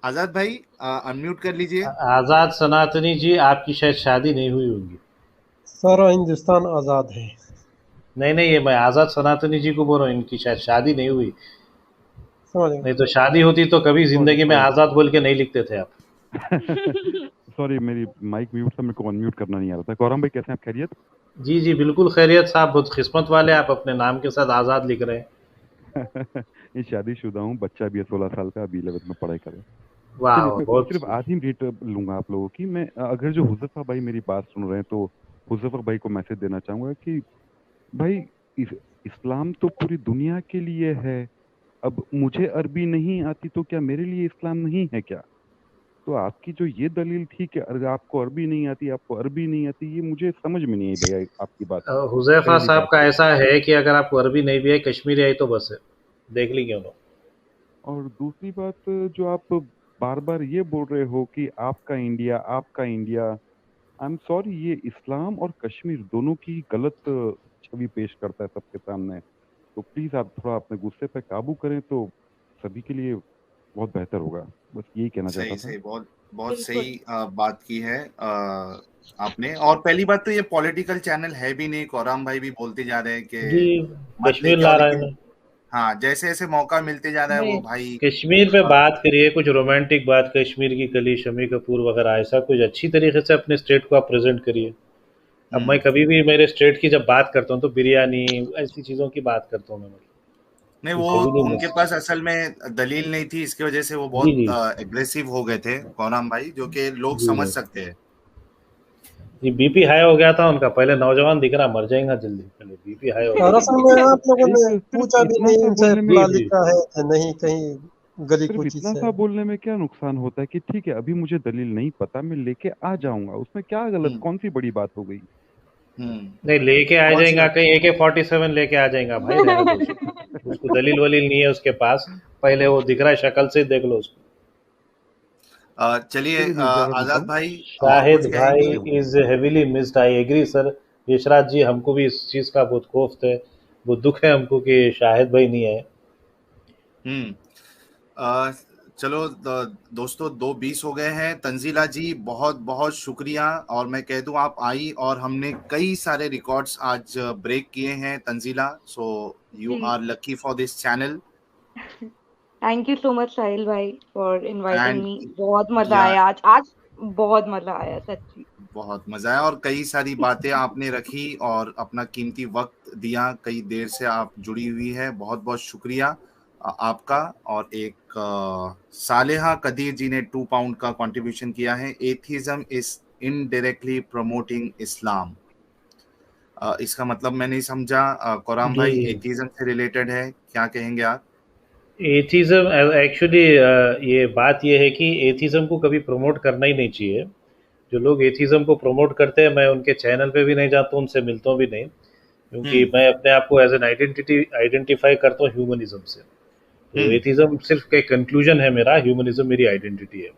आजाद भाई अनम्यूट कर लीजिए। आजाद सनातनी जी, आपकी शायद शादी नहीं हुई होगी। सारा हिंदुस्तान आजाद है। नहीं नहीं, ये मैं आजाद सनातनी जी को बोल रहा हूँ, इनकी शायद शादी नहीं हुई। समझ गए? नहीं तो शादी होती तो कभी जिंदगी में आजाद बोल के नहीं लिखते थे आप। सॉरी, मेरी माइक म्यूट था, मेरे को अनम्यूट करना नहीं आ रहा था। गौरव भाई कैसे हैं आप? खैरियत? जी जी बिल्कुल खैरियत साहब, बहुत किस्मत वाले आप, अपने नाम के साथ आजाद लिख रहे हैं। ये शादीशुदा हूँ, बच्चा भी है 16 साल का, अभी 11th में पढ़ाई कर रहा है। वाह, चलिए, मैं बहुत सिर्फ आधी मिनट लूंगा आप लोगों की। मैं अगर जो हुज़ैफा भाई मेरी बात सुन रहे हैं तो हुज़ैफा भाई को मैसेज देना चाहूंगा कि भाई इस्लाम तो पूरी दुनिया के लिए है। अब मुझे अरबी नहीं आती तो क्या मेरे लिए इस्लाम नहीं है क्या? तो आपकी जो ये दलील थी कि अगर आपको अरबी नहीं आती, आपको अरबी नहीं आती, ये मुझे समझ में नहीं आई भैया आपकी बात। हुज़ैफा पहली साहब बात का तो। ऐसा है कि अगर आपको अरबी नहीं भी आई, कश्मीरी आई तो बस है, देख ली क्यों लोग। और दूसरी बात, जो आप बार बार ये बोल रहे हो कि आपका इंडिया, आपका इंडिया, आई एम सॉरी, ये इस्लाम और कश्मीर दोनों की गलत छवि पेश करता है सबके सामने। तो प्लीज आप थोड़ा अपने गुस्से पे काबू करें तो सभी के लिए बहुत बेहतर होगा। बस यही कहना चाहता सही था। सही, बहुत बहुत बिल्कुल। सही बात की है आपने। और पहली बात तो ये पॉलिटिकल चैनल है भी नहीं, कोराम भाई भी बोलते जा रहे हैं कि जी, मत कश्मीर लेके आओ, ला रहा है लेकिन ना। हाँ, जैसे जैसे मौका मिलते जा रहा है नहीं, वो भाई कश्मीर पे बात करिए, कुछ रोमांटिक बात, कश्मीर की कली, शमी कपूर वगैरह, ऐसा कुछ अच्छी तरीके से अपने स्टेट को आप प्रेजेंट करिए। अब मैं कभी भी मेरे स्टेट की जब बात करता हूँ तो बिरयानी ऐसी चीज़ों की बात करता हूँ मैं, नहीं, कुछ वो हेवी उनके नहीं। पास असल में दलील नहीं थी, इसकी वजह से वो जी बहुत जी एग्रेसिव हो गए थे कोराम भाई, जो कि लोग जी समझ जी सकते हैं। जी, बीपी हाई हो गया था उनका। पहले नौजवान दिख रहा, मर जाएगा जल्दी, पहले बीपी हाई हो गया। और असल में आप लोगों ने एक पूछा सिर्फ भी इतना नहीं सा उनसे, बोलने में, जी पढ़ा जी लिखा है कि नहीं, कहीं गली सिर्फ कूची इतना से। सा बोलने में क्या नुकसान होता है कि ठीक है अभी मुझे दलील नहीं पता, मैं लेके आ जाऊंगा, उसमें क्या गलत, कौन सी बड़ी बात हो गई? नहीं, लेके आ बहुत सी जाएगा, कहीं AK-47 लेके आ जाएगा भाई, रहने दो उसको। उसको दलील वलील नहीं है उसके पास, पहले वो दिख रहा है शक्ल से, देख लो उसको। चलिए, चलिए मैं इजाजत लेता आजाद हूँ। भाई और शाहिद कुछ भाई कहेंगे? Is heavily missed, I agree sir. Yashraj ji, हमको भी इस चीज़ का बहुत खौफ है, बहुत दुख है हमको कि शाहिद भाई नहीं है। अ, चलो दोस्तों, 2:20 हो गए हैं। तंजीला जी बहुत बहुत शुक्रिया, और मैं कह दूं आप आई, और हमने कई सारे रिकॉर्ड्स आज ब्रेक किए हैं तंजीला, सो यू जी। Are lucky for this channel. Thank you so much Sahil भाई फॉर इनवाइटिंग एंड मी। बहुत मजा या आया आज बहुत मजा आया सच्ची। बहुत मजा आया, और कई सारी बातें आपने रखी और अपना कीमती वक्त दिया, कई देर से आप जुड़ी हुई है, बहुत बहुत शुक्रिया आपका। और एक सालेहा कदीर जी ने 2 पाउंड का कंट्रीब्यूशन किया है। एथिज्म इज इनडायरेक्टली प्रमोटिंग इस्लाम। इसका मतलब मैं नहीं समझा कोराम जी भाई, जी, एथिज्म से रिलेटेड है, क्या कहेंगे आप? एथिज्म एक्चुअली, ये बात ये है कि एथिज्म को कभी प्रमोट करना ही नहीं चाहिए। जो लोग एथिज्म को प्रमोट करते हैं, मैं उनके चैनल पे भी नहीं जाता हूँ, उनसे मिलता हूँ भी नहीं, क्योंकि मैं अपने आप को एज एन आइडेंटिफाई करता हूँ ह्यूमनिज्म से। तो एथिज्म सिर्फ एक कंक्लूजन है मेरा, ह्यूमनिज्म मेरी आइडेंटिटी है।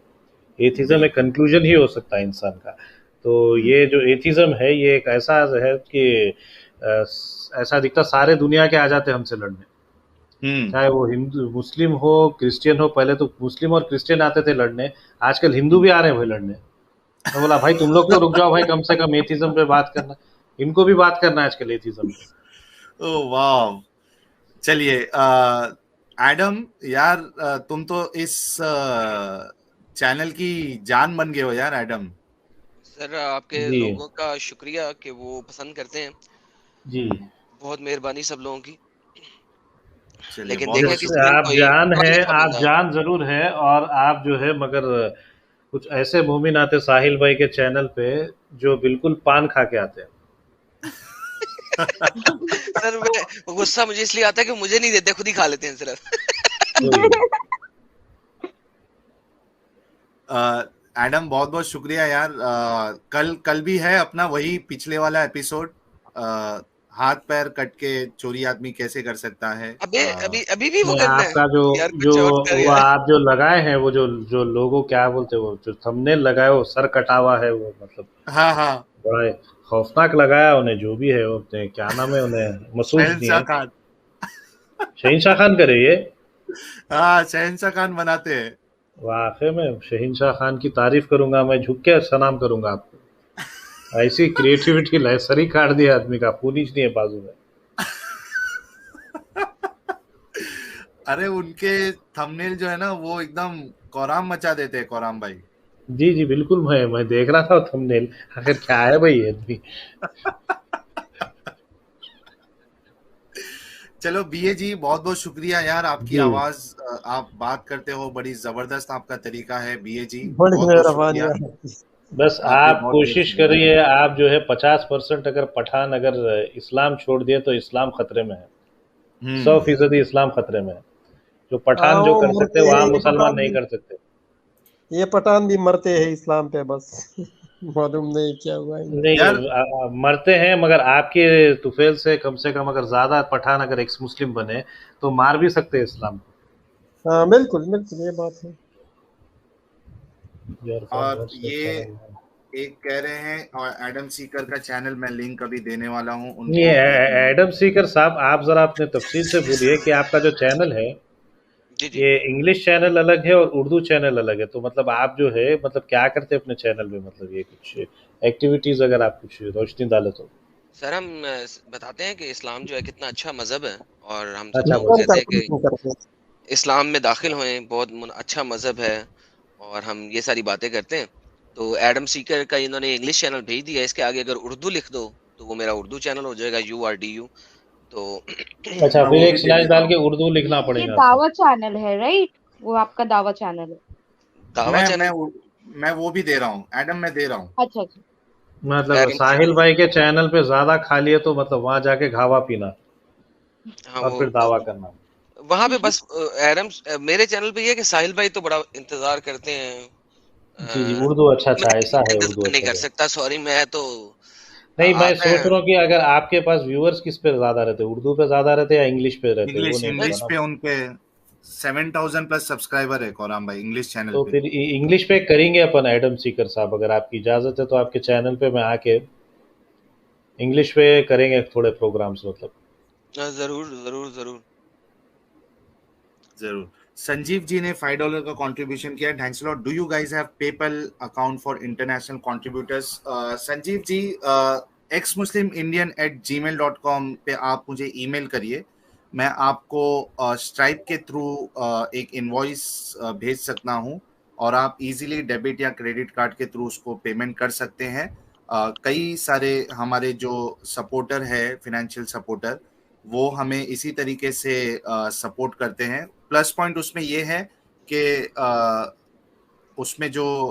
एथिज्म एक कंक्लूजन ही हो सकता है इंसान का। तो ये जो एथिज्म है, ये एक ऐसा है कि ऐसा दिखता सारे दुनिया के आ जाते हमसे लड़ने, चाहे वो हिंदू मुस्लिम हो क्रिश्चियन हो। पहले तो मुस्लिम और क्रिश्चियन आते थे लड़ने, आजकल हिंदू भी आ रहे हैं भाई लड़ने। मैं बोला भाई तुम लोग तो रुक जाओ भाई, कम से कम एथिज्म पे बात करना, इनको भी बात करना है आजकल एथिज्म पे। ओ वाह, चलिए एडम यार, तुम तो इस चैनल की जान बन गए हो यार एडम। सर आपके जी लोगों का शुक्रिया कि वो पसंद करते हैं, जी। बहुत मेहरबानी सब लोगों की। चलिए लेकिन बहुत देखें बहुत किसी शुक्रिया। दिन आप कोई जान है, कॉलेज का आप बंदा हो। जान जरूर है, और आप जो है मगर कुछ ऐसे मोमिन आते साहिल भाई के चैनल पे जो बिल्कुल पान खा के आते हैं। सर मैं गुस्सा मुझे इसलिए आता है कि मुझे नहीं देते, खुद ही खा लेते हैं सिर्फ। वही। एडम बहुत बहुत शुक्रिया यार। कल भी है अपना वही पिछले वाला एपिसोड, हाथ पैर कट के चोरी आदमी कैसे कर सकता है। अबे अभी अभी भी वो नहीं, करना है आपका जो यार, जो कुछ वक्त कर वो यार। आप जो लगाए हैं, वो जो जो लोगो क्या बोलते हैं, वो जो थंबनेल लगाए, वो सर कटा हुआ है, वो मतलब हाँ हाँ, बड़ा खौफनाक लगाया उन्हें, जो भी है वो अपने क्या नाम है, उन्हें मसूद नहीं शहनशाह है, खान। शहीनशाह खान करे ये। हाँ शहनशाह खान बनाते हैं। वाकई में शहीनशाह खान की तारीफ करूंगा मैं, झुक के सलाम करूंगा आपको। ऐसी क्रिएटिविटी लाए, सर ही काट दिया आदमी का, पुलिस नहीं है बाजू में। अरे उनके थंबनेल जो है ना वो एकदम कोराम मचा देते हैं कोराम भाई। जी जी बिल्कुल, मैं देख रहा था थंबनेल, आखिर क्या है भाई ये आदमी। चलो बीए जी बहुत बहुत शुक्रिया यार, आपकी जी आवाज, आप बात करते हो, बड़ी जबरदस्त आपका तरीका है बीए जी, बड़ी बहुत बहुत मेहरबानी शुक्रिया। आपकी। बस आपकी आप बहुत बहुत कोशिश शुक्रिया। करिए, आप जो है 50% अगर पठान अगर इस्लाम छोड़ दिए तो इस्लाम खतरे में है, 100% इस्लाम खतरे में है। जो पठान जो आओ कर सकते मरते हैं वहां मुसलमान नहीं कर सकते। ये पठान भी मरते हैं इस्लाम पे बस। मालूम नहीं क्या हुआ इनको। नहीं, यार मरते हैं, मगर आपके तुफेल से कम अगर ज्यादा पठान अगर एक्स मुस्लिम बने तो मार भी सकते हैं इस्लाम हाँ बिल्कुल बिल्कुल, ये बात है। और को। ये एक कह रहे हैं, और एडम सीकर का चैनल मैं लिंक अभी देने वाला हूँ ये उनको एक एडम सीकर साहब, आप जरा अपने तफसील से बोलिए कि आपका जो चैनल है, जी जी। ये इंग्लिश चैनल अलग है और उर्दू चैनल अलग है, तो मतलब आप जो है मतलब क्या करते हैं अपने चैनल में, मतलब ये कुछ एक्टिविटीज अगर आप कुछ रोशनी डाले तो। सर हम बताते हैं कि इस्लाम जो है कितना अच्छा मजहब है, और हम अच्छा सबको ईश्वर मजहब का कहते हैं कि पूजन करते हैं। इस्लाम में दाखिल होएं, बहुत अच्छा मजहब है, और हम ये सारी बातें करते हैं। तो एडम सीकर का इन्होंने इंग्लिश चैनल भेज दिया है, इसके आगे अगर उर्दू लिख दो तो वो मेरा उर्दू चैनल हो जाएगा, URDU। तो अच्छा, मैं फिर वो एक भी दे स्लैश देता डाल हूँ। के उर्दू लिखना ये पड़ेगा आपको। दावा चैनल है राइट? वो आपका दावा चैनल है? दावा मैं मैं चैनल। मैं वो भी दे रहा हूँ एडम, मैं दे रहा हूँ। अच्छा अच्छा। मतलब एडम साहिल सीकर। भाई के चैनल पे ज्यादा खा लिए तो मतलब वहां जाके घावा पीना हाँ और फिर दावा करना। वहां पे बस एडम मेरे चैनल पे ये है कि साहिल भाई तो बड़ा इंतजार करते हैं। जी जी, अ, उर्दू अच्छा मैं अच्छा, ऐसा है, उर्दू इंतजार नहीं अच्छा कर है। सकता, सॉरी, मैं तो नहीं, मैं आते सोच हैं। रहा हूँ कि अगर आपके पास व्यूअर्स किस पे ज्यादा रहते, उर्दू पे ज्यादा रहते या इंग्लिश पे रहते, वो इंग्लिश नहीं पता इंग्लिश ना। पे उनके 7,000 प्लस सब्सक्राइबर है कोराम भाई इंग्लिश चैनल तो पे। फिर इंग्लिश पे करेंगे अपन एडम सीकर साहब, अगर आपकी इजाजत है तो आपके चैनल पे मैं आके इंग्लिश पे करेंगे थोड़े प्रोग्राम्स मतलब। जरूर जरूर जरूर। जरूर। संजीव जी ने $5 का कंट्रीब्यूशन किया, thanks lot. Do you guys have PayPal account for international contributors? Sanjeev ji, xmuslimindian@gmail.com पे आप मुझे ईमेल करिए, मैं आपको स्ट्राइप के थ्रू एक इनवॉइस भेज सकता हूं, और आप इजीली डेबिट या क्रेडिट कार्ड के थ्रू उसको पेमेंट कर सकते हैं। कई सारे हमारे जो सपोर्टर है, फाइनेंशियल सपोर्टर, वो हमें इसी तरीके से सपोर्ट करते हैं। प्लस पॉइंट उसमें ये है कि उसमें जो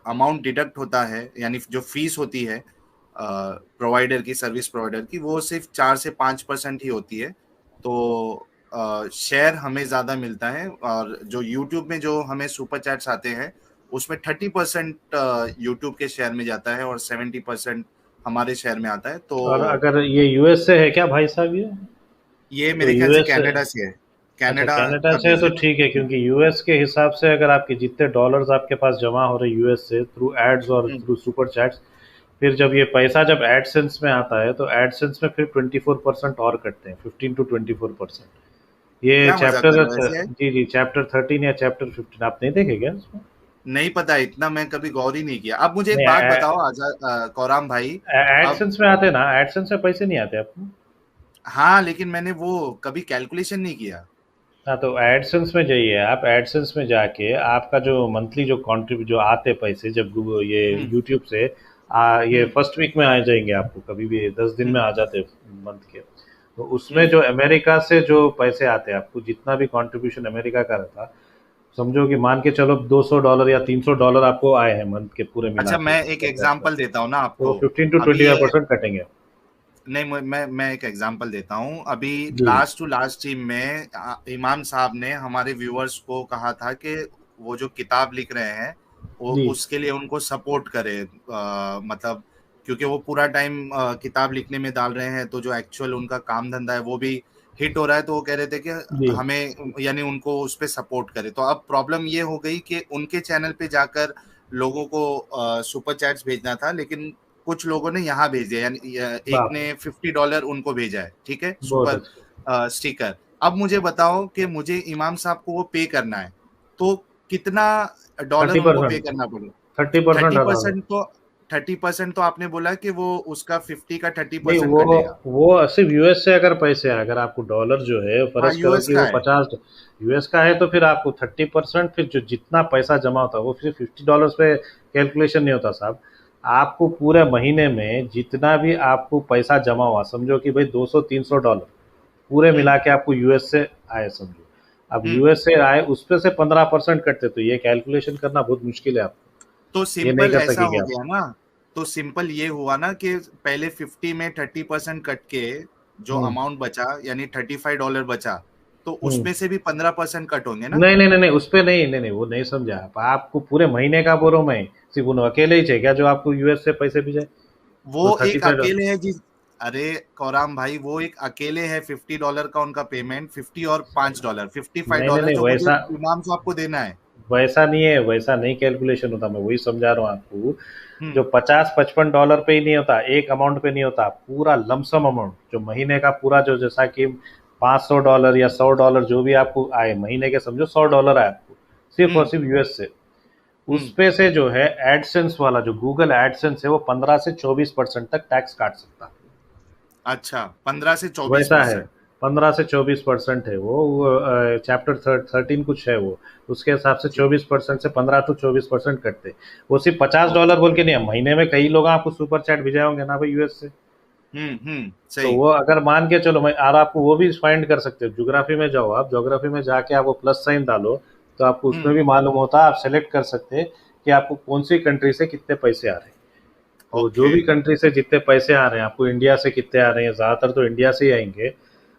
अमाउंट डिडक्ट होता है, यानी जो फीस होती है प्रोवाइडर की, सर्विस प्रोवाइडर की, वो सिर्फ 4 से 5% ही होती है। तो शेयर हमें ज़्यादा मिलता है, और जो यूट्यूब में जो हमें सुपर चैट्स आते हैं उसमें 30% यूट्यूब के शेयर में जाता है और 70% हमारे शेयर में आता है। और तो अगर ये यूएस से है क्या भाई साहब ये तो मेरे ख्याल से यूएस से, कनाडा से है, अच्छा कनाडा कनाडा का से है तो भेजे। ठीक है, क्योंकि यूएस के हिसाब से अगर आपके जितने डॉलर्स आपके पास जमा हो रहे यूएस से थ्रू एड्स और थ्रू सुपर चैट्स, फिर जब ये पैसा जब एडसेंस में आता है तो एडसेंस में फिर 24% और कटते हैं, 15 to 24%। ये क्या मजाक कर चैप्टर, रहे हो, ऐसे है? जी जी, चैप्टर 13 या चैप्टर 15 आप नहीं देखे क्या उसमें? नहीं पता, इतना मैं कभी गौर ही नहीं किया। अब मुझे एक बात नहीं, बताओ आजाद, कौराम भाई। अब एडसेंस में आते हैं ना, एडसेंस में पैसे नहीं आते आपको। हाँ, लेकिन मैंने वो कभी कैलकुलेशन नहीं किया। हाँ, तो एडसेंस में जाइए आप। एडसेंस में जाके आपका जो मंथली जो कॉन्ट्रीब्यूट जो आते पैसे जब ये यूट्यूब से ये फर्स्ट वीक में आ जाएंगे आपको, कभी भी 10 दिन में आ जाते मंथ के। तो उसमें जो अमेरिका से जो पैसे आते हैं आपको, जितना भी कंट्रीब्यूशन अमेरिका का रहता, समझो कि मान के चलो $200 या $300 आपको आए हैं मंथ के पूरे मिला अच्छा, के। मैं एक एग्जांपल देता हूँ ना आपको। तो 15 to 25% कटेंगे। नहीं, मैं एक एग्जांपल देता हूँ। अभी जी। लास्ट टू लास्ट टीम में इमाम साहब ने हमारे व्यूअर्स को कहा था कि वो जो किताब लिख रहे हैं वो जी। उसके लिए उनको सपोर्ट करे, मतलब क्योंकि वो पूरा टाइम किताब लिखने में डाल रहे हैं, तो जो एक्चुअल उनका काम धंधा है वो भी हिट हो रहा है। तो वो कह रहे थे कि जी। हमें यानी उनको उस पर सपोर्ट करे। तो अब प्रॉब्लम ये हो गई कि उनके चैनल पे जाकर लोगों को सुपर चैट्स भेजना था, लेकिन कुछ लोगों ने यहाँ भेज दिया, यानी एक बाप ने $50 उनको भेजा है, ठीक है, बहुत सुपर अच्छा। स्टिकर। अब मुझे बताओ कि मुझे इमाम साहब को वो पे करना है, तो कितना डॉलर उनको पे 30%। करना पड़ेगा? 30% डाला। 30% तो आपने बोला कि वो उसका 50 का नहीं, 30% कटेगा। वो सिर्फ यूएस से अगर पैसे आए, अगर आपको डॉलर जो है हाँ, फर्ज करो यूएस कि का वो है। 50 यूएस का है, तो फिर आपको 30%, फिर जो जितना पैसा जमा होता है वो फिर $50 पे कैलकुलेशन नहीं होता साहब। आपको पूरे महीने में जितना भी आपको पैसा जमा हुआ, समझो कि भाई $200-300 पूरे मिला के आपको यूएस से आए, समझो। अब यूएस से आए उस पे से 15% कटते, तो ये कैलकुलेशन करना बहुत मुश्किल है आपको, तो ये नहीं सिंपल कर ऐसा सकेंगे हो आप। गया ना, तो सिंपल ये हुआ ना कि पहले 50 में 30% कट के जो हम्म। अमाउंट बचा, यानी $35 बचा, तो हम्म। उसमें से भी 15% कट होंगे ना। नहीं नहीं नहीं नहीं, उस पे नहीं, नहीं नहीं, वो नहीं समझा आप। आपको पूरे महीने का बोल रहा हूं मैं, सिर्फ उन्हें अकेले ही चाहिए क्या जो आपको यूएस से पैसे भी जाए? वो वो एक 35। अकेले है जिस अरे कौराम भाई, वो एक अकेले है, $50 का उनका पेमेंट, 50 और $5, नहीं नहीं $55 नहीं, जो मुझे वैसा इमाम साहब को देना है। वैसा नहीं है, वैसा नहीं कैलकुलेशन होता। मैं वही समझा रहा हूँ आपको। हम्म। जो $50-55 पे ही नहीं होता, एक अमाउंट पे नहीं होता, पूरा लमसम अमाउंट जो महीने का पूरा, जो जैसा कि $500 या $100 जो भी आपको आए महीने के, समझो $100 आए आपको सिर्फ और सिर्फ यूएस से। उस पे से जो है एडसेंस वाला जो गूगल एडसेंस है वो 15 से 24% तक टैक्स काट सकता है। अच्छा, 15 से वैसा है, 24%। 15 से 24% है वो चैप्टर 13 कुछ है वो, उसके हिसाब से 24% से 15 to 24% कटते। वो सिर्फ $50 बोल के नहीं है, महीने में कई लोग आपको सुपर चैट भेजे होंगे ना भाई यूएस से। तो सही। वो अगर मान के चलो, मैं और आपको वो भी फाइंड कर सकते हो, ज्योग्राफी में जाओ आप, ज्योग्राफी में जाके आप वो प्लस साइन डालो, तो आपको उसमें भी मालूम होता है। आप सेलेक्ट कर सकते हैं कि आपको कौन सी कंट्री से कितने पैसे आ रहे हैं। तो जो भी कंट्री से जितने पैसे आ रहे हैं, आपको इंडिया से कितने आ रहे हैं, ज्यादातर तो इंडिया से ही आएंगे,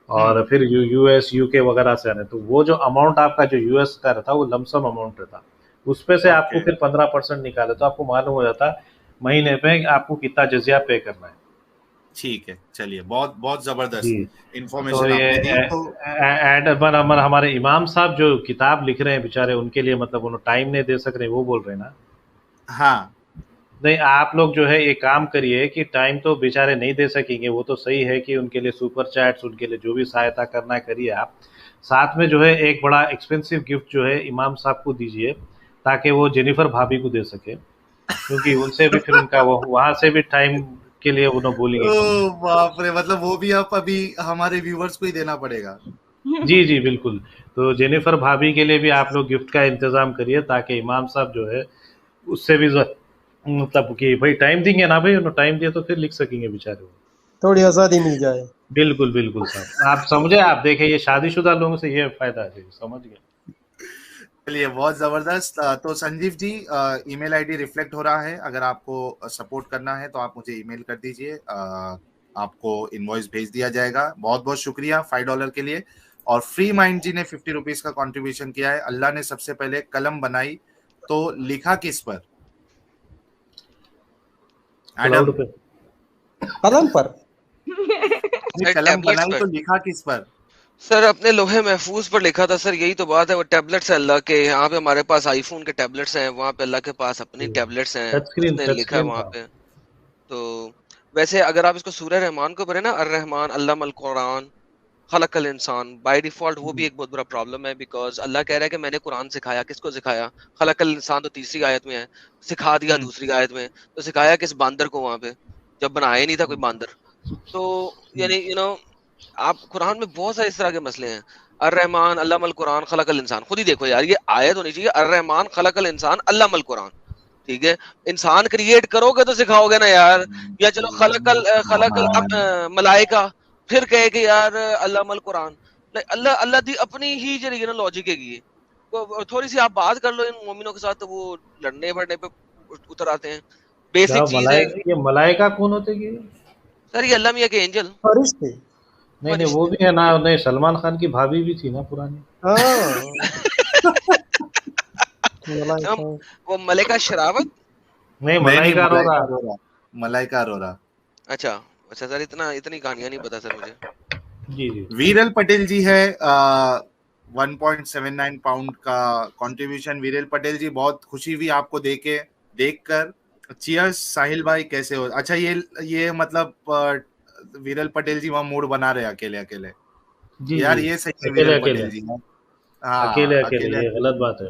और फिर यूएस यूके वगैरह से आ रहे हैं। तो वो जो अमाउंट आपका जो यूएस का रहता वो लमसम अमाउंट रहता, उस पे से आपको फिर 15% निकाले, तो आपको मालूम हो जाता महीने पे आपको कितना जजिया पे करना है। ठीक है, चलिए, बहुत बहुत जबरदस्त इंफॉर्मेशन तो ये आपने दी। तो हमारे इमाम साहब जो किताब लिख रहे हैं बेचारे, उनके लिए मतलब उन्हें टाइम नहीं दे सक रहे, वो बोल रहे हैं ना। हाँ, नहीं, आप लोग जो है एक काम करिए कि टाइम तो बेचारे नहीं दे सकेंगे, वो तो सही है कि उनके लिए सुपर चैट्स, उनके लिए जो भी सहायता करना है करिए आप। साथ में जो है एक बड़ा एक्सपेंसिव गिफ्ट जो है इमाम साहब को दीजिए, ताकि वो जेनिफर भाभी को दे सके, क्योंकि उनसे भी फिर उनका वो वहां से भी टाइम के लिए उन्हें बोलेंगे। ओ बाप रे, मतलब वो भी आप अभी हमारे व्यूवर्स को ही देना पड़ेगा। जी जी बिल्कुल। तो जेनिफर भाभी के लिए भी आप लोग गिफ्ट का इंतजाम करिए, ताकि इमाम साहब जो है उससे भी मतलब कि भाई टाइम देंगे ना भाई, उन्होंने टाइम दिया तो फिर लिख सकेंगे बेचारे, थोड़ी आजादी मिल जाए। बिल्कुल बिल्कुल साहब, आप समझे, आप देखें ये शादीशुदा लोगों से ये फायदा है, समझ गए। चलिए, बहुत जबरदस्त। तो Sanjeev ji, email ID reflect हो रहा है, अगर आपको सपोर्ट करना है तो आप मुझे ईमेल कर दीजिए, आपको इनवॉइस भेज दिया जाएगा। बहुत बहुत शुक्रिया $5 के लिए। और फ्री माइंड जी ने ₹50 का कंट्रीब्यूशन किया है। अल्लाह ने सबसे पहले कलम बनाई तो लिखा किस पर? क्लाउड पे, कलम पर। कलम बनाई तो लिखा किस पर? सर अपने लोहे महफूज पर लिखा था सर, यही तो बात है। वो टैबलेट्स है अल्लाह के, यहाँ पे हमारे पास आईफोन के टैबलेट्स हैं, वहाँ पे अल्लाह के पास अपनी टैबलेट्स हैं, उसने लिखा है वहाँ पे। तो वैसे अगर आप इसको सूरह रहमान को पढ़े ना, अर रहमान अल्लामल कुरान खलकल इंसान, बाय डिफॉल्ट वो भी एक बहुत बड़ा प्रॉब्लम है, बिकॉज अल्लाह कह रहा है कि मैंने कुरान सिखाया। किसको सिखाया? खलकल इंसान तो तीसरी आयत में है, सिखा दिया दूसरी आयत में, तो सिखाया किस बांदर को वहाँ पे, जब बनाया ही नहीं था कोई बांदर। तो यानी आप कुरान में बहुत सारे इस तरह के मसले हैं। अर्रहमान अल्लामल कुरान खलकल इंसान, खुद ही देखो यार, ये आयत होनी चाहिए, अर्रहमान खलकल इंसान अल्लामल कुरान। ठीक है, इंसान क्रिएट करोगे तो सिखाओगे ना यार। या चलो खलकल मलाइका, फिर कहे कि यार अल्लामल कुरान। अल्लाह अल्लाह दी अपनी ही जरिए ना लॉजिक है। तो थोड़ी सी आप बात कर लो इन मोमिनों के साथ, तो वो लड़ने भड़ने पे उतर आते हैं। बेसिक चीज है ये मलाइका कौन होते कि? सर, ये अल्लाह मियां के एंजल फरिश्ते। नहीं नहीं, वो भी है ना, नहीं सलमान खान की भाभी भी थी ना पुरानी। वो मलाइका शरावत, नहीं मलाइका अरोरा। मलाइका अरोरा। अच्छा अच्छा सर, इतनी कहानियां नहीं पता सर मुझे। जी जी। वीरल पटेल जी है 1.79 पाउंड का कंट्रीब्यूशन। वीरल पटेल जी, बहुत खुशी हुई आपको देखकर। चीयर्स साहिल भाई, कैसे हो? अच्छा, ये मतलब वीरल पटेल जी वहां मूड बना रहे अकेले अकेले। जी यार जी, ये सही है अकेले वीरल अकेले, पटेल जी। हाँ, अकेले अकेले, ये गलत बात है।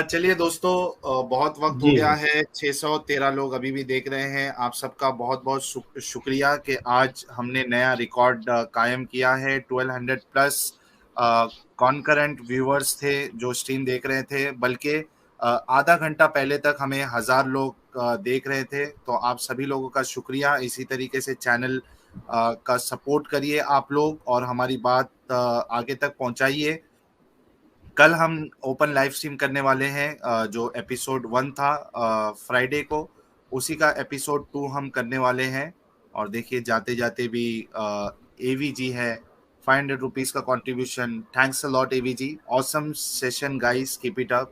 चलिए दोस्तों, बहुत वक्त हो जी गया जी। है। 613 लोग अभी भी देख रहे हैं। आप सबका बहुत बहुत शुक्रिया कि आज हमने नया रिकॉर्ड कायम किया है। 1200 प्लस कॉन्करेंट व्यूअर्स थे जो स्ट्रीम देख रहे थे, बल्कि आधा घंटा पहले तक हमें 1000 लोग देख रहे थे। तो आप सभी लोगों का शुक्रिया। इसी तरीके से चैनल का सपोर्ट करिए आप लोग, और हमारी बात आगे तक पहुंचाइए। कल हम ओपन लाइव स्ट्रीम करने वाले हैं, जो एपिसोड 1 था फ्राइडे को, उसी का एपिसोड 2 हम करने वाले हैं। और देखिए, जाते जाते भी एवीजी है 500 रुपीज का contribution. Thanks a lot AVG, awesome session guys, keep it up,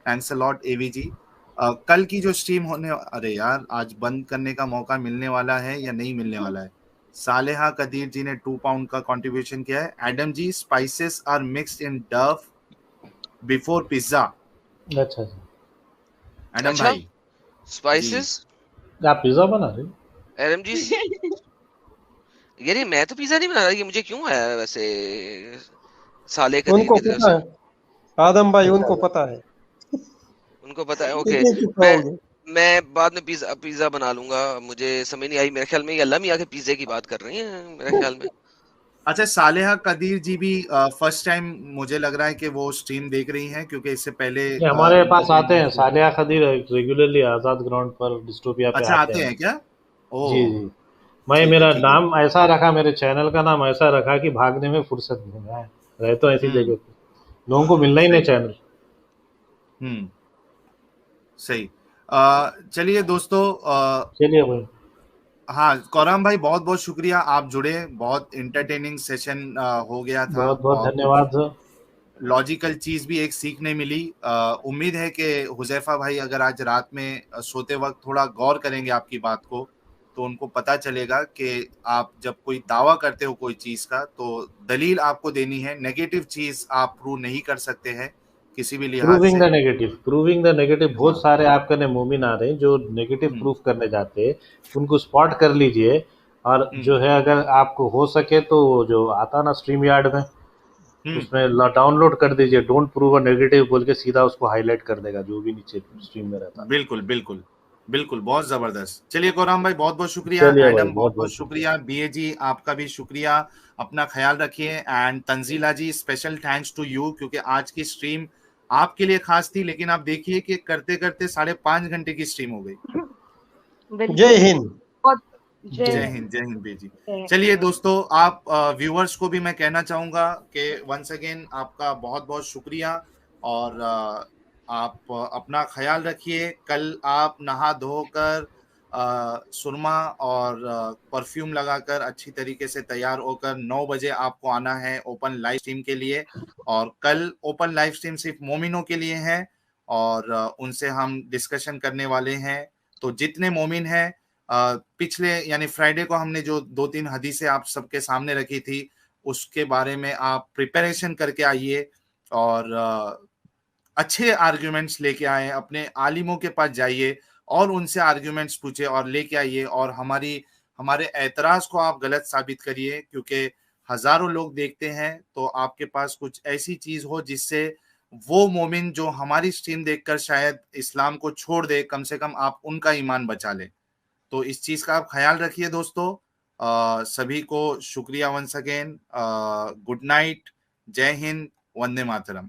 thanks a lot AVG. कल की जो स्ट्रीम होने, अरे यार आज बंद करने का मौका मिलने वाला है या नहीं मिलने वाला है? सालेहा कदीर जी ने 2 पाउंड का कंट्रीब्यूशन किया है। Adam ji, spices are mixed in dough before pizza. अच्छा एडम अच्छा, भाई स्पाइसेस आप पिज्जा बना रहे हो? एरम जी, यार मैं तो पिज्जा नहीं बना रहा, ये मुझे क्यों आया है वैसे साले कदीर उनको की तरफ पता से? है आदम भाई, उनको पता है। उनको पता है, ओके। इतने चुप मैं रहोगे? मैं बाद में पिज्जा बना लूंगा। मुझे समझ नहीं आई, मेरे ख्याल में ये अल्लाह मियां के पिज्जे की बात कर रही हैं मेरे ख्याल में। अच्छा, सालेहा कदीर जी भी फर्स्ट टाइम मुझे लग रहा है कि वो स्ट्रीम देख रही हैं, क्योंकि इससे पहले ये हमारे इनका पास कोई आते हैं, सालिया खदीर रेगुलरली आजाद ग्राउंड पर डिस्टोपिया पे अच्छा आते आते हैं। हैं क्या? जी ओ, जी। मैं ठीक है मेरा ठीक है। नाम ऐसा रखा, मेरे चैनल का नाम ऐसा रखा कि भागने में फुर्सत नहीं है, रहे तो ऐसी जगह पे लोगों को मिलना ही नहीं सही। चैनल। सही। चलिए दोस्तों, चलिए भाई। हाँ कौराम भाई, बहुत बहुत शुक्रिया, आप जुड़े। बहुत इंटरटेनिंग सेशन हो गया था, बहुत बहुत और कुछ धन्यवाद सर। लॉजिकल चीज भी एक सीखने मिली। उम्मीद है कि हुजैफा भाई अगर आज रात में सोते वक्त थोड़ा गौर करेंगे आपकी बात को, तो उनको पता चलेगा कि आप जब कोई दावा करते हो कोई चीज का, तो दलील आपको देनी है। नेगेटिव चीज आप प्रूव नहीं कर सकते हैं किसी भी लिहाज प्रूविंग से। The negative, proving the negative. बहुत हाँ। सारे आपके ने मोमिन आ रहे हैं जो नेगेटिव हम्म प्रूफ करने जाते हैं, उनको स्पॉट कर लीजिए। और हम्म जो है, अगर आपको हो सके तो वो जो आता ना स्ट्रीम यार्ड में, हम्म उसमें डाउनलोड कर दीजिए, डोंट प्रूव अ नेगेटिव बोल के, सीधा उसको हाईलाइट कर देगा जो भी नीचे स्ट्रीम में रहता। बिल्कुल बिल्कुल बिल्कुल, बहुत जबरदस्त। चलिए गौराम भाई, बहुत बहुत शुक्रिया। चलिए भाई, एडम, बहुत बहुत बहुत बहुत शुक्रिया। शुक्रिया। बीए जी, आपका भी शुक्रिया। अपना ख्याल रखिए। And Tanzeela ji, special thanks to you, क्योंकि आज की स्ट्रीम आपके लिए खास थी, लेकिन आप देखिए कि करते करते 5.5 घंटे की स्ट्रीम हो गई। जय हिंद। जय हिंद, जय हिंद जी। चलिए दोस्तों, आप व्यूअर्स को भी मैं कहना चाहूंगा कि वंस अगेन आपका बहुत बहुत शुक्रिया। और आप अपना ख्याल रखिए। कल आप नहा धोकर सुरमा और परफ्यूम लगाकर अच्छी तरीके से तैयार होकर 9 बजे आपको आना है ओपन लाइव स्ट्रीम के लिए। और कल ओपन लाइव स्ट्रीम सिर्फ मोमिनों के लिए है, और उनसे हम डिस्कशन करने वाले हैं। तो जितने मोमिन हैं, पिछले यानी फ्राइडे को हमने जो 2-3 हदीसें आप सबके सामने रखी थी, उसके बारे में आप प्रिपरेशन करके आइए, और अच्छे आर्ग्यूमेंट्स लेके आए, अपने आलिमों के पास जाइए और उनसे आर्ग्यूमेंट्स पूछे और लेके आइए, और हमारे एतराज को आप गलत साबित करिए, क्योंकि हजारों लोग देखते हैं। तो आपके पास कुछ ऐसी चीज हो जिससे वो मोमिन जो हमारी स्ट्रीम देखकर शायद इस्लाम को छोड़ दे, कम से कम आप उनका ईमान बचा लें। तो इस चीज का आप ख्याल रखिए दोस्तों। सभी को शुक्रिया वंस अगेन। गुड नाइट, जय हिंद, वंदे मातरम।